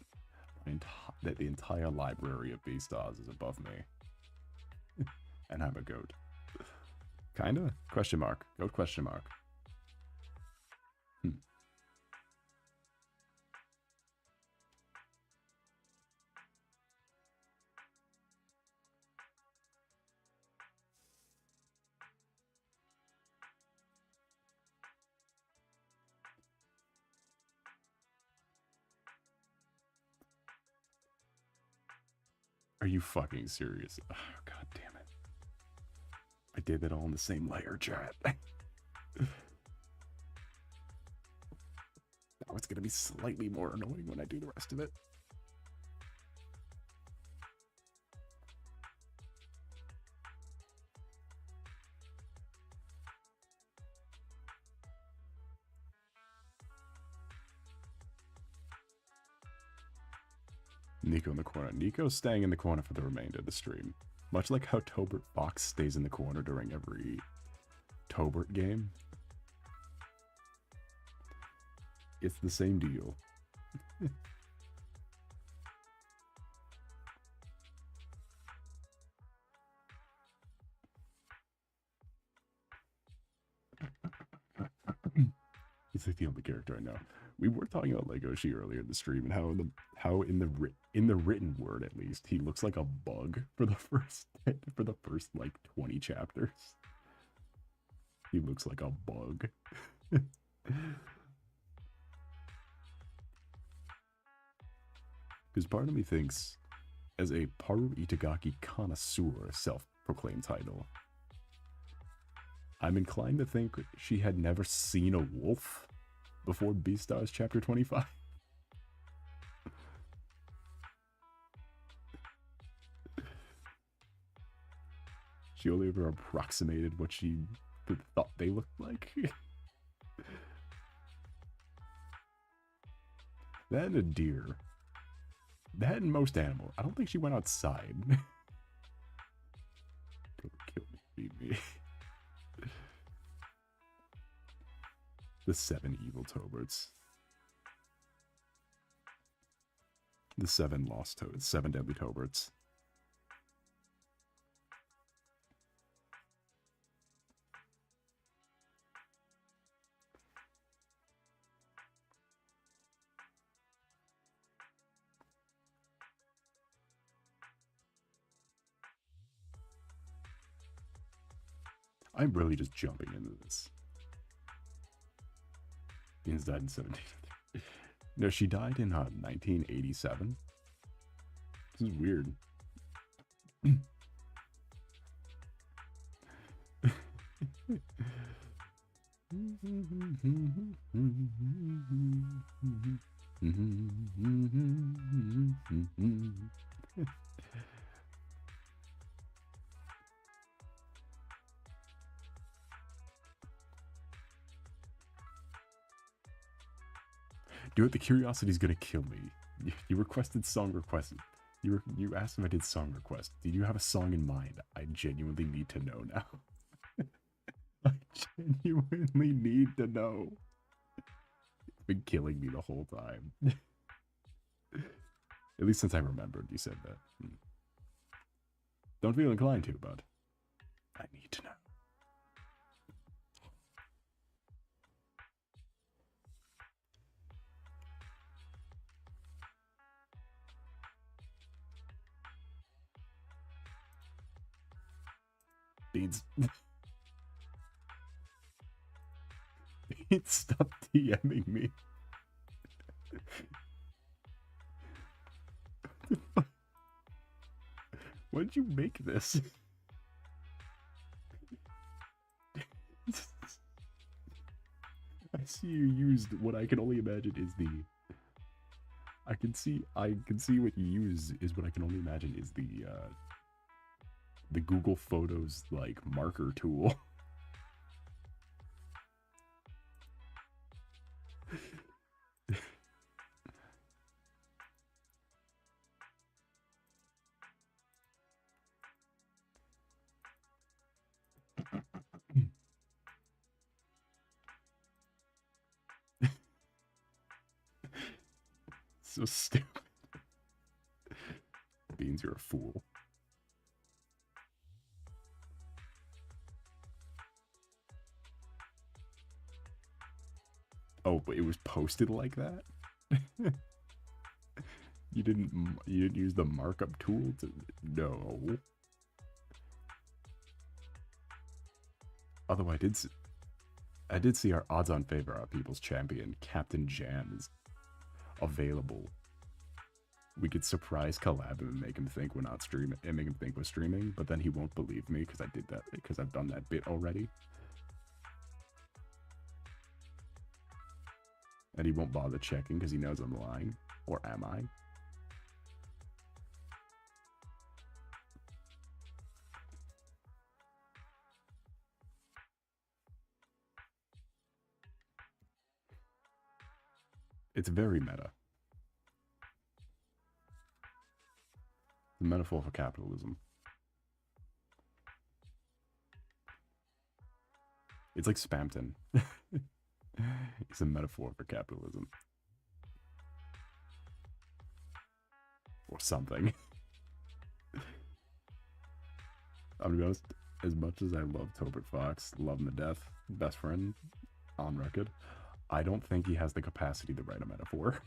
the entire library of B-stars is above me. And I'm a goat. Kinda? Question mark. Goat question mark. Are you fucking serious? Oh, God damn it. I did that all in the same layer, chat. Now it's gonna be slightly more annoying when I do the rest of it. Nico in the corner. Nico's staying in the corner for the remainder of the stream. Much like how Tobert Fox stays in the corner during every Tobert game. It's the same deal. He's like the only character I know. We were talking about Legoshi earlier in the stream and how in the written word at least he looks like a bug for the first like 20 chapters. He looks like a bug. Because part of me thinks, as a Paru Itagaki connoisseur self-proclaimed title, I'm inclined to think she had never seen a wolf before Beastars Chapter 25. She only ever approximated what she thought they looked like. That and a deer. That and most animals. I don't think she went outside. Kill me, feed me. The 7 evil Toberts. The 7 lost Toads. 7 deadly Toberts. I'm really just jumping into this. Beans died in 17. No, she died in 1987. This is weird. Do it. The curiosity's gonna kill me. You requested song request. You asked if I did song request. Did you have a song in mind? I genuinely need to know now. I genuinely need to know. It's been killing me the whole time. At least since I remembered you said that. Don't feel inclined to, but I need to know. Beans. Beans, stop DMing me. Why did you make this? I see you used what I can only imagine is the... I can see what you use is what I can only imagine is the Google Photos, like, marker tool. So stupid. Beans, you're a fool. Oh, but it was posted like that? You didn't use the markup tool to... No. Although I did see our odds-on favor, our people's champion, Captain Jam, is available. We could surprise collab him and make him think we're not streaming, and make him think we're streaming, but then he won't believe me because I did that, because I've done that bit already. And he won't bother checking because he knows I'm lying. Or am I? It's very meta. The metaphor for capitalism. It's like Spamton. It's a metaphor for capitalism. Or something. I'm gonna be honest, as much as I love Tobert Fox, love him to death, best friend, on record, I don't think he has the capacity to write a metaphor.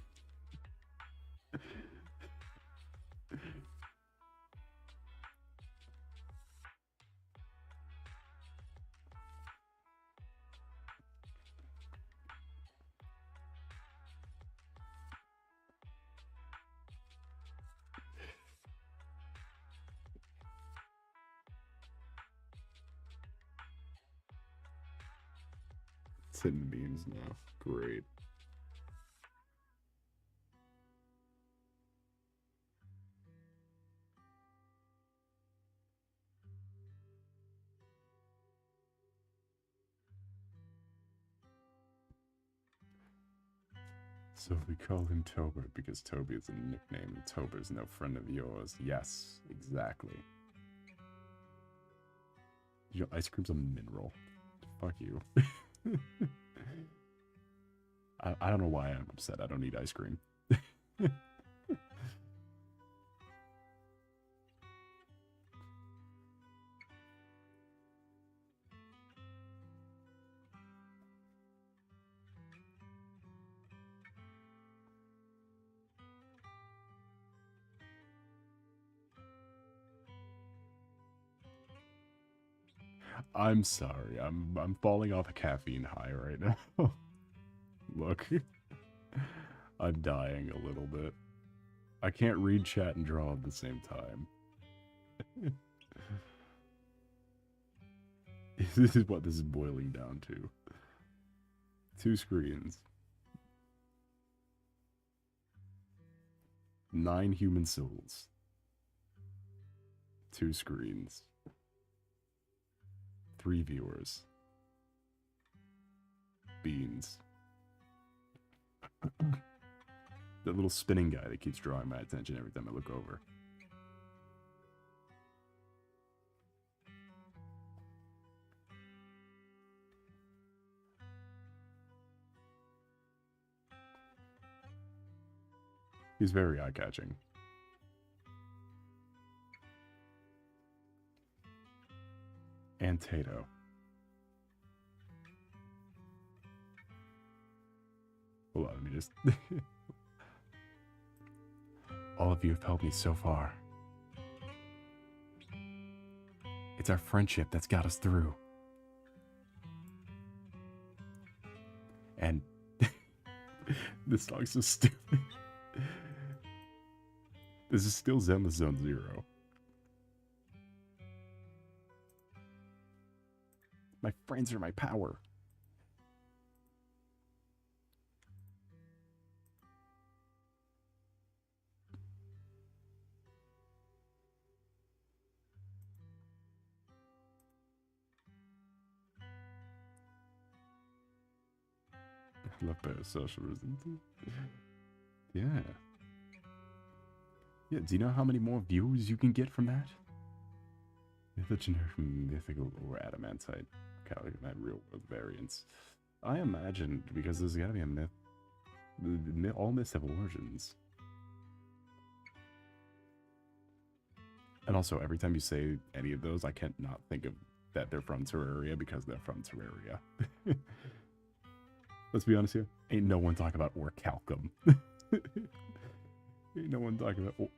Sitting beans now. Great. So we call him Tobert because Toby is a nickname and Tober's no friend of yours. Yes, exactly. Your ice cream's a mineral. Fuck you. I don't know why I'm upset. I don't eat ice cream. I'm sorry. I'm falling off a caffeine high right now. Look. I'm dying a little bit. I can't read chat and draw at the same time. This is what this is boiling down to. 2 screens. 9 human souls. 2 screens. 3 viewers. Beans. That little spinning guy that keeps drawing my attention every time I look over. He's very eye-catching. And Tato. Hold on, let me just... All of you have helped me so far. It's our friendship that's got us through. And... this song's so stupid. This is still Zenless Zone Zero. My friends are my power. I love parasocialism. Yeah. Yeah, do you know how many more views you can get from that? Mythical or adamantite. Calculate that real world variance. I imagine, because there's gotta be a myth. All myths have origins. And also, every time you say any of those, I can't not think of that they're from Terraria because they're from Terraria. Let's be honest here. Ain't no one talking about orichalcum. Ain't no one talking about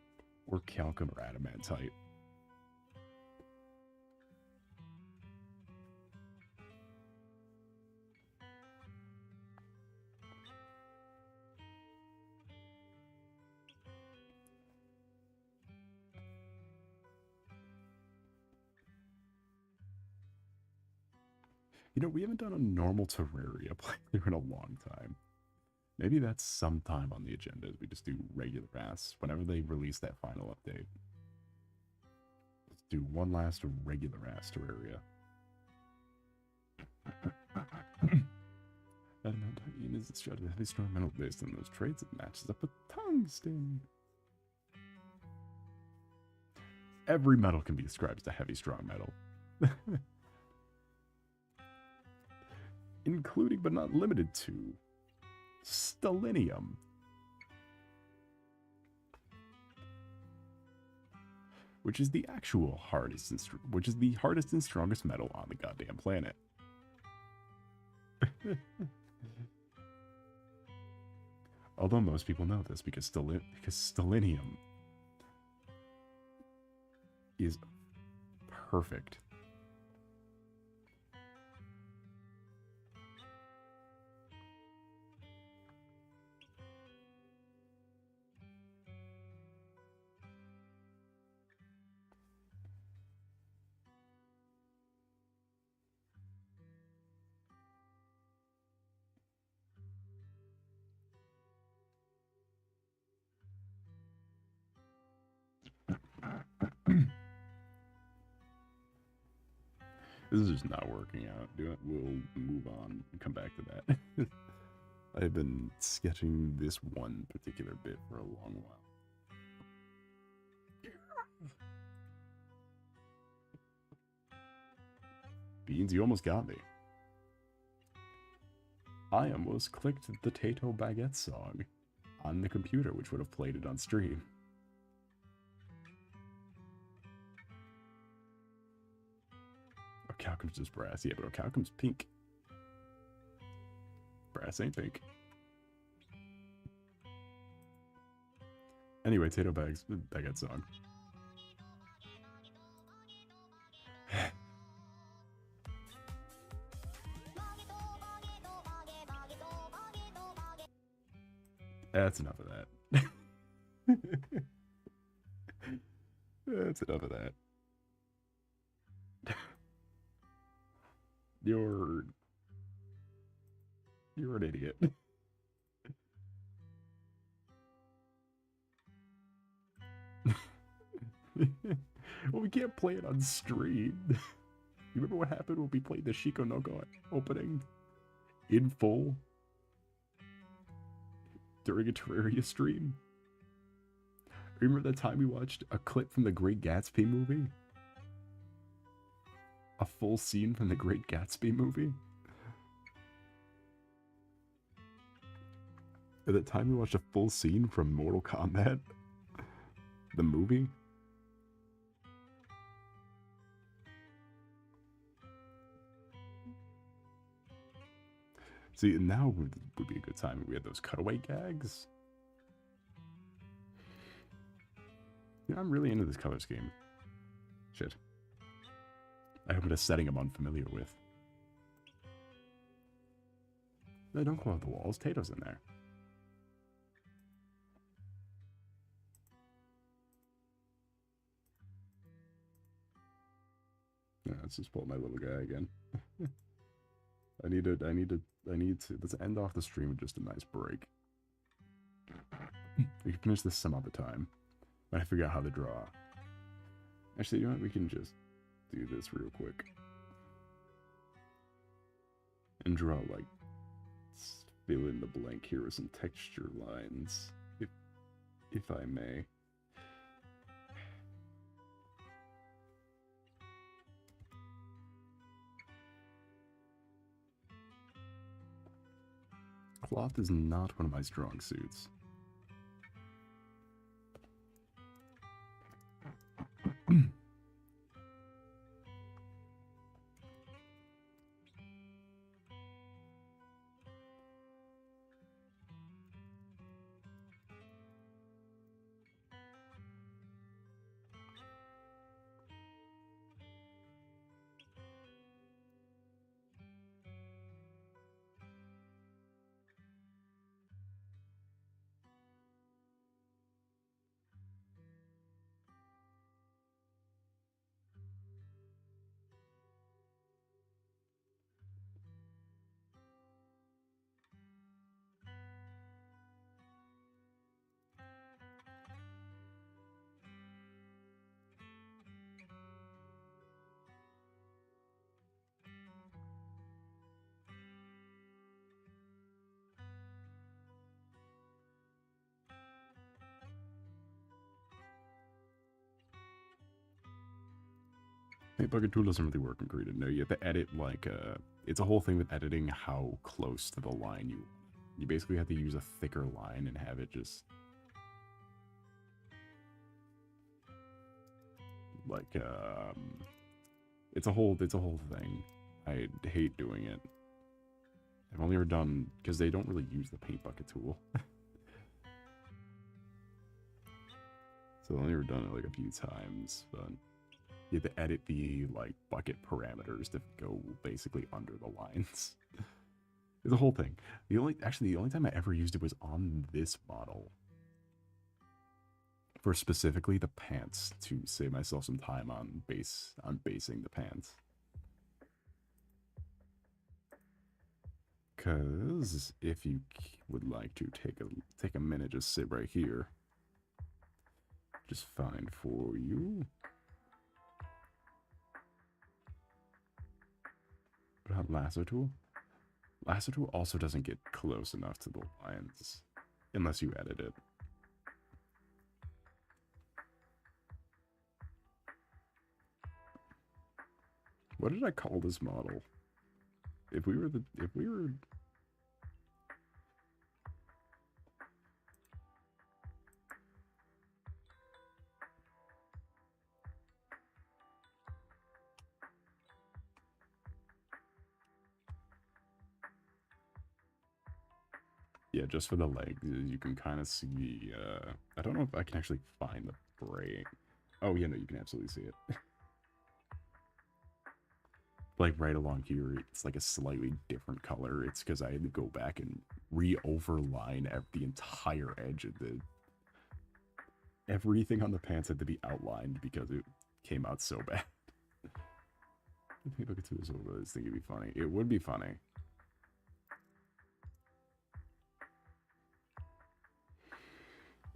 orichalcum or adamantite. You know, we haven't done a normal Terraria playthrough in a long time. Maybe that's sometime on the agenda. We just do regular ass whenever they release that final update. Let's do one last regular ass Terraria. Adamantite is a strategy heavy strong metal based on those traits. It matches up with tungsten. Every metal can be described as a heavy strong metal. Including but not limited to stellinium. Which is the actual hardest and strongest metal on the goddamn planet. Although most people know this because stellinium is perfect. This is just not working out. We'll move on and come back to that. I've been sketching this one particular bit for a long while. Beans, you almost got me. I almost clicked the Tato Baguette song on the computer, which would have played it on stream. Orichalcum's just brass. Yeah, but Orichalcum's pink. Brass ain't pink. Anyway, Tato Baguette song. That's enough of that. That's enough of that. You're an idiot. Well, we can't play it on stream. You remember what happened when we played the Shiko no Go opening in full? during a Terraria stream. Remember that time we watched a clip from the Great Gatsby movie? A full scene from the Great Gatsby movie? At that time we watched a full scene from Mortal Kombat? The movie? See, now would be a good time if we had those cutaway gags. Yeah, I'm really into this color scheme. Shit. I hope it's a setting I'm unfamiliar with. No, don't close the walls. Tato's in there. Yeah, let's just pull my little guy again. I need to, let's end off the stream with just a nice break. We can finish this some other time. When I figure out how to draw. Actually, you know what? We can just do this real quick. And draw, like, fill in the blank here with some texture lines. If I may. Cloth is not one of my strong suits. Paint bucket tool doesn't really work in Creative. No, you have to edit, like, it's a whole thing with editing how close to the line you basically have to use a thicker line and have it just, like, it's a whole thing. I hate doing it. I've only ever done, because they don't really use the paint bucket tool. So I've only ever done it, like, a few times, but you have to edit the, like, bucket parameters to go basically under the lines. It's a whole thing. The only time I ever used it was on this model. For specifically the pants, to save myself some time on basing the pants. Because if you would like to take a minute, just sit right here. Just find for you. What about lasso tool? Lasso tool also doesn't get close enough to the lines unless you edit it. What did I call this model? If we were yeah, just for the legs, you can kind of see, I don't know if I can actually find the fraying. Oh, yeah, no, you can absolutely see it. Like, right along here, it's like a slightly different color. It's because I had to go back and re-overline the entire edge of the... Everything on the pants had to be outlined because it came out so bad. Maybe I could do this over this thing. It'd be funny. It would be funny.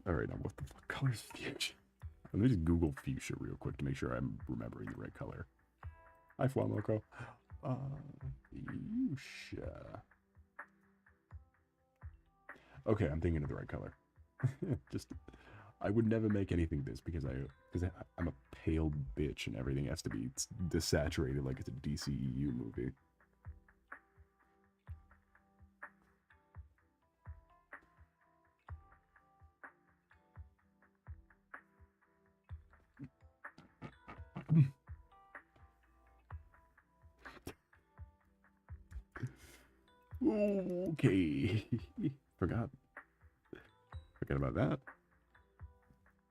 Alright, now what the fuck color is fuchsia? Let me just Google fuchsia real quick to make sure I'm remembering the right color. Hi, Flamoko. Fuchsia. Okay, I'm thinking of the right color. Just, I would never make anything this because I'm a pale bitch and everything has to be desaturated like it's a DCEU movie. Okay. Forgot about that.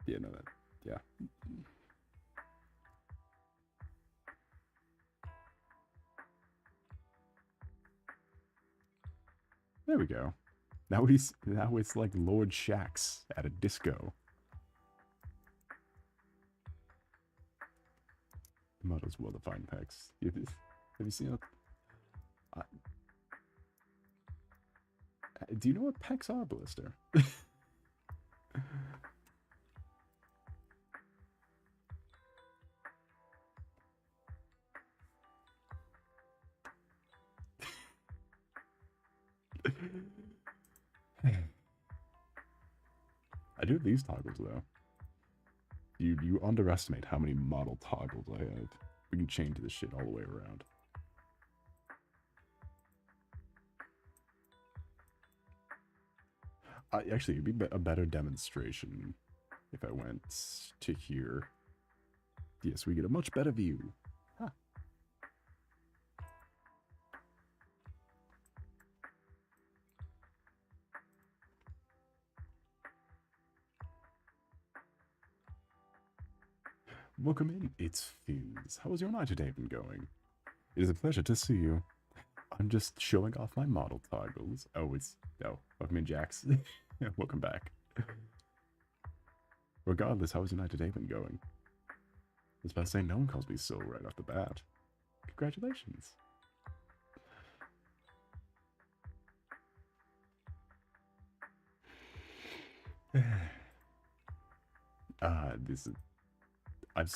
Yeah, no, that, yeah. There we go. Now it's like Lord Shax at a disco. Models well-defined pecs. Have you seen it? Do you know what pecs are, Blister? I do have these toggles though. You underestimate how many model toggles I have. We can change this shit all the way around. Actually, it'd be a better demonstration if I went to here. Yes, we get a much better view. Huh. Welcome in, it's Fizz. How has your night today been going? It is a pleasure to see you. I'm just showing off my model toggles. Oh, welcome in, Jax. Welcome back. Regardless, how has your night today been going? I was about to say, no one calls me so right off the bat. Congratulations. This is...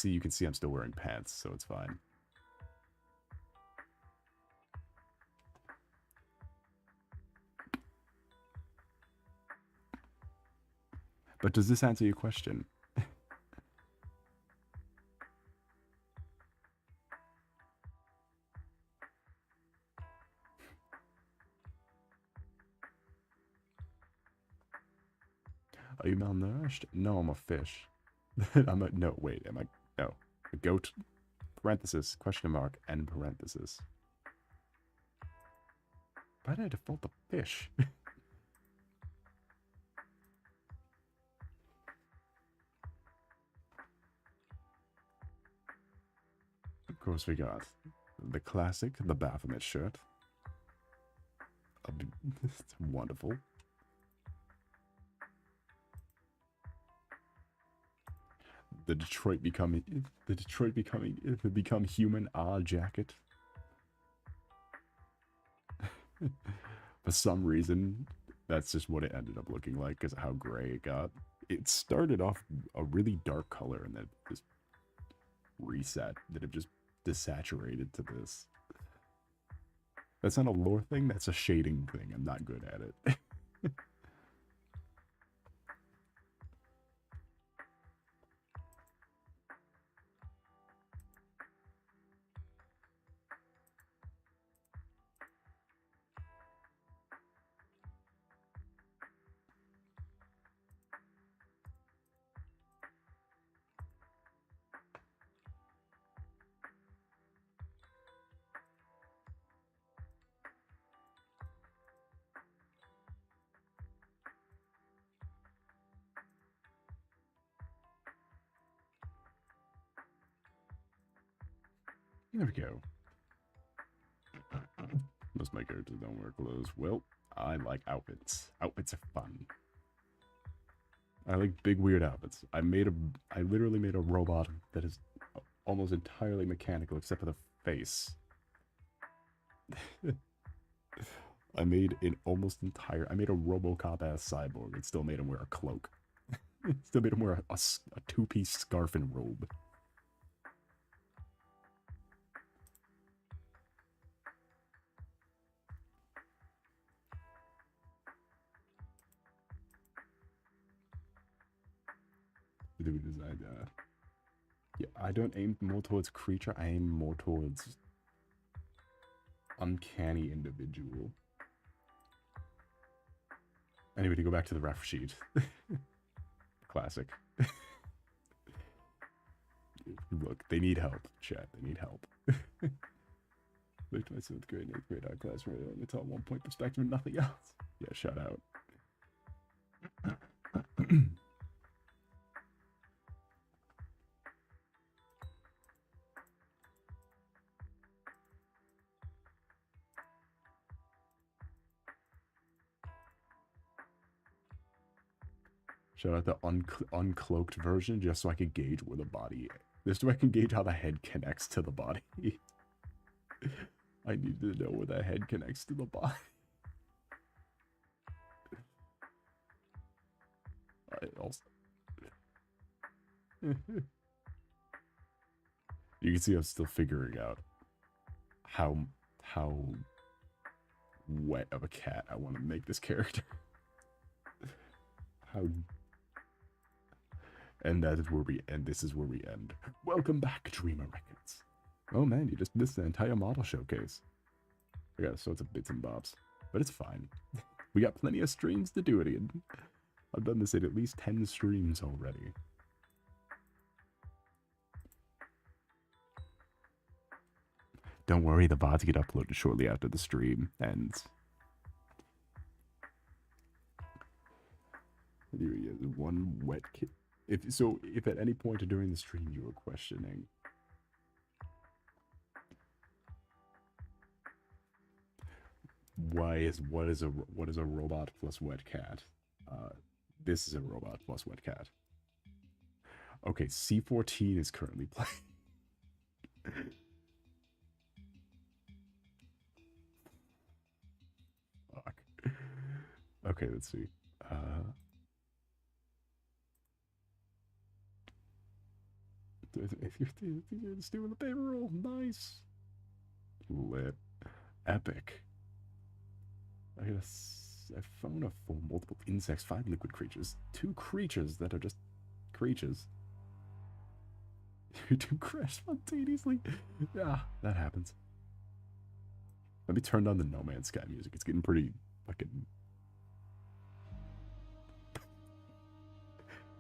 you can see I'm still wearing pants, so it's fine. But does this answer your question? Are you malnourished? No, I'm a fish. No, a goat, parenthesis, question mark, end parenthesis. Why did I default to fish? Of course we got the classic, the Baphomet shirt. It's wonderful. The Detroit become human jacket. For some reason, that's just what it ended up looking like because of how gray it got. It started off a really dark color and then just reset, that it just desaturated to this. That's not a lore thing, that's a shading thing. I'm not good at it. There we go. Most of my characters don't wear clothes. Well, I like outfits. Outfits are fun. I like big weird outfits. I literally made a robot that is almost entirely mechanical except for the face. I made a RoboCop ass cyborg and still made him wear a cloak. Still made him wear a two-piece scarf and robe. do we decide? Yeah, I don't aim more towards creature. I aim more towards uncanny individual. Anyway, to go back to the ref sheet. Classic. Look, they need help, chat. They need help. Looked at my 7th grade and 8th grade art class where they only taught 1 point perspective and nothing else. Yeah, shout out. Shout out the uncloaked version just so I can gauge where the body is. Just so I can gauge how the head connects to the body. I need to know where the head connects to the body. I also... You can see I'm still figuring out how wet of a cat I want to make this character. How... And that is where we end. This is where we end. Welcome back, Dreamer Records. Oh man, you just missed the entire model showcase. I got sorts of bits and bobs, but it's fine. We got plenty of streams to do it in. I've done this at least 10 streams already. Don't worry, the VODs get uploaded shortly after the stream ends. Here he is, one wet kid. If at any point during the stream you were questioning what is a robot plus wet cat, this is a robot plus wet cat. Okay, C14 is currently playing. Fuck. Okay, let's see. If you're just doing the paper roll, nice. Lit. Epic. I found a 4 multiple insects, 5 liquid creatures, 2 creatures that are just creatures. You do crash spontaneously. Yeah, that happens. Let me turn down the No Man's Sky music. It's getting pretty fucking...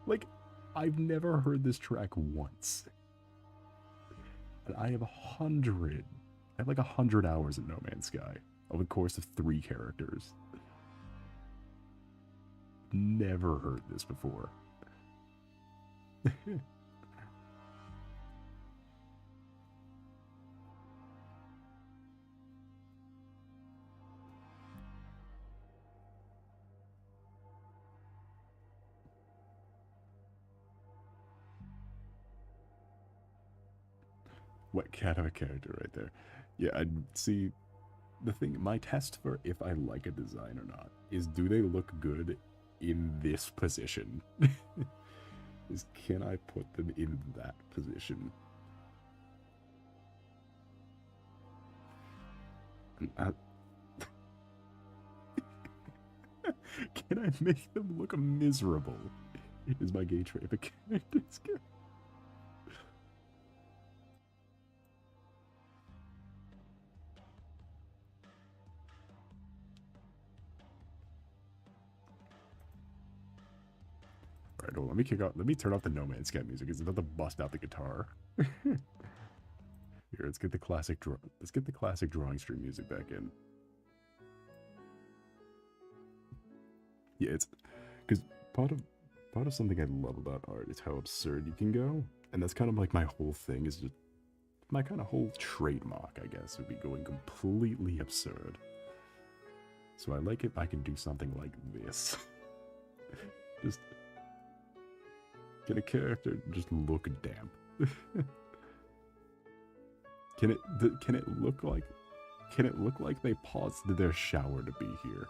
Like, I've never heard this track once. And I have like 100 hours in No Man's Sky over the course of 3 characters. Never heard this before. What cat of a character right there. Yeah, I'd see the thing, my test for if I like a design or not is, do they look good in this position? Is, can I put them in that position? Can I make them look miserable? Is my gauge for if a character's good. Alright, well, let me turn off the No Man's Sky music. It's about to bust out the guitar. Here, let's get the classic drawing stream music back in. Yeah, it's because part of something I love about art is how absurd you can go, and that's kind of like my whole thing, is just my kind of whole trademark, I guess, would be going completely absurd. So I like if I can do something like this. Just get a character just look damp. Can it look like they paused their shower to be here?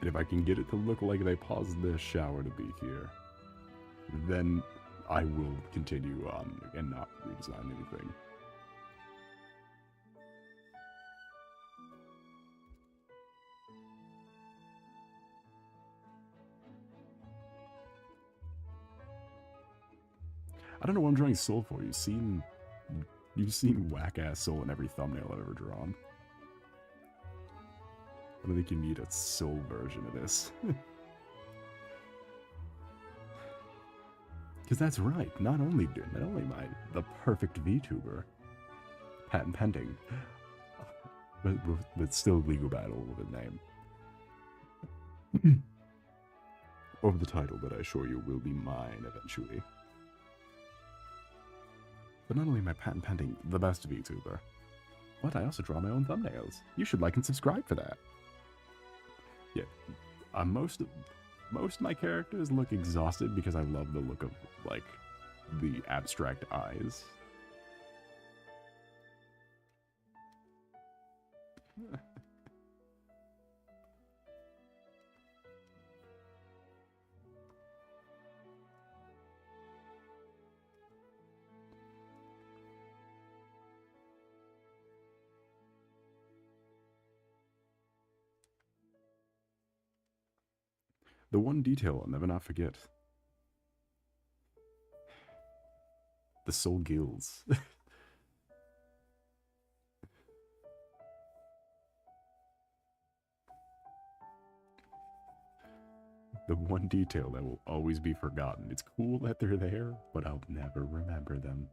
And if I can get it to look like they paused their shower to be here, then I will continue on and not redesign anything. I don't know what I'm drawing soul for. You've seen whack-ass soul in every thumbnail I've ever drawn. I don't think you need a soul version of this. Because that's right. Not only am I the perfect VTuber, patent pending, but still legal battle over the name. Over the title that I assure you will be mine eventually. But not only am I patent pending the best VTuber, but I also draw my own thumbnails. You should like and subscribe for that. Yeah, most of my characters look exhausted because I love the look of, like, the abstract eyes. The one detail I'll never not forget. The soul gills. The one detail that will always be forgotten. It's cool that they're there, but I'll never remember them.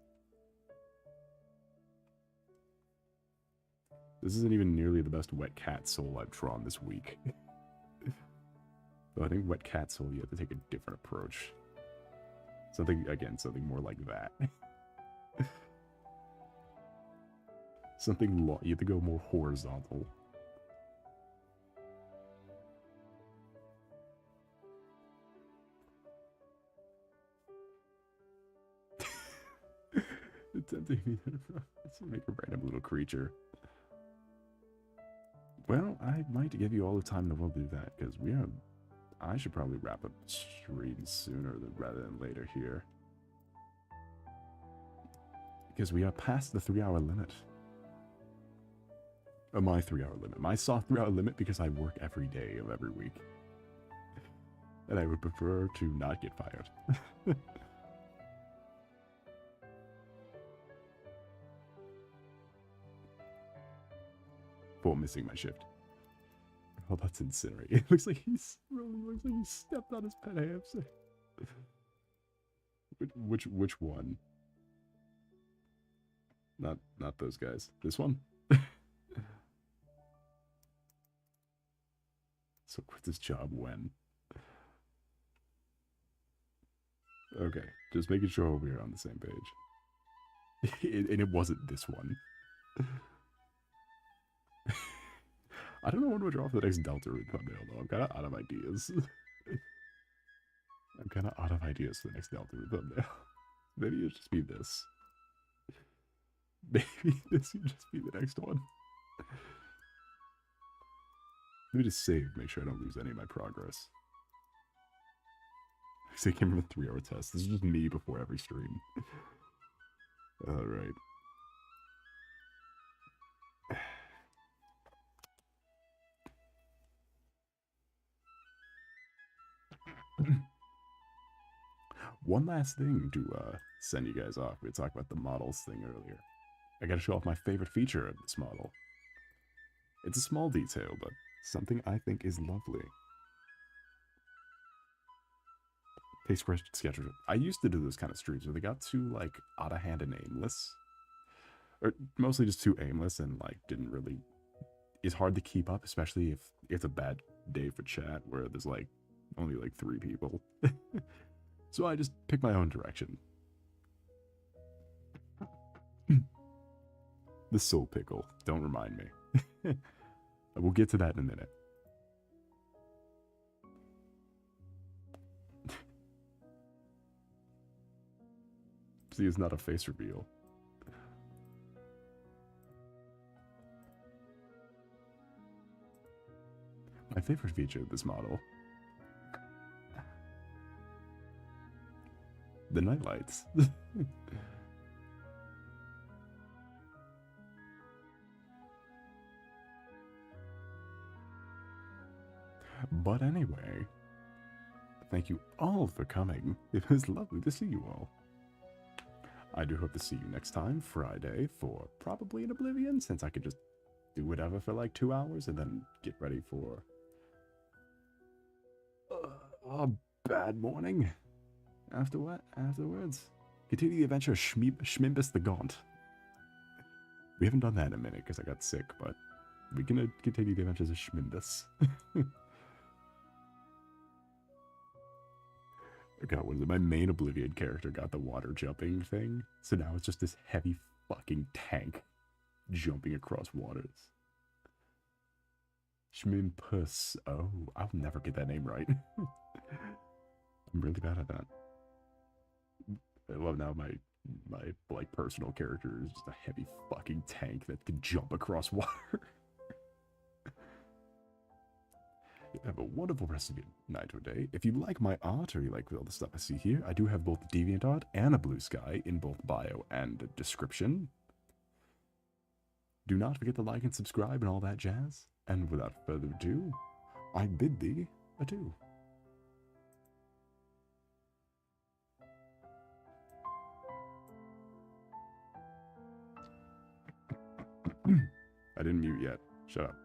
This isn't even nearly the best wet cat soul I've drawn this week. But I think wet cat soul, you have to take a different approach. Something more like that. You have to go more horizontal. It's tempting me to make a random little creature. Well, I might give you all the time in the world to do that, because I should probably wrap up the stream sooner rather than later here. Because we are past the 3-hour limit. My 3-hour limit. My soft 3-hour limit because I work every day of every week. And I would prefer to not get fired. For missing my shift. Oh, that's incinerate. It looks like he stepped on his pet hamster. Which one? Not those guys. This one? So quit this job when? Okay, just making sure we're on the same page. And it wasn't this one. I don't know what to draw for the next Delta Root thumbnail, though. I'm kind of out of ideas. For the next Delta Root thumbnail. Maybe it'll just be this. Maybe this will just be the next one. Let me just save, make sure I don't lose any of my progress. I came from a 3-hour test. This is just me before every stream. Alright. One last thing to send you guys off. We talked about the models thing earlier. I gotta show off my favorite feature of this model. It's a small detail, but something I think is lovely. Taste fresh schedule. I used to do those kind of streams where they got too, like, out of hand and aimless. Or mostly just too aimless and, like, didn't really... It's hard to keep up, especially if it's a bad day for chat where there's, like, only, like, 3 people. So I just picked my own direction. The soul pickle. Don't remind me. We'll get to that in a minute. See, it's not a face reveal. My favorite feature of this model. The night lights. But anyway, thank you all for coming. It was lovely to see you all. I do hope to see you next time, Friday, for probably an Oblivion, since I could just do whatever for like 2 hours and then get ready for a bad morning afterwards. Continue the adventure of Schmimbus the Gaunt. We haven't done that in a minute because I got sick, but we can continue the adventures of Schmimbus. God, what is it? My main Oblivion character got the water jumping thing, so now it's just this heavy fucking tank jumping across waters. Schmimpus. Oh, I'll never get that name right. I'm really bad at that. I love now my like personal character is just a heavy fucking tank that can jump across water. Have a wonderful rest of your night or day. If you like my art or you like all the stuff I see here, I do have both DeviantArt and a Blue Sky in both bio and description. Do not forget to like and subscribe and all that jazz. And without further ado, I bid thee adieu. I didn't mute yet. Shut up.